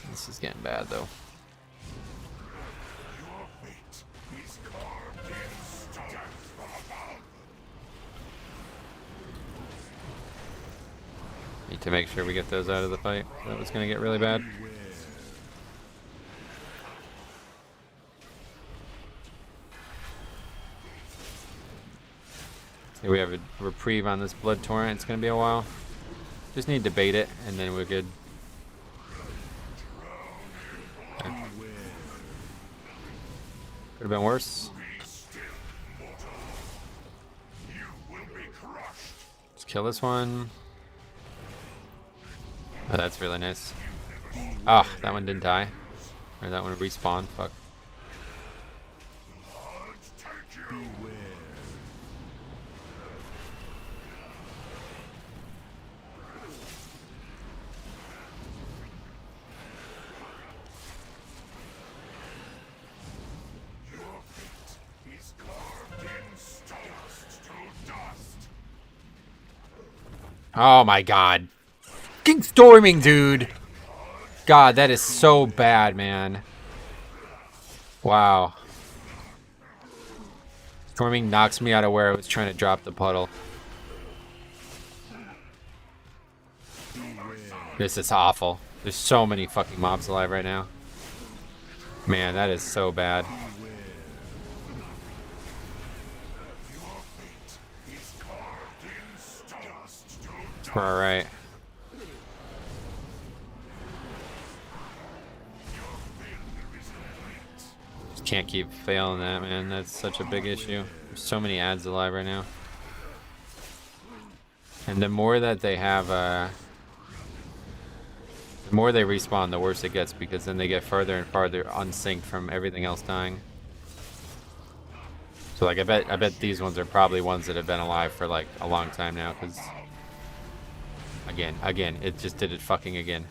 This is getting bad though. Need to make sure we get those out of the fight. That was gonna get really bad. See, we have a reprieve on this blood torrent. It's gonna be a while. Just need to bait it, and then we're good. Okay. Could have been worse. Let's kill this one. Oh, that's really nice. Oh, that one didn't die. Or that one respawned. Fuck. Oh my god. Fucking storming, dude. God, that is so bad, man. Wow. Storming knocks me out of where I was trying to drop the puddle. This is awful. There's so many fucking mobs alive right now. Man, that is so bad. We're alright. Just can't keep failing that, man. That's such a big issue. There's so many ads alive right now. And the more that they have, the more they respawn, the worse it gets, because then they get farther and farther unsynced from everything else dying. So like, I bet these ones are probably ones that have been alive for like a long time now, because again, it just did it fucking again.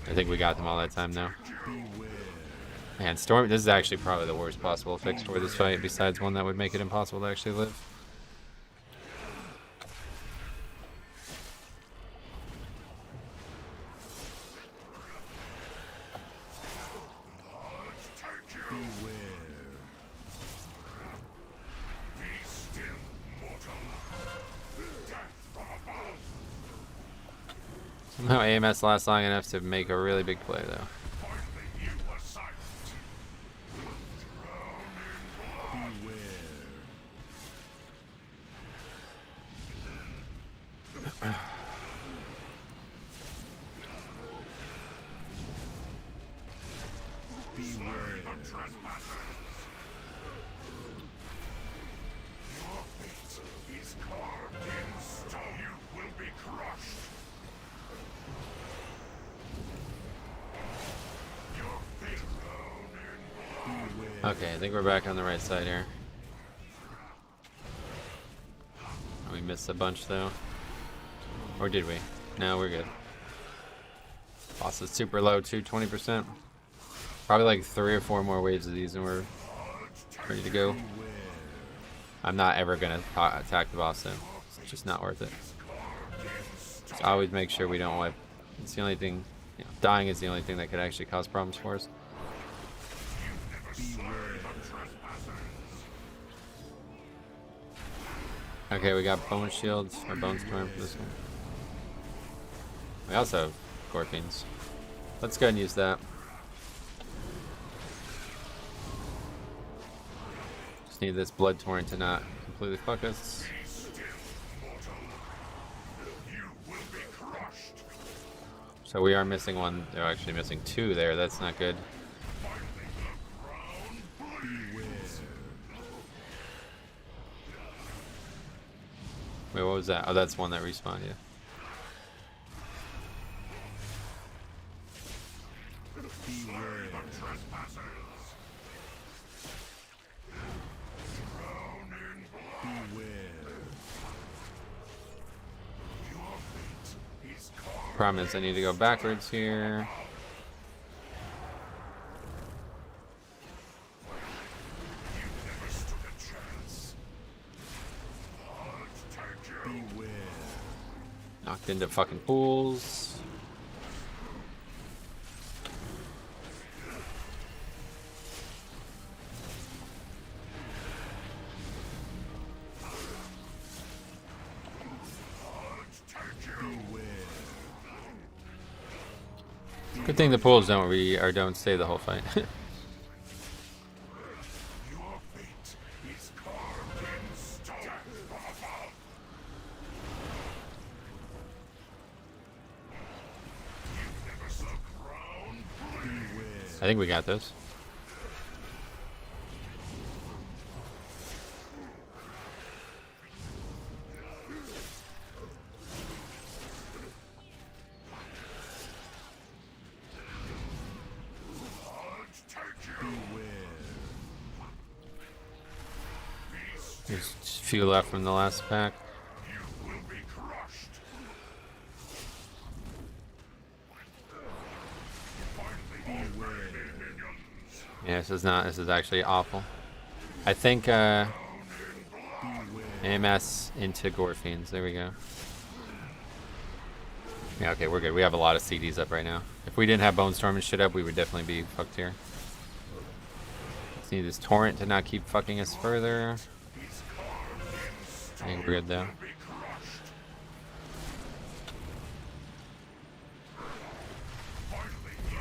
I think we got them all that time now. Man, Storm, this is actually probably the worst possible fix for this fight, besides one that would make it impossible to actually live. Somehow AMS lasts long enough to make a really big play, though. Your fate is carved in stone. You will be crushed. Your fate known in blood. Okay, I think we're back on the right side here. We missed a bunch though. Or did we? No, we're good. Boss is super low too, 20%. Probably like 3 or 4 more waves of these and we're ready to go. I'm not ever gonna attack the boss though. It's just not worth it. Just always make sure we don't wipe. It's the only thing, you know, dying is the only thing that could actually cause problems for us. Okay, we got bone shields or bone storm for this one. We also have Gorfines. Let's go ahead and use that. Just need this blood torrent to not completely fuck us. So we are missing one. They're actually missing 2 there. That's not good. Wait, what was that? Oh, that's one that respawned, yeah. Problem is I need to go backwards here. Knocked into fucking pools. Good thing the pools don't stay the whole fight. Your fate is carved in stone. From above. You never saw crown. I think we got this. There's just a few left from the last pack. You will be crushed. Yeah, this is actually awful. I think AMS into Gorfines. There we go. Yeah, okay, we're good. We have a lot of CDs up right now. If we didn't have Bone Storm and shit up, we would definitely be fucked here. Just need this torrent to not keep fucking us further. I think we're good though.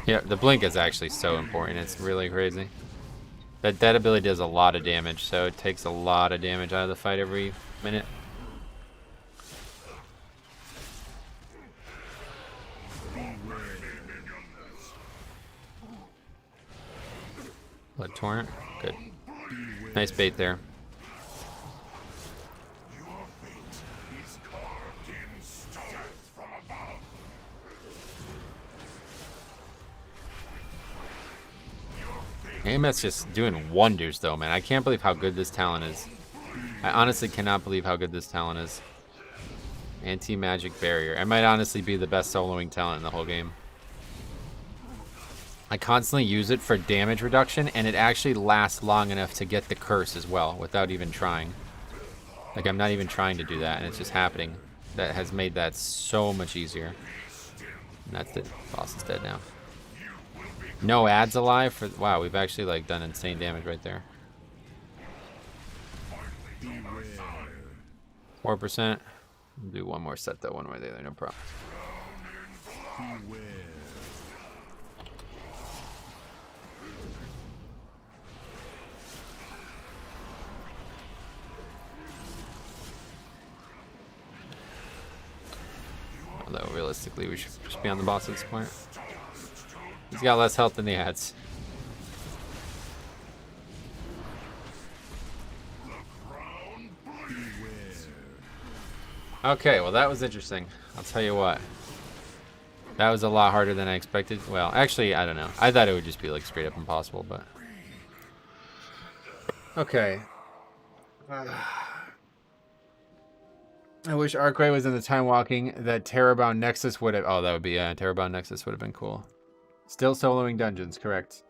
Yeah, the blink is actually so important. It's really crazy. That ability does a lot of damage, so it takes a lot of damage out of the fight every minute. Blood torrent, good. Nice bait there. AMS just doing wonders though, man. I can't believe how good this talent is. I honestly cannot believe how good this talent is. Anti-magic barrier. It might honestly be the best soloing talent in the whole game. I constantly use it for damage reduction, and it actually lasts long enough to get the curse as well, without even trying. Like, I'm not even trying to do that, and it's just happening. That has made that so much easier. And that's it. Boss is dead now. No ads alive for... Wow, we've actually, like, done insane damage right there. 4%. We'll do one more set, though, one way or the other, no problem. Although, realistically, we should just be on the boss at this point. He's got less health than the ads. Okay, well that was interesting. I'll tell you what. That was a lot harder than I expected. Well, actually, I don't know. I thought it would just be like straight up impossible, but... Okay. I wish Arcray was in the time walking. That Terrorbound Nexus would have... Oh, that would be... Terrorbound Nexus would have been cool. Still soloing dungeons, correct.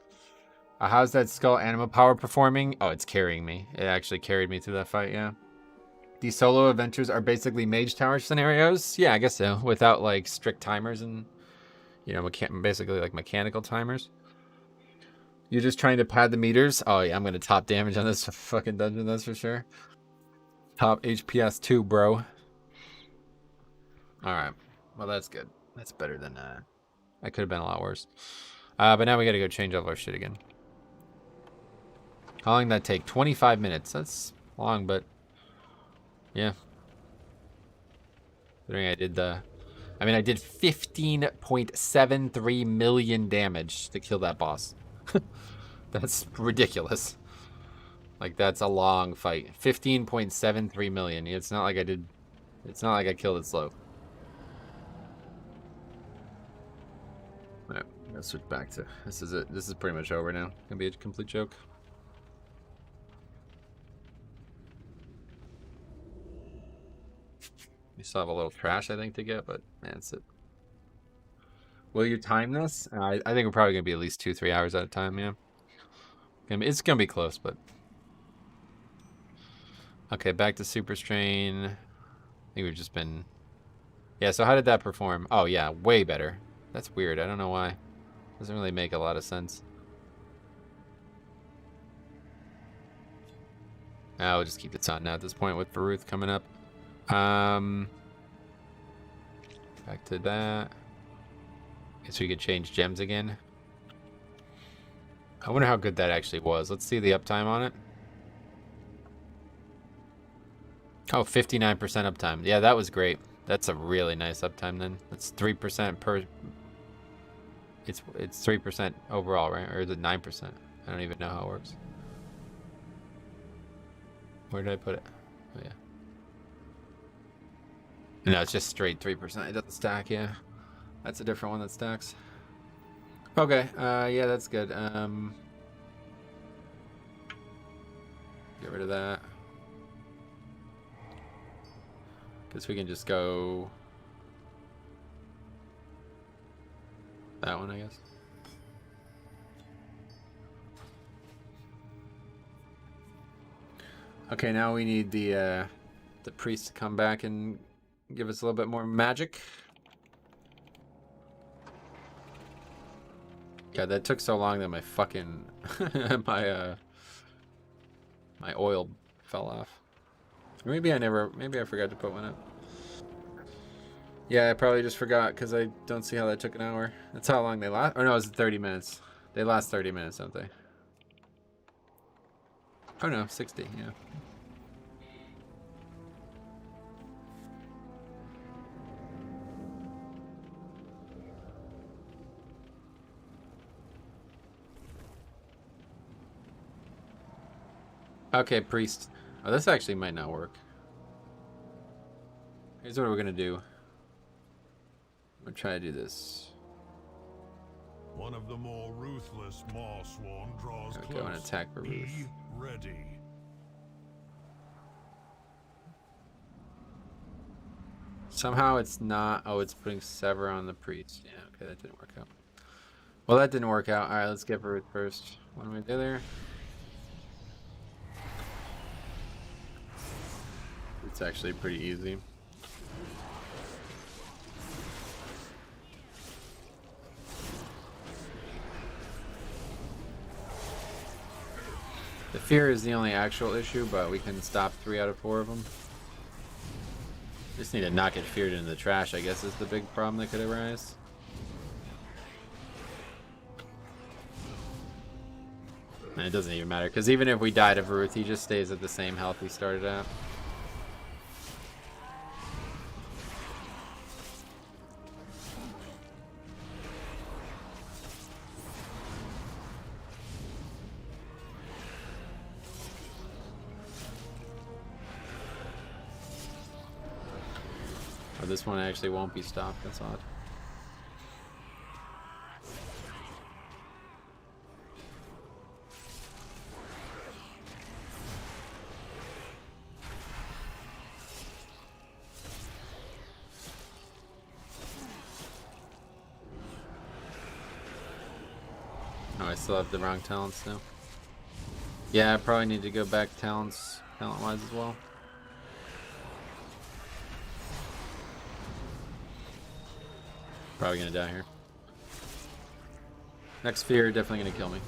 How's that Skull Anima power performing? Oh, it's carrying me. It actually carried me through that fight, yeah. These solo adventures are basically Mage Tower scenarios? Yeah, I guess so. Without, like, strict timers and, you know, basically, like, mechanical timers. You're just trying to pad the meters? Oh, yeah, I'm going to top damage on this fucking dungeon, that's for sure. Top HPS 2, bro. Alright. Well, that's good. That's better than, that could have been a lot worse. But now we got to go change all our shit again. How long did that take? 25 minutes. That's long, but... Yeah. Considering I did I did 15.73 million damage to kill that boss. That's ridiculous. Like, that's a long fight. 15.73 million. It's not like I killed it slow. Alright, let's switch back to... This is it. This is pretty much over now. Gonna be a complete joke. We still have a little trash, I think, to get, but that's it. Will you time this? I think we're probably going to be at least 2-3 hours at a time, yeah. It's going to be close, but... Okay, back to Super Strain. I think we've just been... Yeah, so how did that perform? Oh, yeah, way better. That's weird. I don't know why. Doesn't really make a lot of sense. I'll just keep this on now at this point with Baruth coming up. Back to that. Guess we could change gems again. I wonder how good that actually was. Let's see the uptime on it. Oh, 59% uptime. Yeah, that was great. That's a really nice uptime then. That's 3% per... It's 3% overall, right? Or is it 9%? I don't even know how it works. Where did I put it? Oh, yeah. No, it's just straight 3%. It doesn't stack, yeah. That's a different one that stacks. Okay, yeah, that's good. Get rid of that. Guess we can just go... that one, I guess. Okay, now we need the priest to come back and give us a little bit more magic. Yeah, that took so long that my fucking my oil fell off. Or maybe I forgot to put one up. Yeah, I probably just forgot because I don't see how that took an hour. That's how long they last. Or no, it's 30 minutes. They last 30 minutes, don't they? Oh no, 60, yeah. Okay, priest. Oh, this actually might not work. Here's what we're gonna do. I'm gonna try to do this. One of the more ruthless Marsworn draws close. Go and attack Baruth. Be ready. Somehow it's not. Oh, it's putting Sever on the priest. Yeah, okay, that didn't work out. Well, that didn't work out. Alright, let's get Baruth first. What do we do there? It's actually pretty easy. The fear is the only actual issue, but we can stop 3 out of 4 of them. Just need to not get feared into the trash, I guess, is the big problem that could arise. And it doesn't even matter, because even if we die to Baruth, he just stays at the same health he started at. Oh, this one actually won't be stopped. That's odd. Oh, I still have the wrong talents now. Yeah, I probably need to go back talent-wise as well. Probably gonna die here. Next fear, definitely gonna kill me.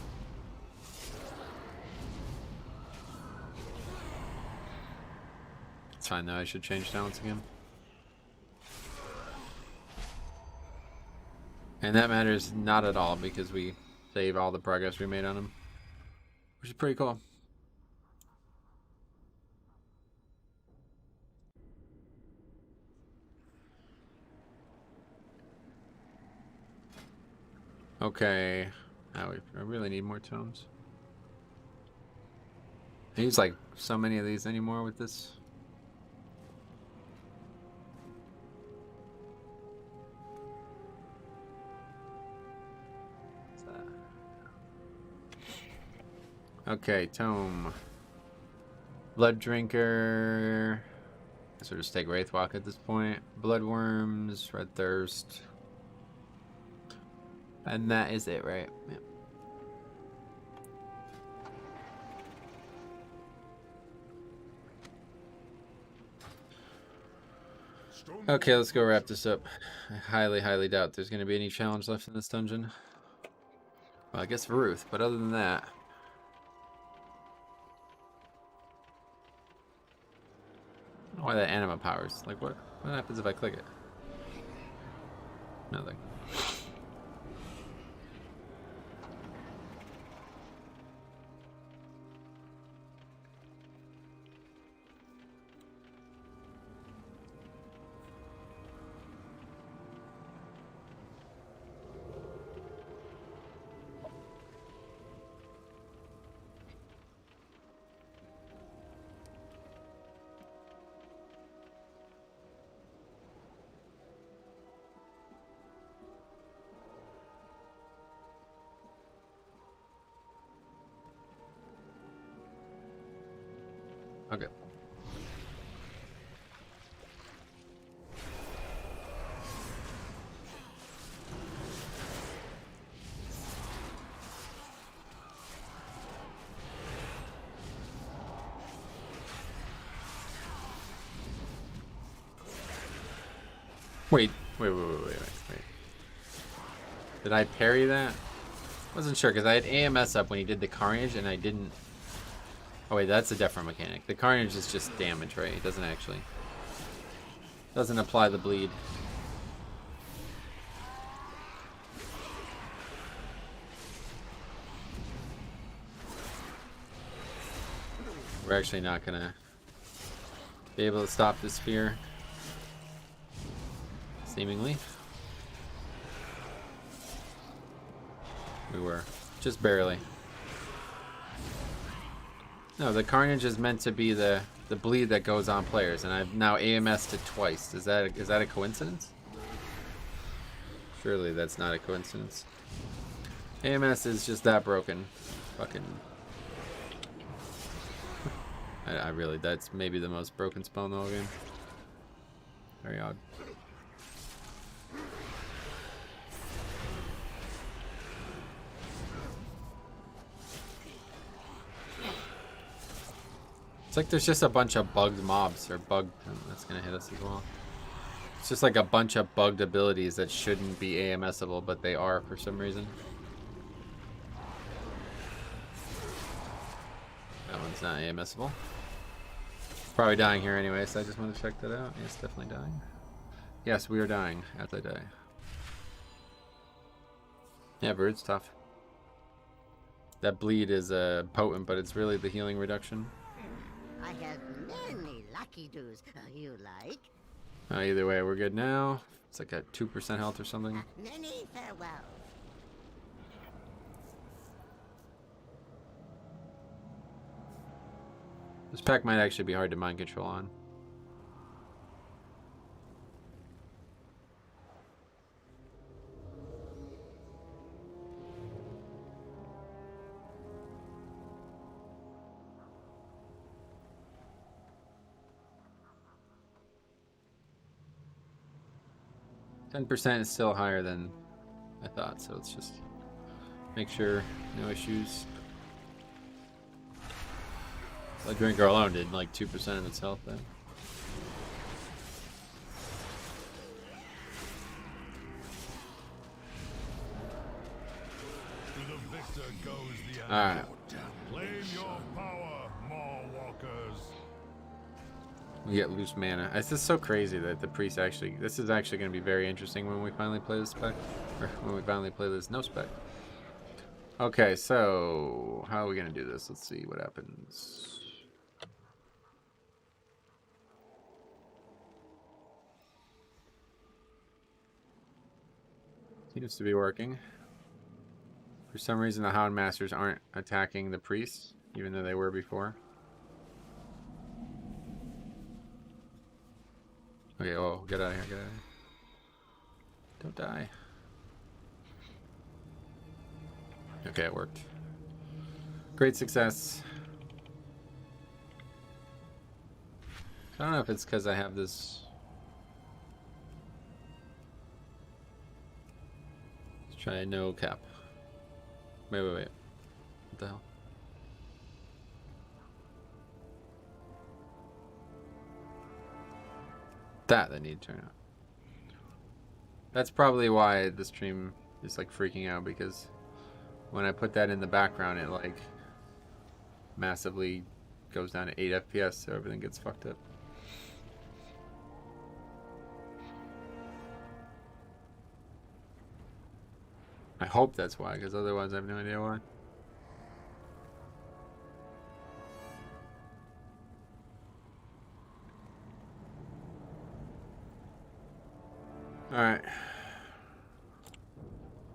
It's fine though, I should change talents again. And that matters not at all because we save all the progress we made on him. Which is pretty cool. Okay. Now I really need more tomes. I use like so many of these anymore with this. What's that? Okay, tome. Blood Drinker. So just take Wraithwalk at this point. Bloodworms, Red Thirst. And that is it, right? Yep. Okay, let's go wrap this up. I highly doubt there's going to be any challenge left in this dungeon. Well, I guess for Ruth, but other than that... I don't know why that anima powers. Like, what happens if I click it? Nothing. Okay. Wait. Did I parry that? Wasn't sure because I had AMS up when he did the Carnage and I didn't. Oh wait, that's a different mechanic. The Carnage is just damage, right? It doesn't actually... doesn't apply the bleed. We're actually not gonna be able to stop this fear. Seemingly. We were. Just barely. No, the Carnage is meant to be the bleed that goes on players, and I've now AMS'd it twice. Is that a coincidence? Surely that's not a coincidence. AMS is just that broken. Fucking... I really... that's maybe the most broken spell in the whole game. Very odd. It's like there's just a bunch of bugged mobs, or bugged... that's gonna hit us as well. It's just like a bunch of bugged abilities that shouldn't be AMSable, but they are for some reason. That one's not AMSable. Probably dying here anyway, so I just want to check that out. Yes, definitely dying. Yes, we are dying as I die. Yeah, Bird's tough. That bleed is potent, but it's really the healing reduction. I have many lucky doos. You like? Either way, we're good now. It's like at 2% health or something. Many farewells. This pack might actually be hard to mind control on. 10% is still higher than I thought, so let's just make sure no issues. The drinker alone did like 2% of its health then. To the victor goes the Alright. Claim your power, Maw Walkers. We get loose mana. It's just so crazy that the priest actually... This is actually going to be very interesting when we finally play this spec. Or when we finally play this no-spec. Okay, so... How are we going to do this? Let's see what happens. Seems to be working. For some reason, the Hound Masters aren't attacking the priests, even though they were before. Okay, oh, get out of here, get out of here. Don't die. Okay, it worked. Great success. I don't know if it's because I have this... Let's try no cap. Wait. What the hell? That need to turn out. That's probably why the stream is like freaking out, because when I put that in the background, it like massively goes down to 8 FPS, so everything gets fucked up. I hope that's why, because otherwise I have no idea why. Alright.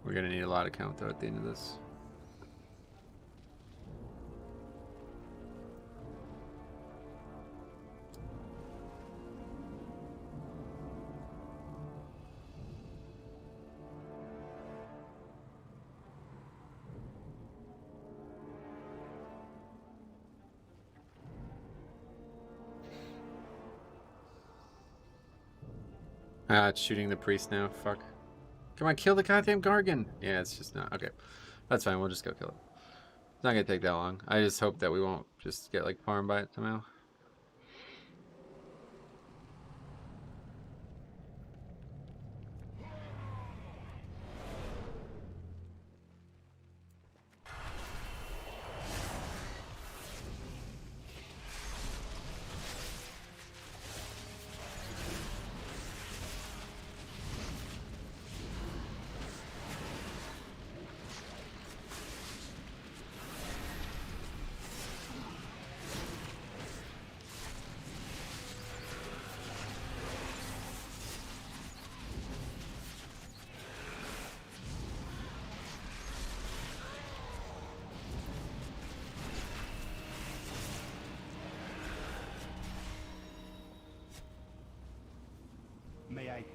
We're gonna need a lot of count though at the end of this. Ah, it's shooting the priest now. Fuck. Come on, kill the goddamn Gargan. Yeah, it's just not. Okay. That's fine. We'll just go kill it. It's not going to take that long. I just hope that we won't just get, like, farmed by it somehow.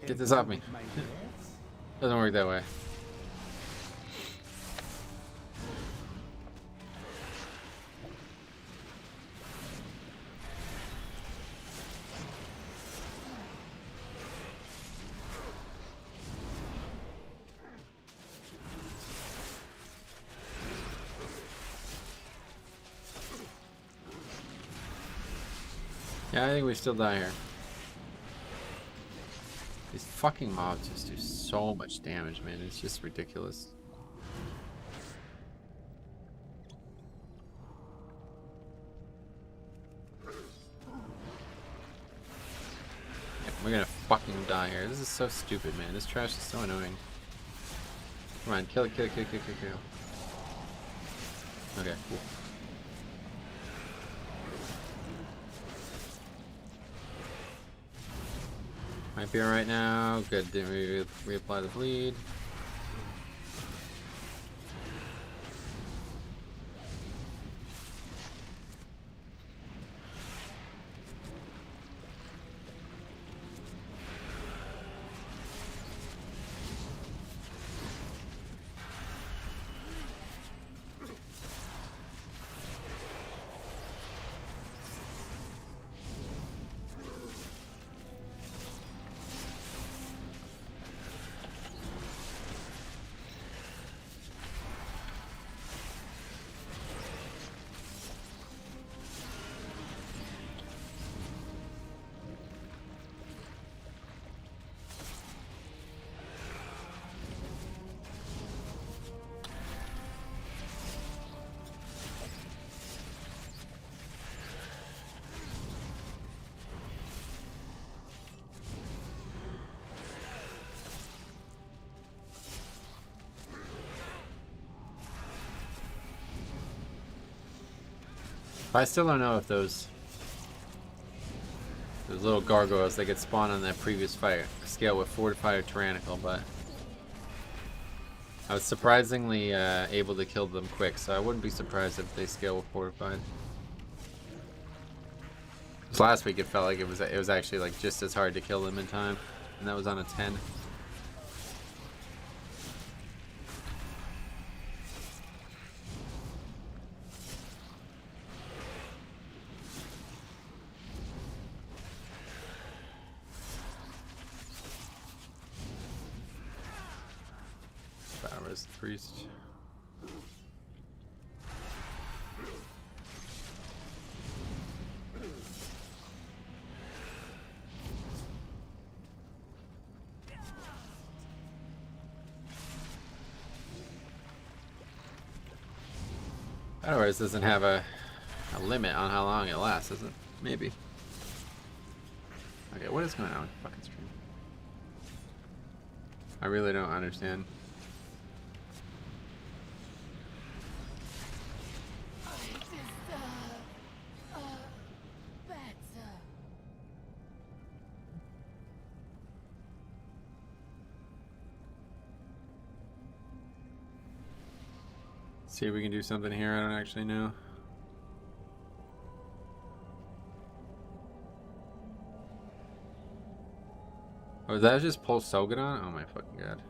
Get this off me. Doesn't work that way. Yeah, I think we still die here. These fucking mobs just do so much damage, man. It's just ridiculous. Yeah, we're gonna fucking die here. This is so stupid, man. This trash is so annoying. Come on, kill it, kill it, kill it, kill it, kill it. Okay, cool. Might be alright now. Good, didn't reapply the bleed. But I still don't know if those little gargoyles that get spawned on that previous fight scale with fortified or tyrannical, but I was surprisingly able to kill them quick, so I wouldn't be surprised if they scale with fortified. 'Cause last week it felt like it was actually like just as hard to kill them in time, and that was on a 10. As the priest. Otherwise, doesn't have a limit on how long it lasts, does it? Maybe. Okay, what is going on with the fucking stream? I really don't understand. See if we can do something here. I don't actually know. Oh, is that just Pulse Sogadon? Oh my fucking god.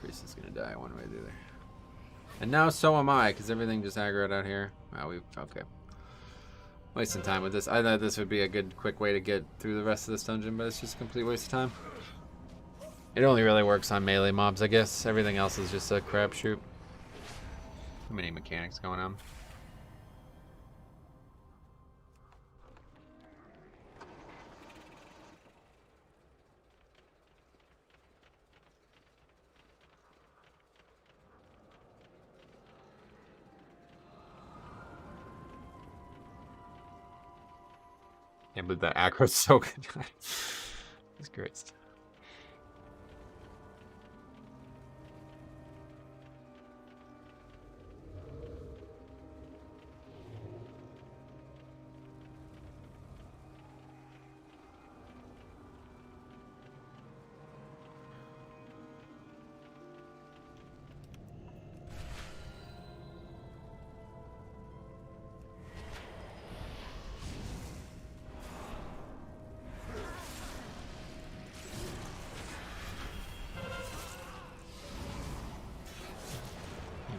Priest is gonna die one way or the other. And now so am I, because everything just aggroed out here. Wow, okay. Wasting time with this. I thought this would be a good, quick way to get through the rest of this dungeon, but it's just a complete waste of time. It only really works on melee mobs, I guess. Everything else is just a crapshoot. Too many mechanics going on. Can't believe that aggro's so good. It's great.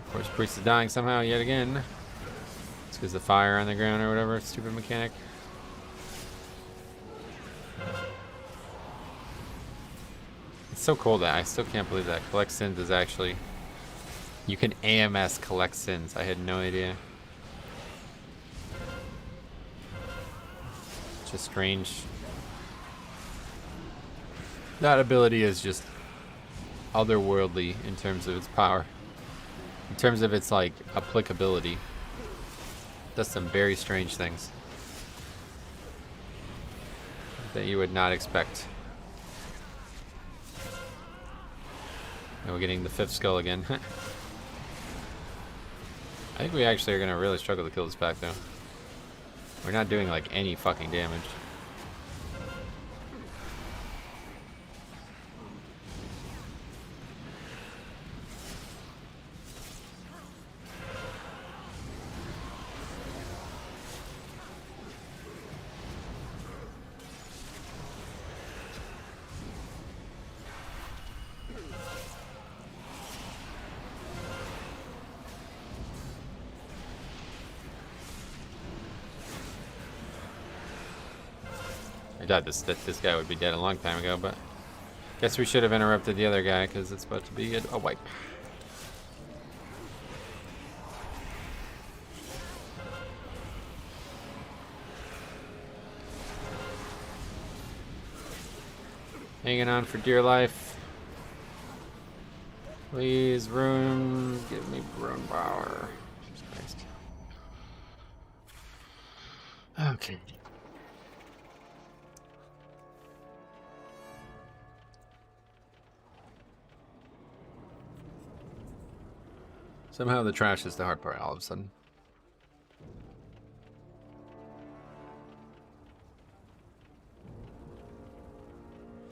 Of course, Priest is dying somehow yet again. It's because the fire on the ground or whatever, stupid mechanic. It's so cool that I still can't believe that collect sins is actually... You can AMS collect sins. I had no idea. It's just strange. That ability is just otherworldly in terms of its power. In terms of its, like, applicability. Does some very strange things that you would not expect. And we're getting the 5th skull again. I think we actually are going to really struggle to kill this pack, though. We're not doing, like, any fucking damage. I thought this guy would be dead a long time ago, but guess we should have interrupted the other guy because it's about to be a wipe. Hanging on for dear life. Please, rune, give me rune power. Jesus Christ. Okay. Somehow the trash is the hard part all of a sudden.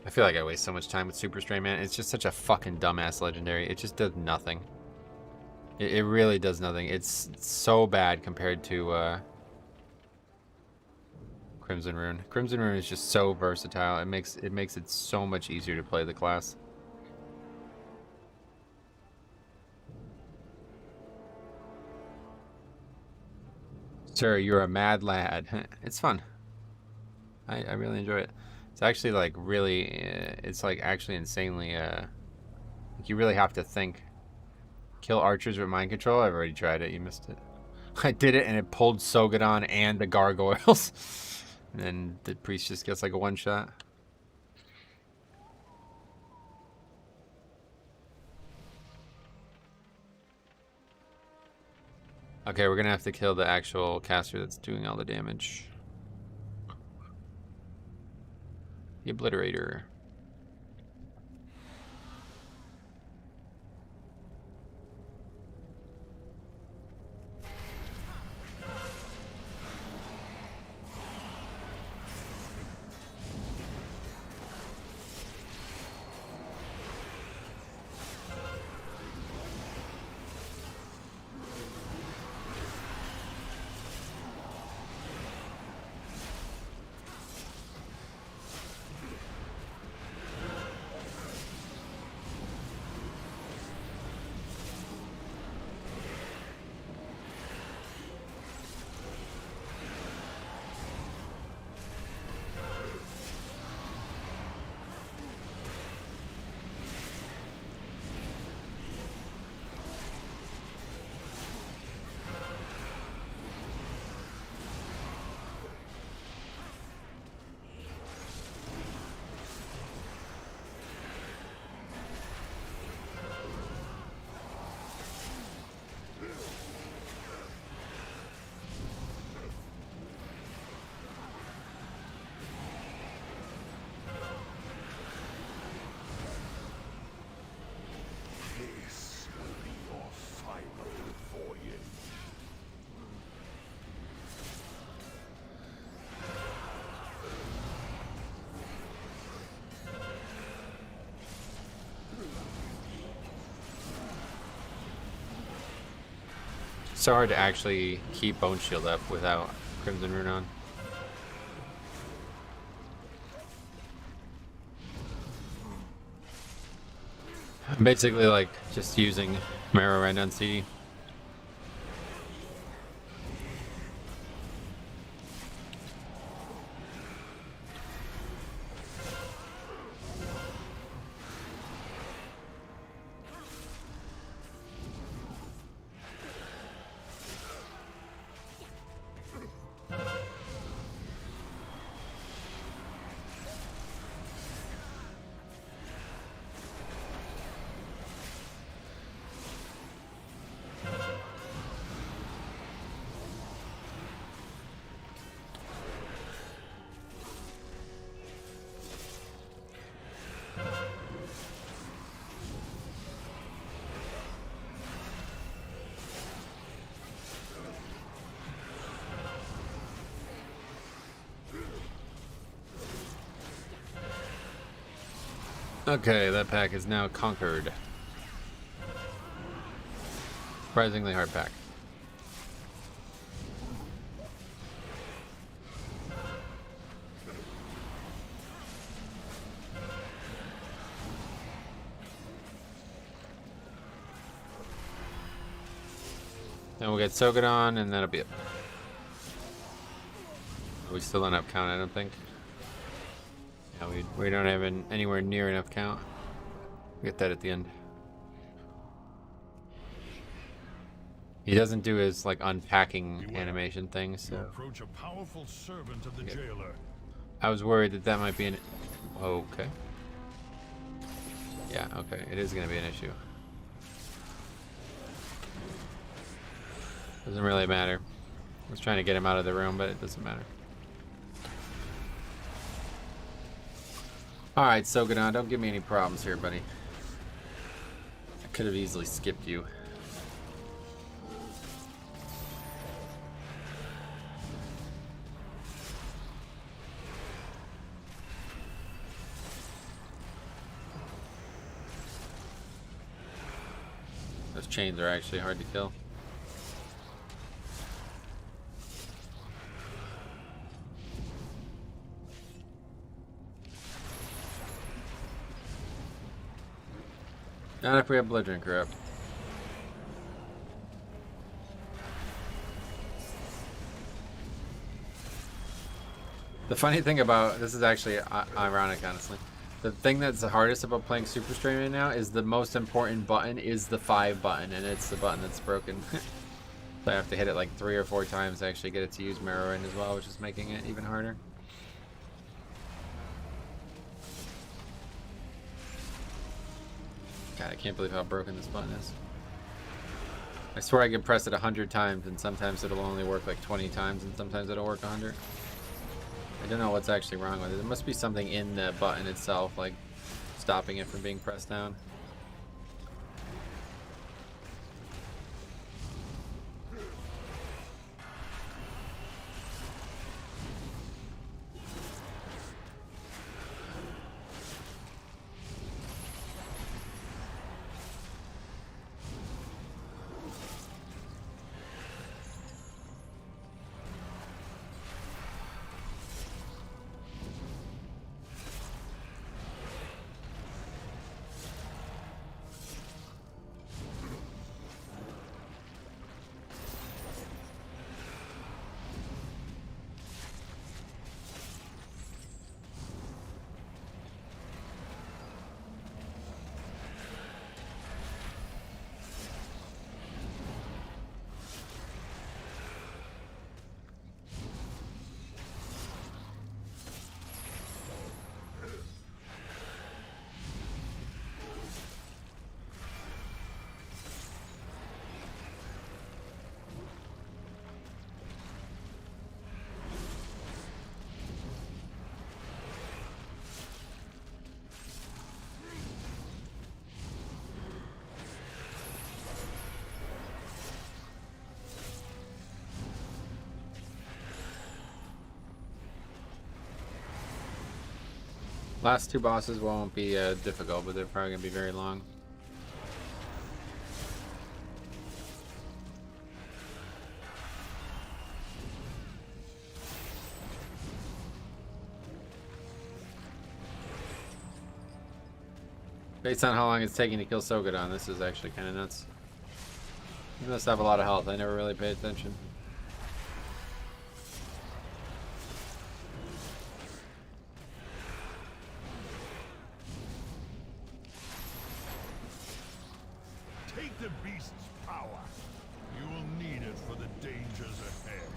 I feel like I waste so much time with Super Stray, man. It's just such a fucking dumbass legendary. It just does nothing. It really does nothing. It's so bad compared to Crimson Rune. Crimson Rune is just so versatile. It makes it so much easier to play the class. Sir, you're a mad lad. It's fun. I really enjoy it. It's actually like really, it's like actually insanely, like you really have to think. Kill archers with mind control? I've already tried it. You missed it. I did it and it pulled Sogadon and the gargoyles. And then the priest just gets like a one shot. Okay, we're gonna have to kill the actual caster that's doing all the damage. The Obliterator. This will be your final voyage. So hard to actually keep Bone Shield up without Crimson Rune on. I'm basically like just using Marrow Rend on CD. Okay, that pack is now conquered. Surprisingly hard pack. Then we'll get Sogadon, and that'll be it. We still don't have count, I don't think. Yeah, we don't have anywhere near enough count. We'll get that at the end. He doesn't do his like unpacking animation thing, You so approach a powerful servant of the jailer. I was worried that that might be an. Okay. Yeah. Okay. It is gonna be an issue. Doesn't really matter. I was trying to get him out of the room, but it doesn't matter. Alright, Sogadon, don't give me any problems here, buddy. I could have easily skipped you. Those chains are actually hard to kill. Not if we have blood drinker up. The funny thing about this is actually ironic, honestly. The thing that's the hardest about playing Super Stream right now is the most important button is the 5 button, and it's the button that's broken. So I have to hit it like 3 or 4 times to actually get it to use Mirror in as well, which is making it even harder. God, I can't believe how broken this button is. I swear I can press it 100 times, and sometimes it'll only work like 20 times, and sometimes it'll work 100. I don't know what's actually wrong with it. There must be something in the button itself, like stopping it from being pressed down. Last 2 bosses won't be difficult, but they're probably going to be very long. Based on how long it's taking to kill Sogadon, this is actually kind of nuts. He must have a lot of health. I never really paid attention. Take the beast's power. You will need it for the dangers ahead.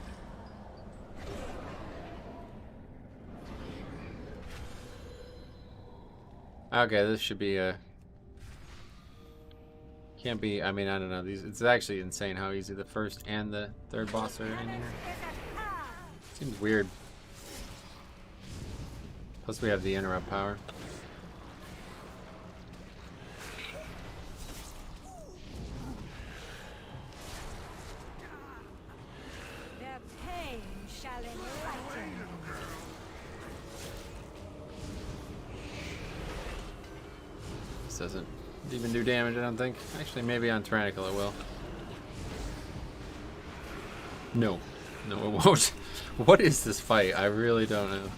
Okay, this should be a... Can't be, I mean, I don't know. It's actually insane how easy the first and the third boss are in here. Seems weird. Plus we have the interrupt power. Their pain shall enlighten. This doesn't even do damage, I don't think. Actually, maybe on Tyrannical it will. No. No, it won't. What is this fight? I really don't know.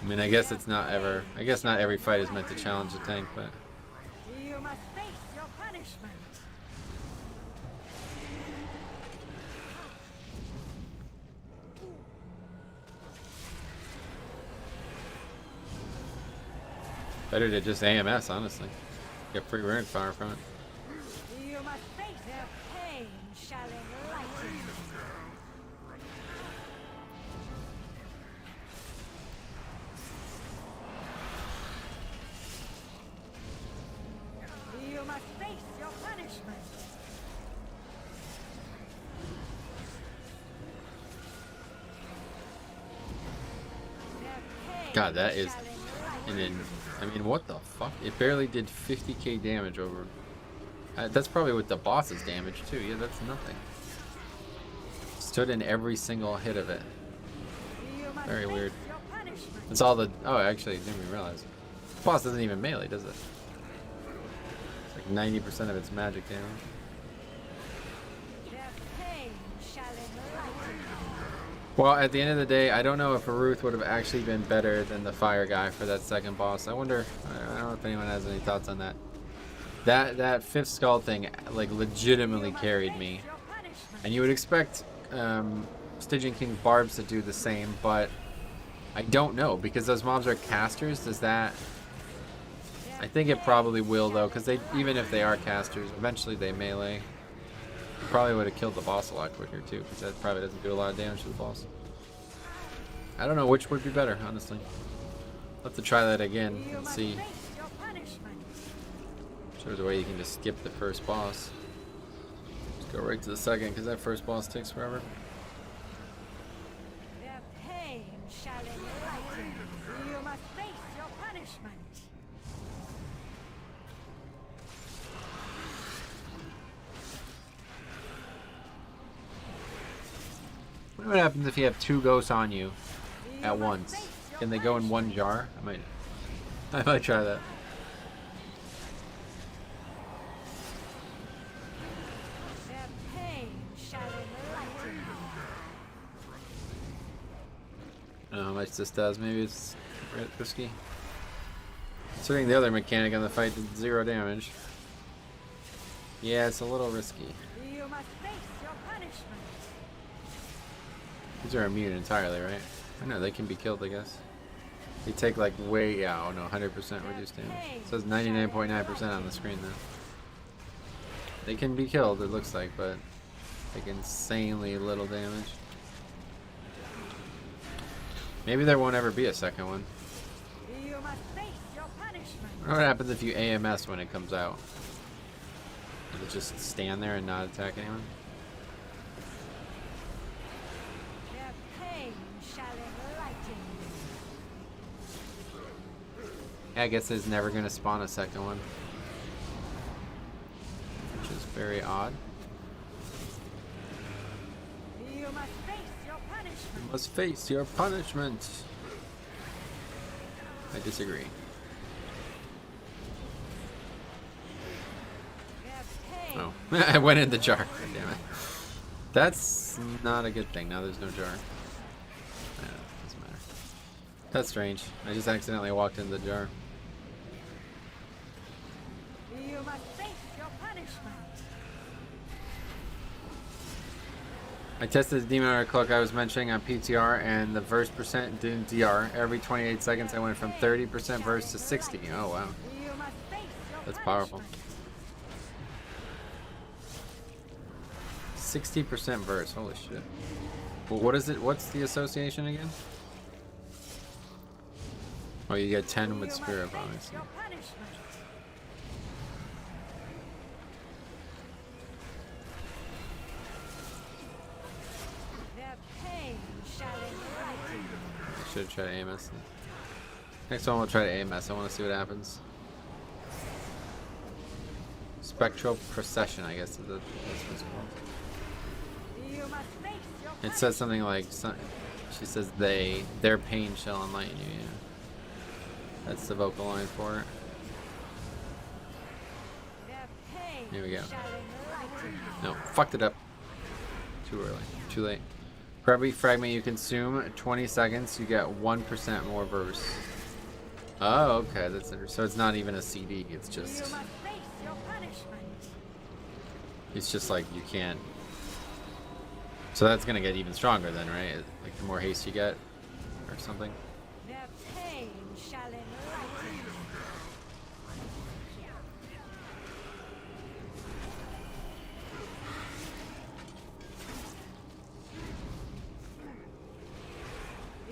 I mean, I guess it's not ever... I guess not every fight is meant to challenge the tank, but... You must face your punishment. Better to just AMS, honestly. Get free rune power from it. You must face their pain shall enlighten. You must face your punishment. Their pain God, that is... shall And enlighten. then, I mean, what the fuck? It barely did 50k damage over... that's probably with the boss's damage, too. Yeah, that's nothing. Stood in every single hit of it. You must Very face weird. your punishment. It's all the... Oh, actually, I didn't even realize. The boss doesn't even melee, does it? It's like 90% of its magic damage. Their pain shall enlighten. Well, at the end of the day, I don't know if Ruth would have actually been better than the fire guy for that second boss. I wonder, I don't know if anyone has any thoughts on that. That fifth skull thing, like, legitimately carried me. Your punishment. And you would expect Stygian King's Barbs to do the same, but I don't know, because those mobs are casters. Does that... I think it probably will, though, because they, even if they are casters, eventually they melee. Probably would have killed the boss a lot quicker, too, because that probably doesn't do a lot of damage to the boss. I don't know which would be better, honestly. I'll have to try that again You and must see. face your punishment. If there's a way you can just skip the first boss. Just go right to the second, because that first boss takes forever. Their pain shall enlighten. You must face your punishment. I wonder what happens if you have two ghosts on you at once. Can they go in one jar? I might try that. Their pain shall enlighten. I don't know how much this does. Maybe it's risky. Considering the other mechanic on the fight did 0 damage. Yeah, it's a little risky. You must face your punishment. These are immune entirely, right? I know they can be killed, I guess. They take like way, yeah, oh no, 100% reduced damage. It says 99.9% on the screen though. They can be killed, it looks like, but take insanely little damage. Maybe there won't ever be a second one. You must face your punishment. I wonder what happens if you AMS when it comes out. Does it just stand there and not attack anyone? Their pain shall enlighten. Yeah, I guess it's never going to spawn a second one. Which is very odd. You must face your punishment. You must face your punishment. I disagree. Their pain. Oh, I went in the jar. God damn it. That's not a good thing. Now there's no jar. Doesn't matter. That's strange. I just accidentally walked into the jar. You must face your punishment. I tested the Demon Hunter cloak I was mentioning on PTR, and the verse percent didn't DR. Every 28 seconds, I went from 30% verse to 60. Oh wow, You must face your that's powerful. punishment. 60% verse. Holy shit. Well, what is it? What's the association again? Oh, you get 10 with You Spirit must Bomb. I face see. your punishment. Their pain shall enlighten. I should try to AMS. Next one, we'll try to AMS. I want to see what happens. Spectral Procession, I guess is that's what it's called. You must face your It says something like, she says their pain shall enlighten you. Yeah, that's the vocal line for it. Their pain Here we go. shall enlighten. No, fucked it up. Too early. Too late. For every fragment you consume, 20 seconds, you get 1% more verse. Oh, okay. That's interesting. So it's not even a CD. It's You just, must face your punishment. it's just like you can't. So that's gonna get even stronger then, right? Like the more haste you get, or something. Their pain shall enlighten.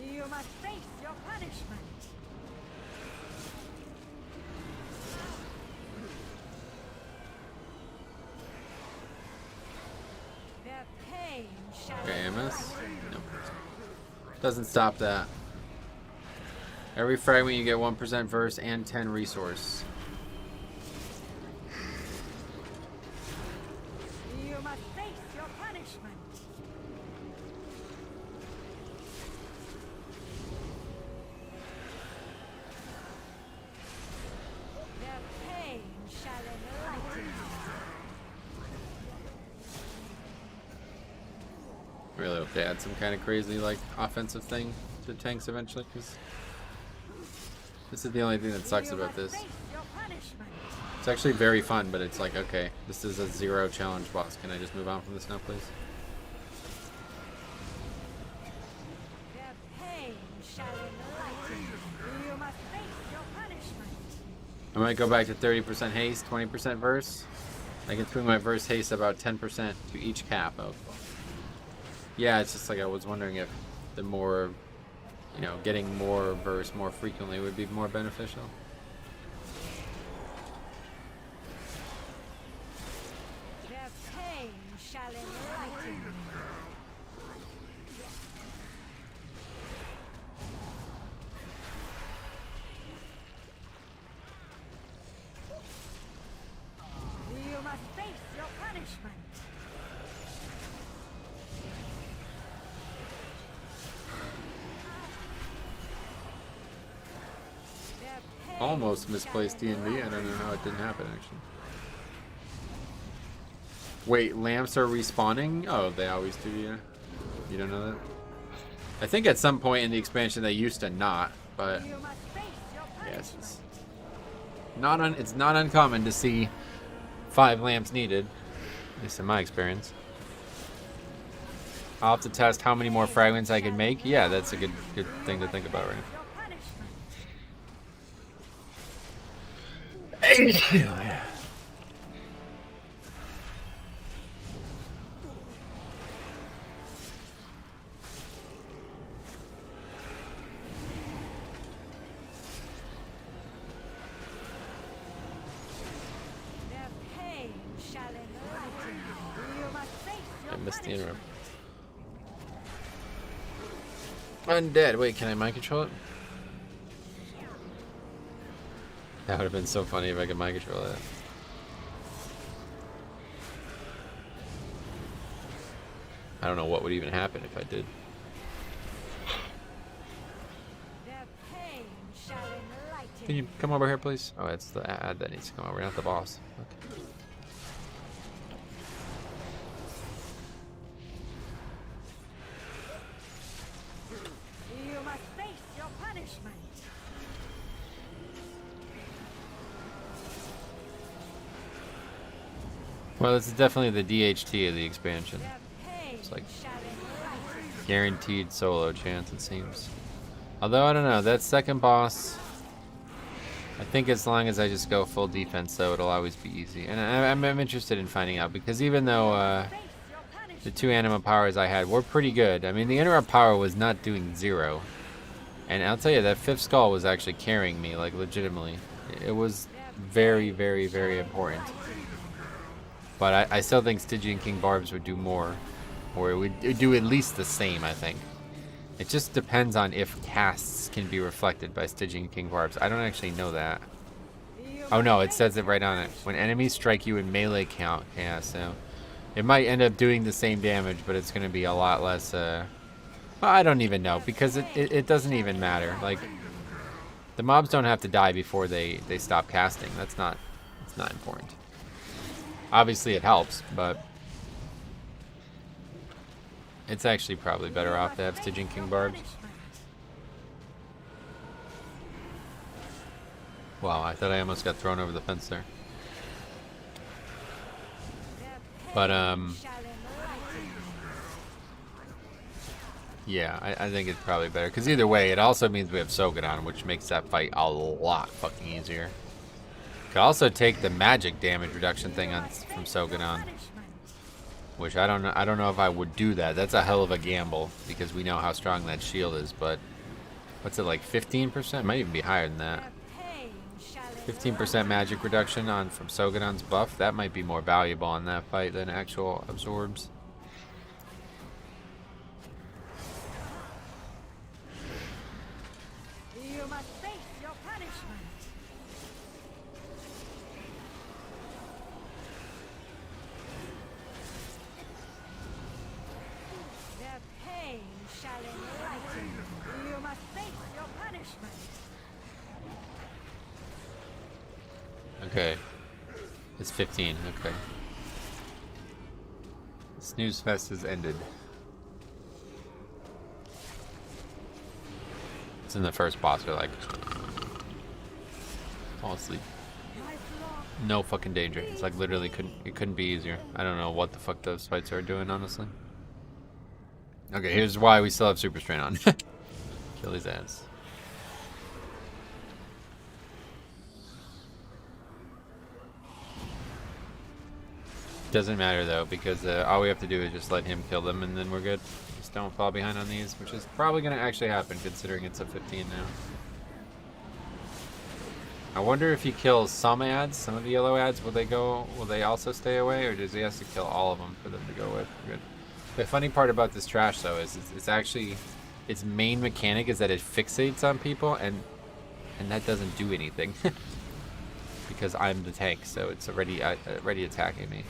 You must face your punishment. Their pain shall Okay, MS? enlighten. Nope. Doesn't stop that. Every fragment you get 1% verse and 10 resource. You must face your punishment. Their pain shall enlighten. Really hope they add some kind of crazy like offensive thing to tanks eventually, because this is the only thing that sucks about this. It's actually very fun, but it's like, okay, this is a 0 challenge boss. Can I just move on from this now, please? I might go back to 30% haste, 20% verse. I can swing my verse haste about 10% to each cap of. Yeah, it's just like I was wondering if the more, you know, getting more verse more frequently would be more beneficial. Their pain shall enlighten. You must face your punishment. Their pain Almost misplaced shall D&D. I don't know how it didn't happen, actually. Wait, lamps are respawning? Oh, they always do, yeah. You don't know that? I think at some point in the expansion they used to not, but You must face your yes, punishment. it's not uncommon to see 5 lamps needed, at least in my experience. I'll have to test how many more fragments I can make. Yeah, that's a good thing to think about right Your punishment. now. Their pain shall enlighten. You must face your I missed the punishment. interim. Undead. Wait, can I mind control it? That would have been so funny if I could mind control that. I don't know what would even happen if I did. Their pain shall enlighten. Can you come over here, please? Oh, it's the ad that needs to come over, not the boss. Okay. You must face your punishment. Well, this is definitely the DHT of the expansion. Their pain like- shall enlighten. Guaranteed solo chance, it seems. Although, I don't know, that second boss, I think as long as I just go full defense, though, it'll always be easy. And I'm interested in finding out, because even though Face your the punishment. 2 anima powers I had were pretty good, I mean, the interrupt power was not doing 0. And I'll tell you, that 5th skull was actually carrying me, like, legitimately. It was very, very, very important. But I still think Stygian King Barbs would do more. Or it would do at least the same, I think. It just depends on if casts can be reflected by Stygian King Barbs. I don't actually know that. Oh no, it says it right on it. When enemies strike you in melee count, yeah, so it might end up doing the same damage, but it's going to be a lot less, well, I don't even know, because it doesn't even matter. Like, the mobs don't have to die before they stop casting. It's not important. Obviously it helps, but it's actually probably better off to have Stygian King Barbs. Wow, I thought I almost got thrown over the fence there. But, yeah, I think it's probably better. Because either way, it also means we have Sogadon, which makes that fight a lot fucking easier. Could also take the magic damage reduction thing from Sogadon, which I don't know if I would do that. That's a hell of a gamble, because we know how strong that shield is, but what's it, like 15%? It might even be higher than that. 15% magic reduction from Sogadon's buff. That might be more valuable on that fight than actual absorbs. You must face your punishment. Their pain shall enlighten. You must face your punishment. Okay. It's 15, okay. Snooze Fest has ended. It's in the first boss. We're like, fall asleep. No fucking danger. It's like literally it couldn't be easier. I don't know what the fuck those fights are doing, honestly. Okay, here's why we still have Super Strain on. Kill his ass. Doesn't matter though, because all we have to do is just let him kill them and then we're good. Just don't fall behind on these, which is probably going to actually happen considering it's a 15 now. I wonder if he kills some ads, some of the yellow ads, will they also stay away, or does he have to kill all of them for them to go away? Good. The funny part about this trash though is it's actually, its main mechanic is that it fixates on people and that doesn't do anything. Because I'm the tank, so it's already attacking me.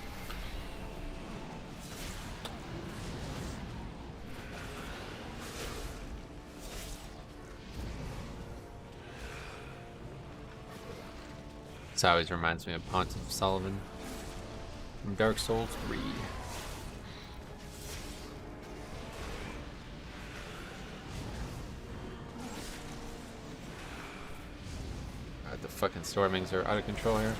This always reminds me of Ponce of Sullivan from Dark Souls 3. God, the fucking stormings are out of control here.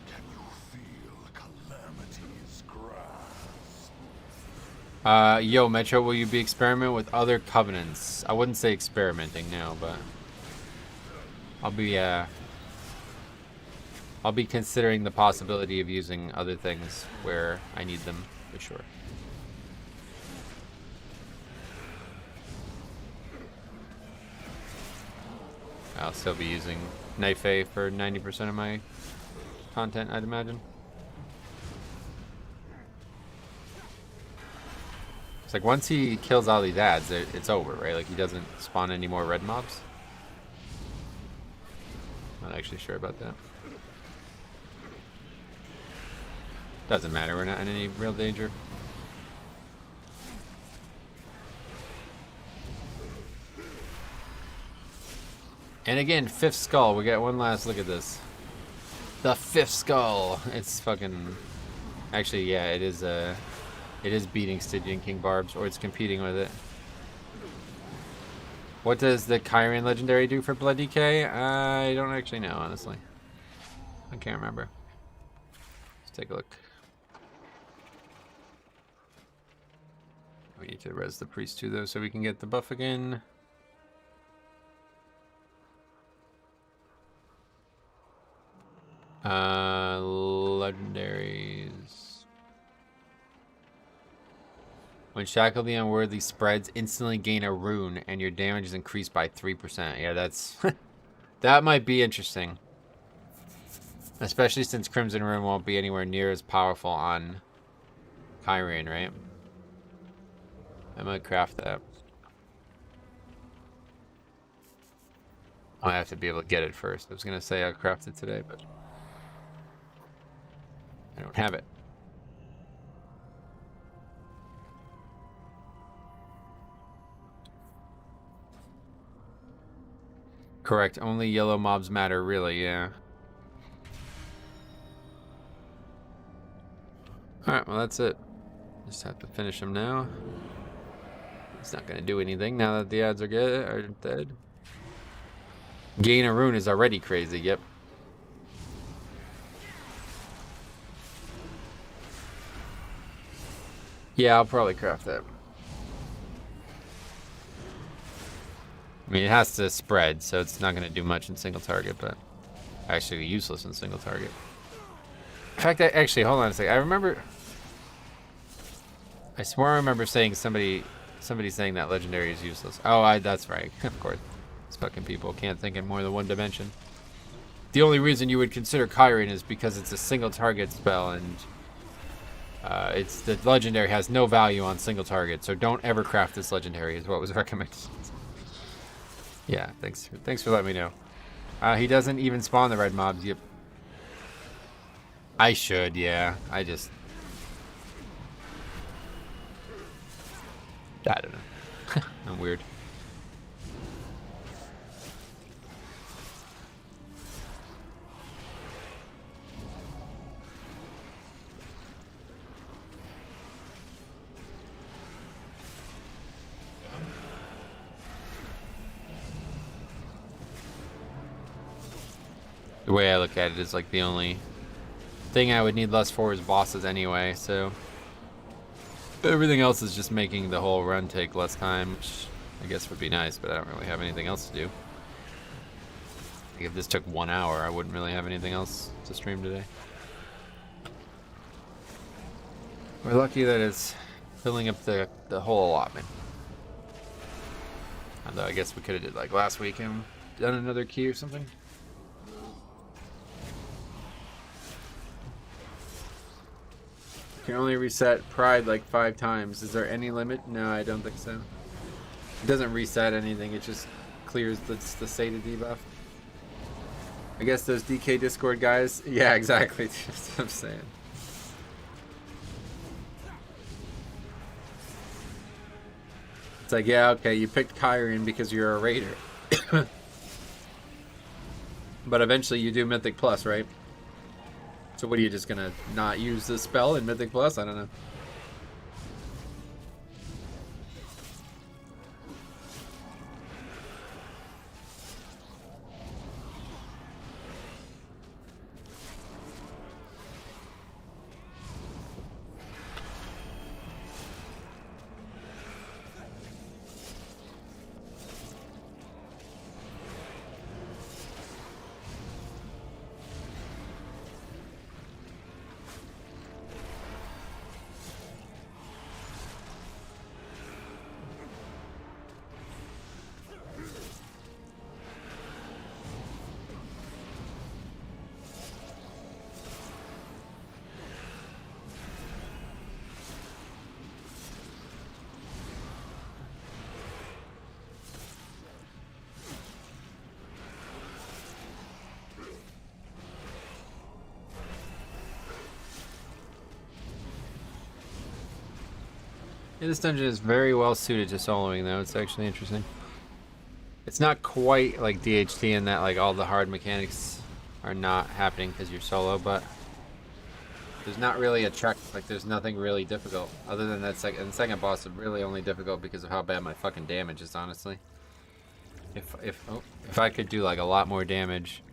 Can you feel calamity's grasp? Yo, Metro, will you be experimenting with other covenants? I wouldn't say experimenting now, but I'll be considering the possibility of using other things where I need them, for sure. I'll still be using Knife A for 90% of my content, I'd imagine. It's like once he kills all these ads, it's over, right? Like he doesn't spawn any more red mobs. Not actually sure about that. Doesn't matter, we're not in any real danger. And again, fifth skull. We got one last look at this. The fifth skull. It's fucking. Actually, yeah, it is beating Stygian King Barbs, or it's competing with it. What does the Kyrian legendary do for Blood DK? I don't actually know, honestly. I can't remember. Let's take a look. We need to res the priest too, though, so we can get the buff again. Legendaries. When Shackle the Unworthy spreads, instantly gain a rune, and your damage is increased by 3%. Yeah, that's that might be interesting, especially since Crimson Rune won't be anywhere near as powerful on Kyrian, right? I might craft that. I have to be able to get it first. I was gonna say I'll craft it today, but I don't have it. Correct. Only yellow mobs matter, really, yeah. Alright, well that's it. Just have to finish him now. It's not gonna do anything now that the ads are dead. Gain a rune is already crazy, yep. Yeah, I'll probably craft that. I mean, it has to spread, so it's not going to do much in single target, but actually useless in single target. In fact, actually, hold on a second. I swear I remember saying somebody saying that legendary is useless. Oh, that's right. Of course. These fucking people can't think in more than one dimension. The only reason you would consider Kyrian is because it's a single target spell, and it's the legendary has no value on single target, so don't ever craft this legendary is what was recommended. Yeah, thanks for letting me know. He doesn't even spawn the red mobs. Yep. I should, yeah. I don't know. I'm weird. The way I look at it is like the only thing I would need less for is bosses anyway, so everything else is just making the whole run take less time, which I guess would be nice, but I don't really have anything else to do. Like if this took 1 hour, I wouldn't really have anything else to stream today. We're lucky that it's filling up the whole allotment. Although I guess we could have did like last week and done another key or something. You can only reset Pride like 5 times. Is there any limit? No, I don't think so. It doesn't reset anything. It just clears the stated debuff. I guess those DK Discord guys. Yeah, exactly. That's what I'm saying. It's like, yeah, okay, you picked Kyrian because you're a raider. But eventually you do Mythic Plus, right? So what are you just gonna not use the spell in Mythic Plus? I don't know. Yeah, this dungeon is very well suited to soloing, though. It's actually interesting. It's not quite like DHT in that like all the hard mechanics are not happening because you're solo, but there's not really a trek. Like there's nothing really difficult other than that second boss is really only difficult because of how bad my fucking damage is. Honestly, if I could do like a lot more damage,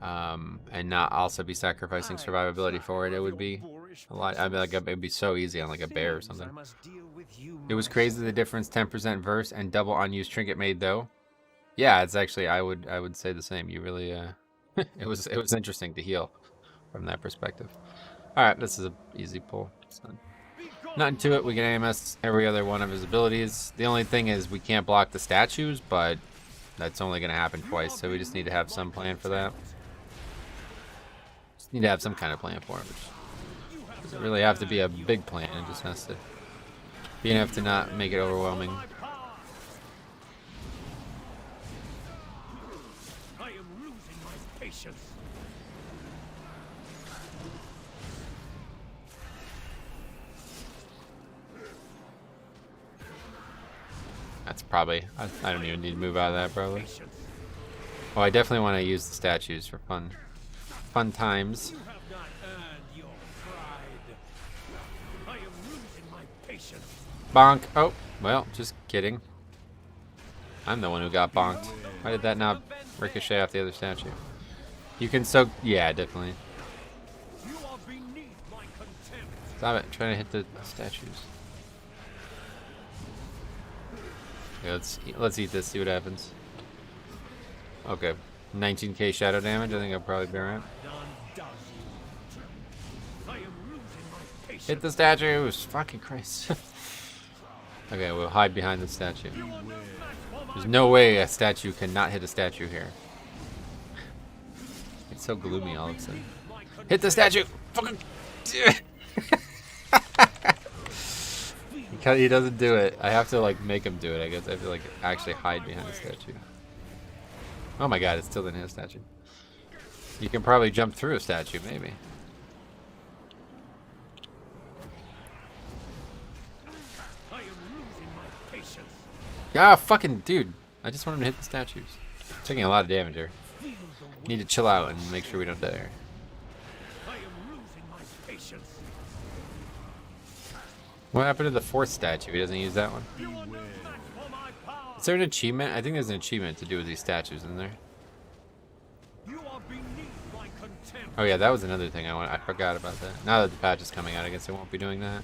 and not also be sacrificing survivability for it, it would be a lot. I mean, like it'd be so easy on like a bear or something. It was crazy the difference 10% verse and double unused trinket made though. Yeah, it's actually I would say the same. You really it was interesting to heal from that perspective. All right, this is an easy pull. Not into it. We can AMS every other one of his abilities. The only thing is we can't block the statues, but that's only going to happen twice, so we just need to have some plan for that. Just need to have some kind of plan for it, which doesn't really have to be a big plan. It just has to be enough to not make it overwhelming. I am losing my patience. That's probably, I don't even need to move out of that probably. Oh, I definitely want to use the statues for fun times. You have not earned your pride. I am losing my patience. Bonk. Oh, well, just kidding. I'm the one who got bonked. Why did that not ricochet off the other statue? You can soak, yeah, definitely. You are beneath my contempt. Stop it, trying to hit the statues. Yeah, let's eat this, see what happens. Okay, 19k shadow damage. I think I'll probably be alright. I am losing my patience. Hit the statues! Fucking Christ. Okay, we'll hide behind the statue. There's no way a statue cannot hit a statue here. It's so gloomy all of a sudden. Hit the statue! Fucking. He doesn't do it. I have to like make him do it. I guess I have to like actually hide behind the statue. Oh my god, it's still in his statue. You can probably jump through a statue, maybe. I am losing my patience. Ah, fucking dude. I just want him to hit the statues. Taking a lot of damage here. Need to chill out and make sure we don't die here. I am losing my patience. What happened to the fourth statue? He doesn't use that one. You are no match for my power. Is there an achievement? I think there's an achievement to do with these statues, isn't there? You are beneath Oh yeah, that was another thing I forgot about that. Now that the patch is coming out, I guess I won't be doing that.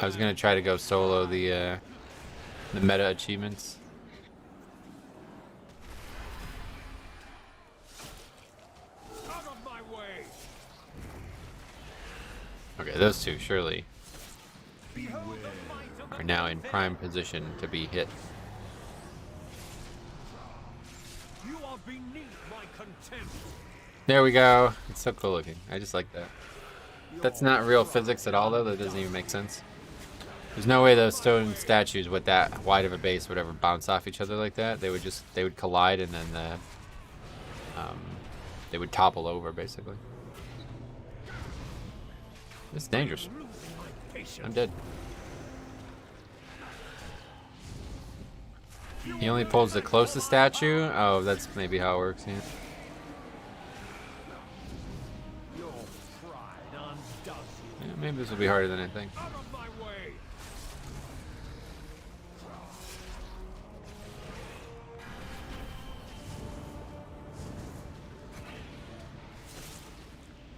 I was gonna try to go solo the meta achievements. Out of my way! Okay, those two surely are now in prime position to be hit. You are beneath my contempt. There we go. It's so cool looking. I just like that. That's not real physics at all, though. That doesn't even make sense. There's no way those stone statues with that wide of a base would ever bounce off each other like that. They would collide and then they would topple over basically. This is dangerous. I'm dead. He only pulls the closest statue. Oh, that's maybe how it works. Yeah. Yeah, maybe this will be harder than I think. Out of my way!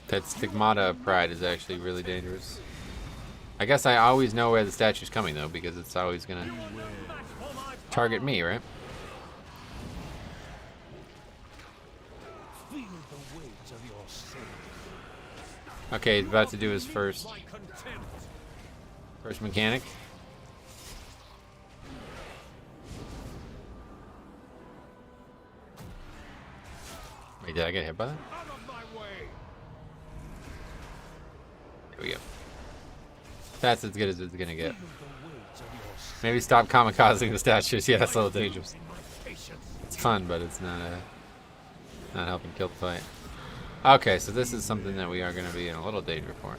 That stigmata of pride is actually really dangerous. I guess I always know where the statue's coming though, because it's always gonna target me, right? Feel the weight of your sin. Okay, he's about to do his first My contempt. mechanic. Wait, did I get hit by that? Out of my way! There we go. That's as good as it's gonna get. Feel the weight of your sin. Maybe stop kamikazing the statues. Yeah, that's a little dangerous. My patience. It's fun, but it's not helping kill the fight. Okay, so this is something that we are going to be in a little danger for.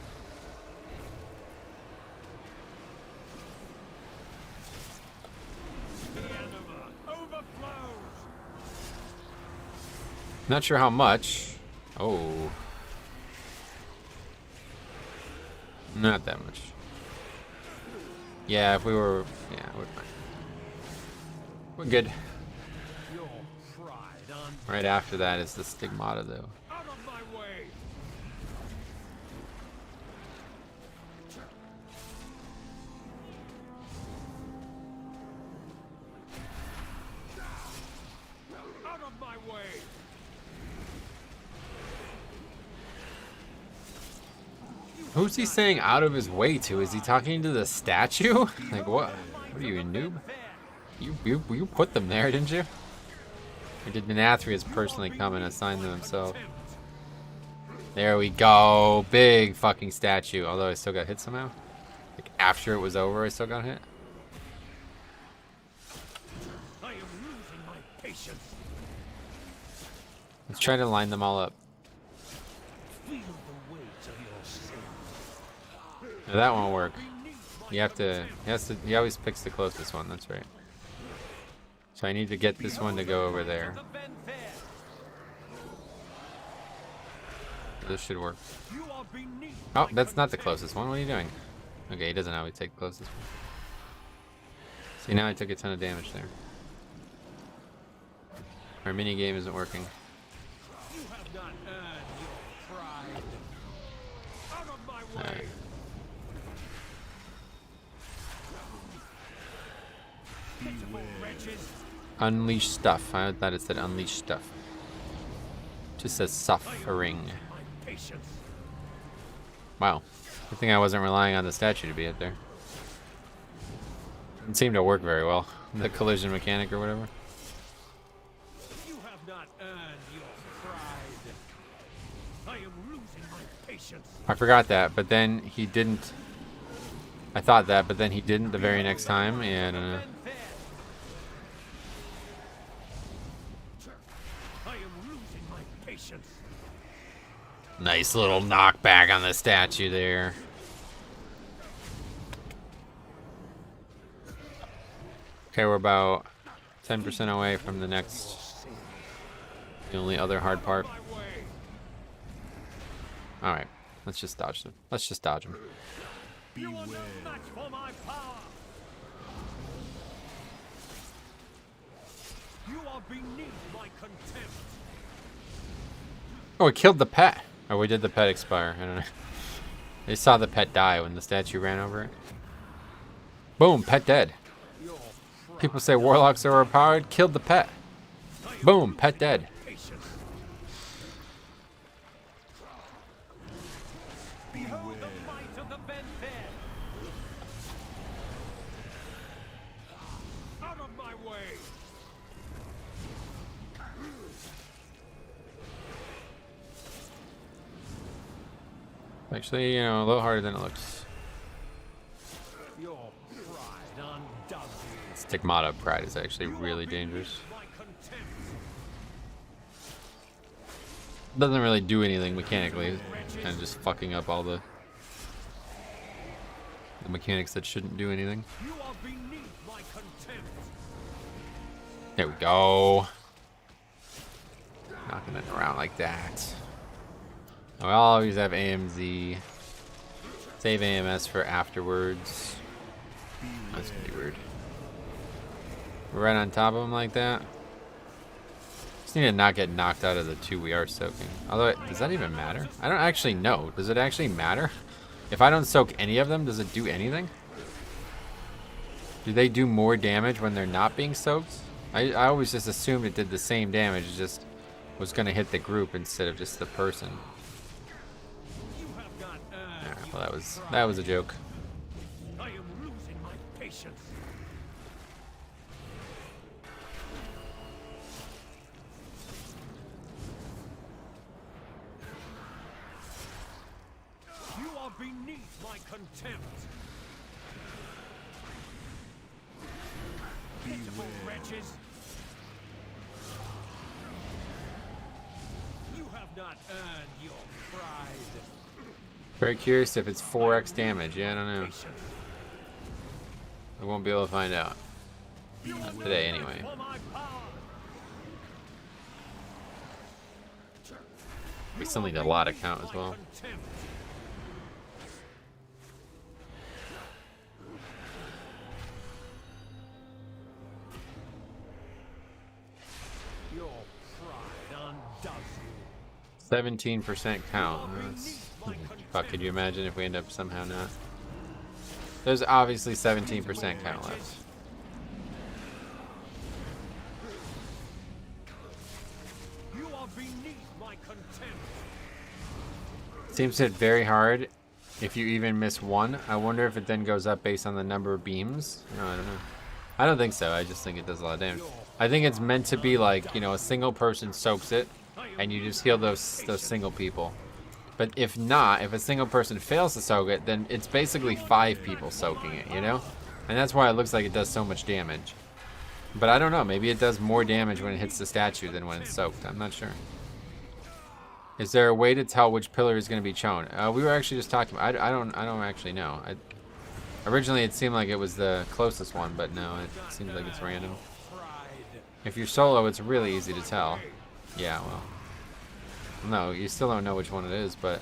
The anima overflows. Not sure how much. Oh. Not that much. Yeah, if we were... Yeah, we're fine. We're good. Your pride on Right after that is the stigmata, though. out of my way. Out of my way. Who's he saying out of his way to? Is he talking to the statue? Like, what? What are you, a noob? You put them there, didn't you? Or did Denathrius personally come and assign them himself? There we go. Big fucking statue. Although I still got hit somehow. Like, after it was over, I still got hit. I am losing my patience. Let's try to line them all up. Feel the weight of your sin. No, that won't work. You have to, he always picks the closest one, that's right. So I need to get this one to go over there. This should work. You are beneath Oh, my that's not the contempt. closest one. What are you doing? Okay, he doesn't always take the closest one. See, now I took a ton of damage there. Our mini game isn't working. You have not earned your pride. Out of my way. Alright. Pitiful wretches. Unleash stuff. I thought it said unleash stuff. Just says suffering. My patience. Wow. Good thing I wasn't relying on the statue to be hit there. Didn't seem to work very well. The collision mechanic or whatever. You have not earned your pride. I am losing my patience. I forgot that, but then he didn't. I thought that, but then he didn't the very next time, and I am losing my patience. nice little knockback on the statue there. Okay, we're about 10% away from the next, the only other hard part. My way. Alright, let's just dodge them. Let's just dodge them. You are no match for my power. You are beneath my contempt. Oh, it killed the pet. Oh, we did the pet expire. I don't know. They saw the pet die when the statue ran over it. Boom, pet dead. People say warlocks are overpowered. Killed the pet. Boom, pet dead. Patience. Behold the might of the Venfair. Out of my way. Actually, you know, a little harder than it looks. Your pride undoes you. Stigmata pride is actually really dangerous. My contempt. Doesn't really do anything mechanically. Kind of just fucking up all the mechanics that shouldn't do anything. You are beneath my contempt. There we go. Knocking it around like that. I'll always have AMZ. Save AMS for afterwards. That's gonna be weird. We're right on top of him like that. Just need to not get knocked out of the 2 we are soaking. Although, does that even matter? I don't actually know. Does it actually matter? If I don't soak any of them, does it do anything? Do they do more damage when they're not being soaked? I always just assumed it did the same damage, it just was gonna hit the group instead of just the person. You have not earned Alright, well that was a joke. I am losing my patience. You are beneath my contempt. Pitiful wretches. You have not earned your pride. Very curious if it's 4x damage. Yeah, I don't know. Patience. I won't be able to find out. Not today, anyway. For my power. We still need a lot of count as well. Contempt. Your pride undoes you. 17% count. That's, fuck, could you imagine if we end up somehow not? There's obviously 17% count left. You are beneath my contempt. Seems to hit very hard if you even miss one. I wonder if it then goes up based on the number of beams. No, I don't know. I don't think so. I just think it does a lot of damage. I think it's meant to be like, you know, a single person soaks it and you just heal those single people. But if not, if a single person fails to soak it, then it's basically 5 people soaking it, you know? And that's why it looks like it does so much damage. But I don't know, maybe it does more damage when it hits the statue than when it's soaked. I'm not sure. Is there a way to tell which pillar is going to be shown? We were actually just talking about, I don't actually know. Originally it seemed like it was the closest one, but no, it seems like it's random. If you're solo, it's really easy to tell. Yeah, well. No, you still don't know which one it is, but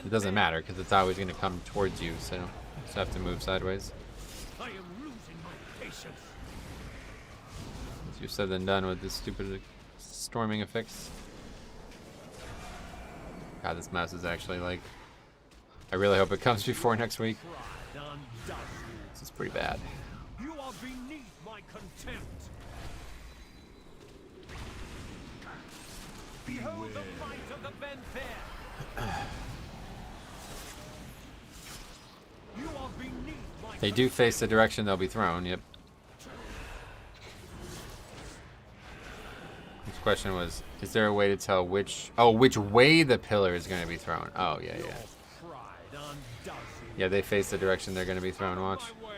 it doesn't matter because it's always going to come towards you, so you just have to move sideways. I am losing my patience. Easier said than done with this stupid storming effects. God, this mouse is actually like... I really hope it comes before next week. Pride undoes This is pretty bad. you. You are beneath my contempt. Behold the might of the Venfair. You are beneath my They do face the direction they'll be thrown, yep. His question was, is there a way to tell which way the pillar is going to be thrown? Oh, yeah, yeah. pride undoes you. Yeah, they face the direction they're going to be thrown, watch. My way.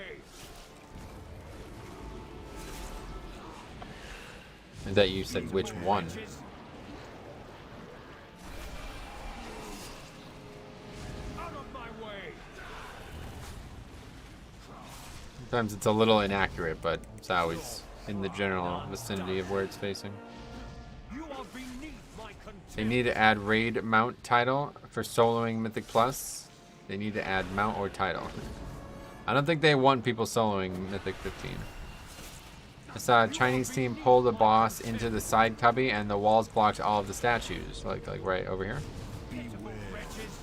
And that you said which one. Wretches. Out of my way. Sometimes it's a little inaccurate, but it's always in the general vicinity of where it's facing. You are beneath my contempt. They need to add raid mount title for soloing Mythic Plus. They need to add mount or title. I don't think they want people soloing Mythic 15. I saw a Chinese team pull the boss into the side cubby, and the walls blocked all of the statues, like right over here. Pitiful wretches.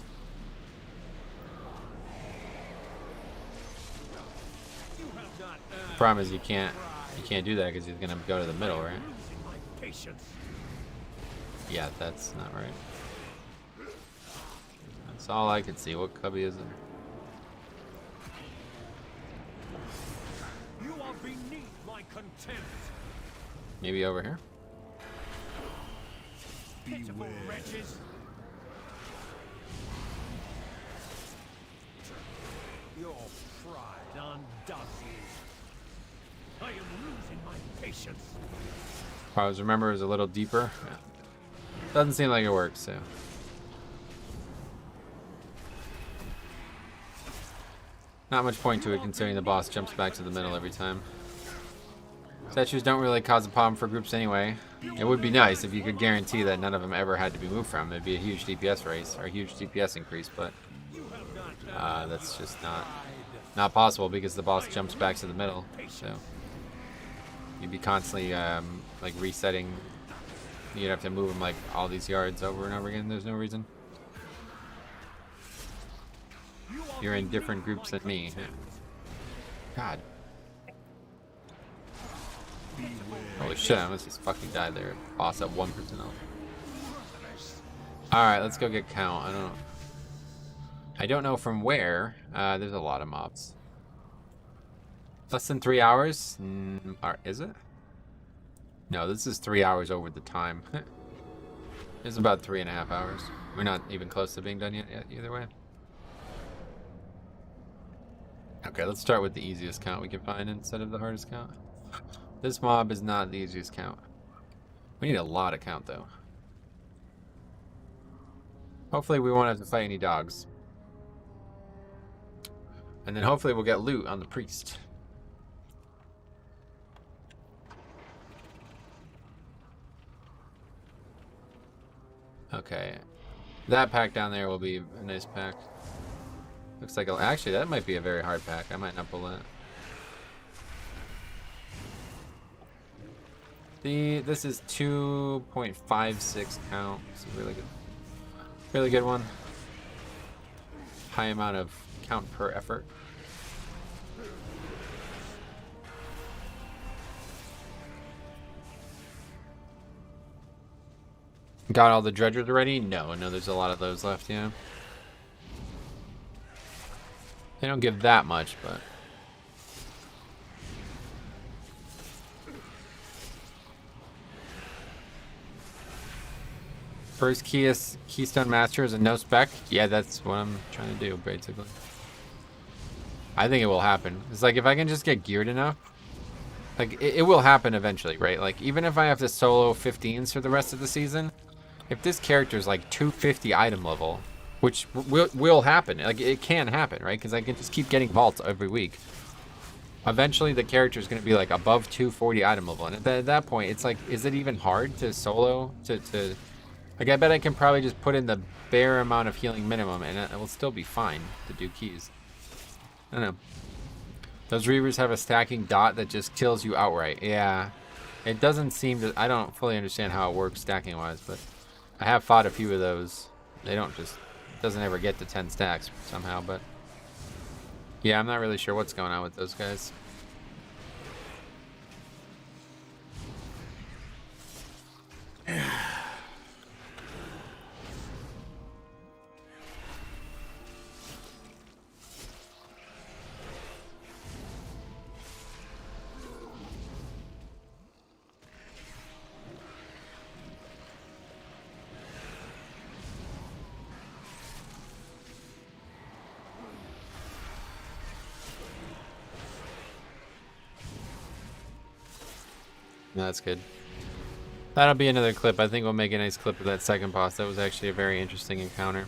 You have not earned Problem is you can't do that because he's gonna go to the middle, right? losing my patience. Yeah, that's not right. That's all I could see. What cubby is it? You are beneath my contempt. Maybe over here? Pitiful wretches. Your pride undoes you. I am losing my patience. If I was remember, it was a little deeper. Yeah. Doesn't seem like it works, so. Not much point to it considering the boss jumps back to the middle every time. Statues don't really cause a problem for groups anyway. It would be nice if you could guarantee that none of them ever had to be moved from. It'd be a huge DPS raise, or a huge DPS increase, but that's just not possible because the boss jumps back to the middle, so you'd be constantly like resetting. You'd have to move them like all these yards over and over again. There's no reason. You're in different groups than me. God. Holy shit, I almost just fucking died there. Boss at 1% health. Alright, let's go get count. I don't know from where. There's a lot of mobs. Less than 3 hours? Is it? No, this is 3 hours over the time. It's about 3.5 hours. We're not even close to being done yet either way. Okay, let's start with the easiest count we can find instead of the hardest count. This mob is not the easiest count. We need a lot of count, though. Hopefully we won't have to fight any dogs. And then hopefully we'll get loot on the priest. Okay. That pack down there will be a nice pack. Looks like, actually, that might be a very hard pack. I might not pull that. This is 2.56 count. It's a really good one. High amount of count per effort. Got all the dredgers already? No, there's a lot of those left, yeah. They don't give that much, but... First Keystone Master is a no-spec? Yeah, that's what I'm trying to do, basically. I think it will happen. It's like, if I can just get geared enough, like, it will happen eventually, right? Like, even if I have to solo 15s for the rest of the season, if this character is like 250 item level, which will happen, like, it can happen, right? Because I can just keep getting vaults every week. Eventually, the character is going to be like above 240 item level, and at that point, it's like, is it even hard to solo like, I bet I can probably just put in the bare amount of healing minimum and it will still be fine to do keys. I don't know. Those Reavers have a stacking dot that just kills you outright. Yeah. It doesn't seem to... I don't fully understand how it works stacking-wise, but I have fought a few of those. They don't just... It doesn't ever get to 10 stacks somehow, but... Yeah, I'm not really sure what's going on with those guys. No, that's good. That'll be another clip. I think we'll make a nice clip of that second boss. That was actually a very interesting encounter.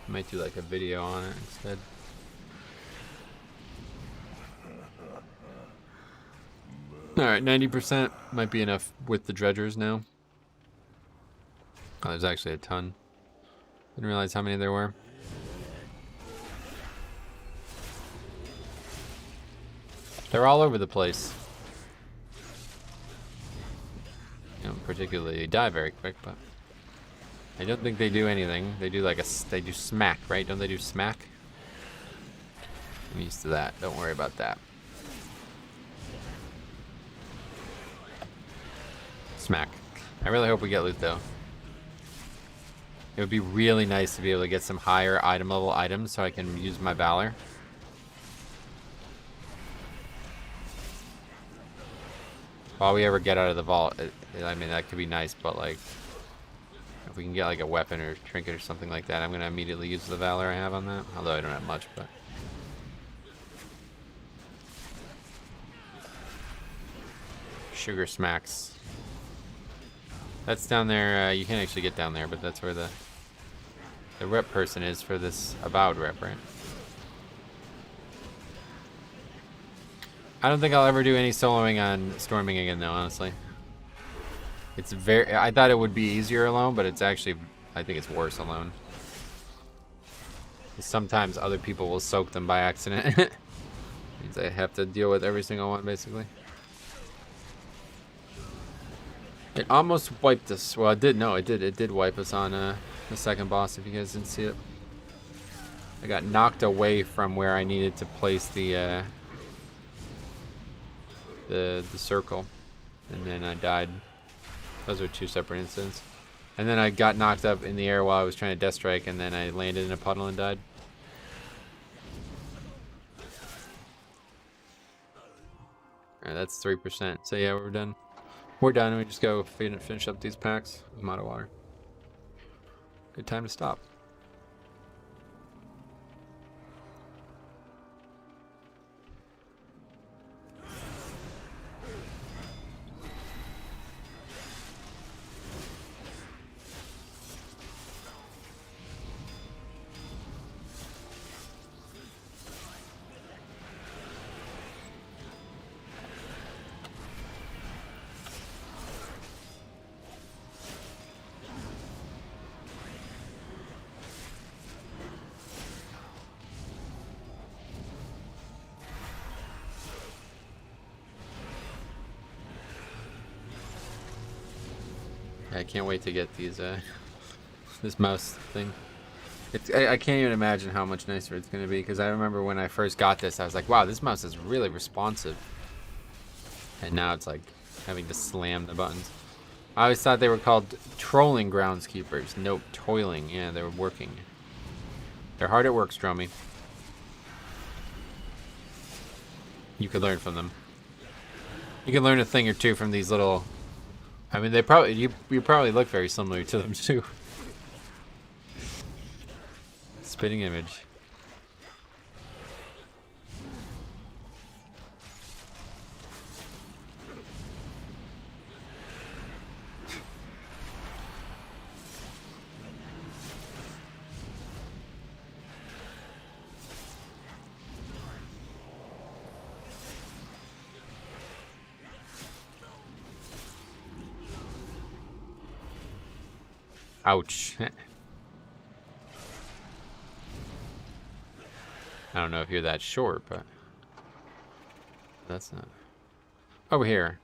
Might do like a video on it instead. Alright, 90% might be enough with the dredgers now. Oh, there's actually a ton. Didn't realize how many there were. They're all over the place. They don't particularly die very quick, but I don't think they do anything. They do like they do smack, right? Don't they do smack? I'm used to that. Don't worry about that. Smack. I really hope we get loot though. It would be really nice to be able to get some higher item level items so I can use my Valor. While we ever get out of the vault, I mean, that could be nice, but like, if we can get like a weapon or trinket or something like that, I'm going to immediately use the Valor I have on that. Although I don't have much, but. Sugar smacks. That's down there. You can't actually get down there, but that's where the rep person is for this Avowed rep, right? I don't think I'll ever do any soloing on Storming again, though, honestly. It's very... I thought it would be easier alone, but it's actually... I think it's worse alone. Sometimes other people will soak them by accident. Means I have to deal with every single one, basically. It almost wiped us. Well, it did. No, it did. It did wipe us on the second boss, if you guys didn't see it. I got knocked away from where I needed to place the circle, and then I died. Those are two separate incidents. And then I got knocked up in the air while I was trying to death strike, and then I landed in a puddle and died. Alright, that's 3%. So yeah, we're done. We're done. We just go finish up these packs. I'm out of water. Good time to stop. I can't wait to get these this mouse thing. I can't even imagine how much nicer it's gonna be, because I remember when I first got this, I was like, wow, this mouse is really responsive. And now it's like having to slam the buttons. I always thought they were called trolling groundskeepers. Nope, toiling. Yeah, they were working. They're hard at work, Stromy. You could learn from them. You can learn a thing or two from these little... I mean, they probably you probably look very similar to them too. Spitting image. Ouch. I don't know if you're that short, but that's not. Over here.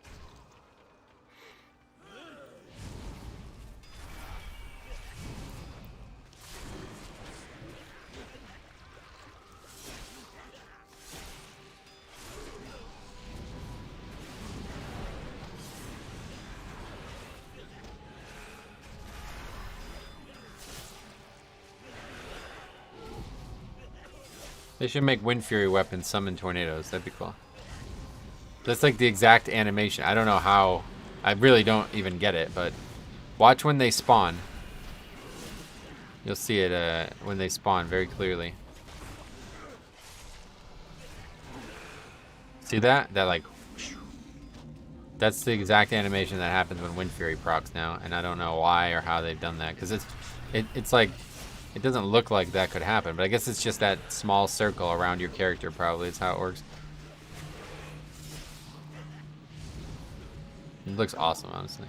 They should make Wind Fury weapons summon tornadoes. That'd be cool. That's like the exact animation. I don't know how. I really don't even get it, but watch when they spawn. You'll see it when they spawn very clearly. See that? That like... That's the exact animation that happens when Wind Fury procs now, and I don't know why or how they've done that, because it's like... It doesn't look like that could happen, but I guess it's just that small circle around your character, probably, is how it works. It looks awesome, honestly.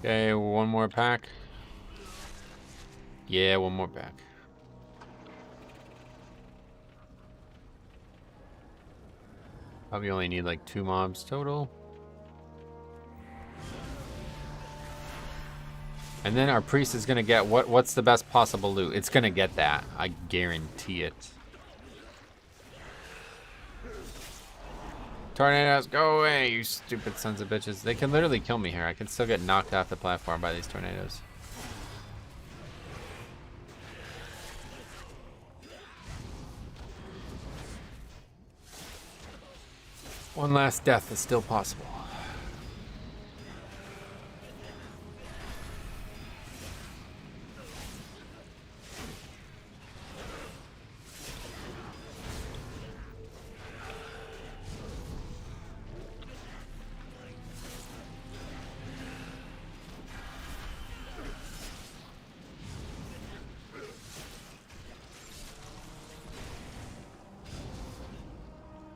Okay, one more pack. Yeah, one more pack. Probably only need like 2 mobs total. And then our priest is gonna get what's the best possible loot? It's gonna get that. I guarantee it. Tornadoes, go away, you stupid sons of bitches. They can literally kill me here. I can still get knocked off the platform by these tornadoes. One last death is still possible.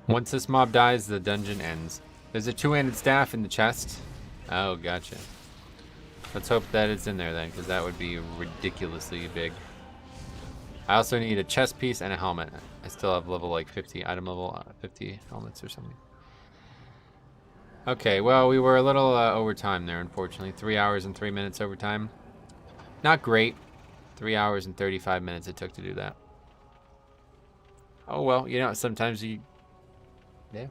Once this mob dies, the dungeon ends. There's a 2-handed staff in the chest. Oh, gotcha. Let's hope that it's in there then, because that would be ridiculously big. I also need a chest piece and a helmet. I still have level like 50, item level 50 helmets or something. Okay, well, we were a little over time there, unfortunately. 3 hours and 3 minutes over time. Not great. 3 hours and 35 minutes it took to do that. Oh, well, you know, sometimes you... Yeah.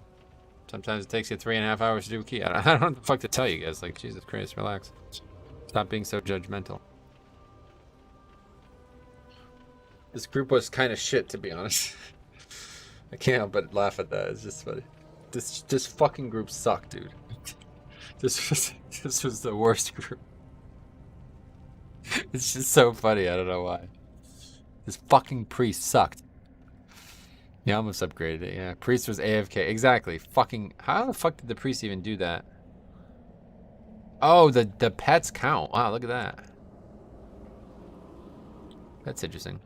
Sometimes it takes you 3.5 hours to do a key. I don't know what the fuck to tell you guys. Like, Jesus Christ, relax. Stop being so judgmental. This group was kind of shit, to be honest. I can't help but laugh at that. It's just funny. This fucking group sucked, dude. This was the worst group. It's just so funny. I don't know why. This fucking priest sucked. Yeah, I almost upgraded it. Yeah, priest was AFK. Exactly. Fucking. How the fuck did the priest even do that? Oh, the pets count. Wow, look at that. That's interesting.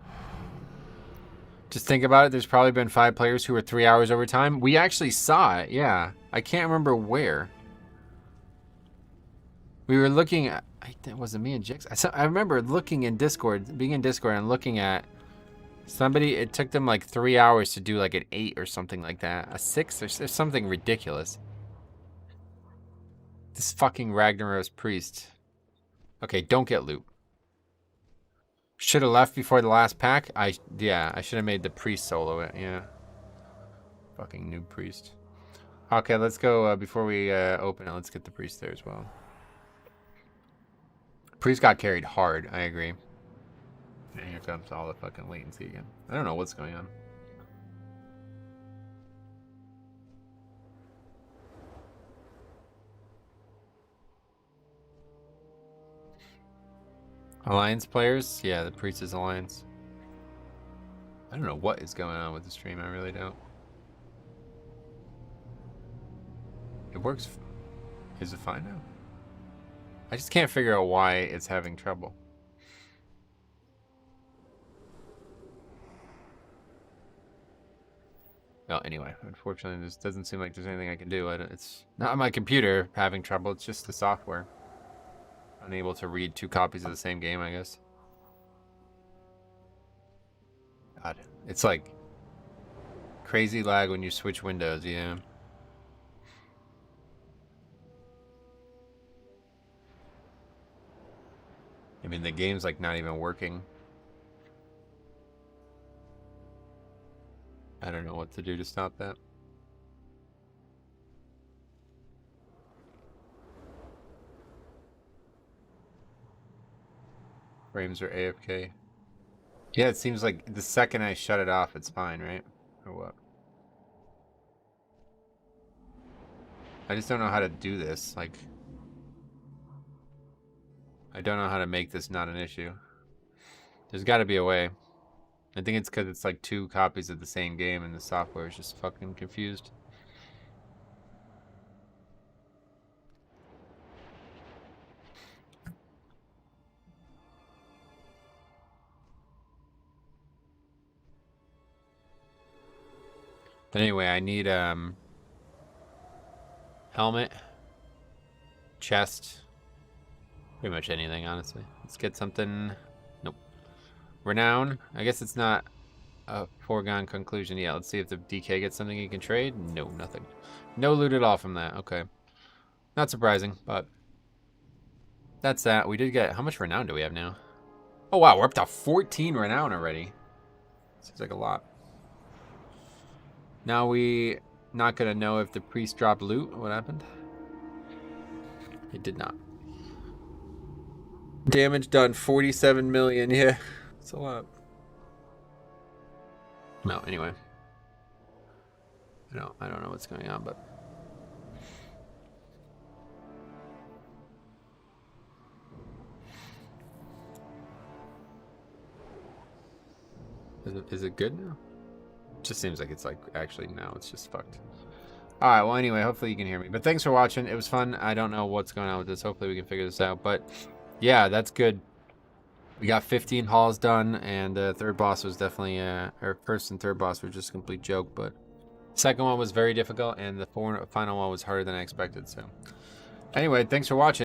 Just think about it. There's probably been 5 players who were 3 hours over time. We actually saw it. Yeah, I can't remember where. We were looking at. It wasn't me and Jix. I remember looking in Discord, being in Discord, and looking at. Somebody, it took them like 3 hours to do like an 8 or something like that. A 6 or something ridiculous. This fucking Ragnaros priest. Okay, don't get loot. Should have left before the last pack. Yeah, I should have made the priest solo it. Yeah. Fucking noob priest. Okay, let's go before we open it. Let's get the priest there as well. Priest got carried hard. I agree. And here comes all the fucking latency again. I don't know what's going on. Alliance players? Yeah, the priest is Alliance. I don't know what is going on with the stream. I really don't. It works. Is it fine now? I just can't figure out why it's having trouble. Well, anyway, unfortunately, this doesn't seem like there's anything I can do. It's not my computer having trouble. It's just the software. Unable to read 2 copies of the same game, I guess. God, it's like crazy lag when you switch windows, yeah. I mean, the game's like not even working. I don't know what to do to stop that. Frames are AFK. Yeah, it seems like the second I shut it off, it's fine, right? Or what? I just don't know how to do this. Like, I don't know how to make this not an issue. There's got to be a way. I think it's because it's like 2 copies of the same game and the software is just fucking confused. But anyway, I need helmet, chest, Pretty much anything, honestly. Let's get something. Nope. Renown. I guess it's not a foregone conclusion. Yeah, let's see if the DK gets something he can trade. No, nothing. No loot at all from that. Okay. Not surprising, but that's that. We did get... How much renown do we have now? Oh, wow. We're up to 14 renown already. Seems like a lot. Now we not going to know if the priest dropped loot. What happened? It did not. Damage done 47 million. Yeah, it's a lot. No, anyway. I don't know what's going on, but is it good now? It just seems like it's like actually now it's just fucked. All right, well anyway, hopefully you can hear me. But thanks for watching. It was fun. I don't know what's going on with this. Hopefully we can figure this out. But yeah, that's good. We got 15 hauls done, and third boss was definitely, or first and third boss were just a complete joke, but second one was very difficult, and the final one was harder than I expected, so. Anyway, thanks for watching.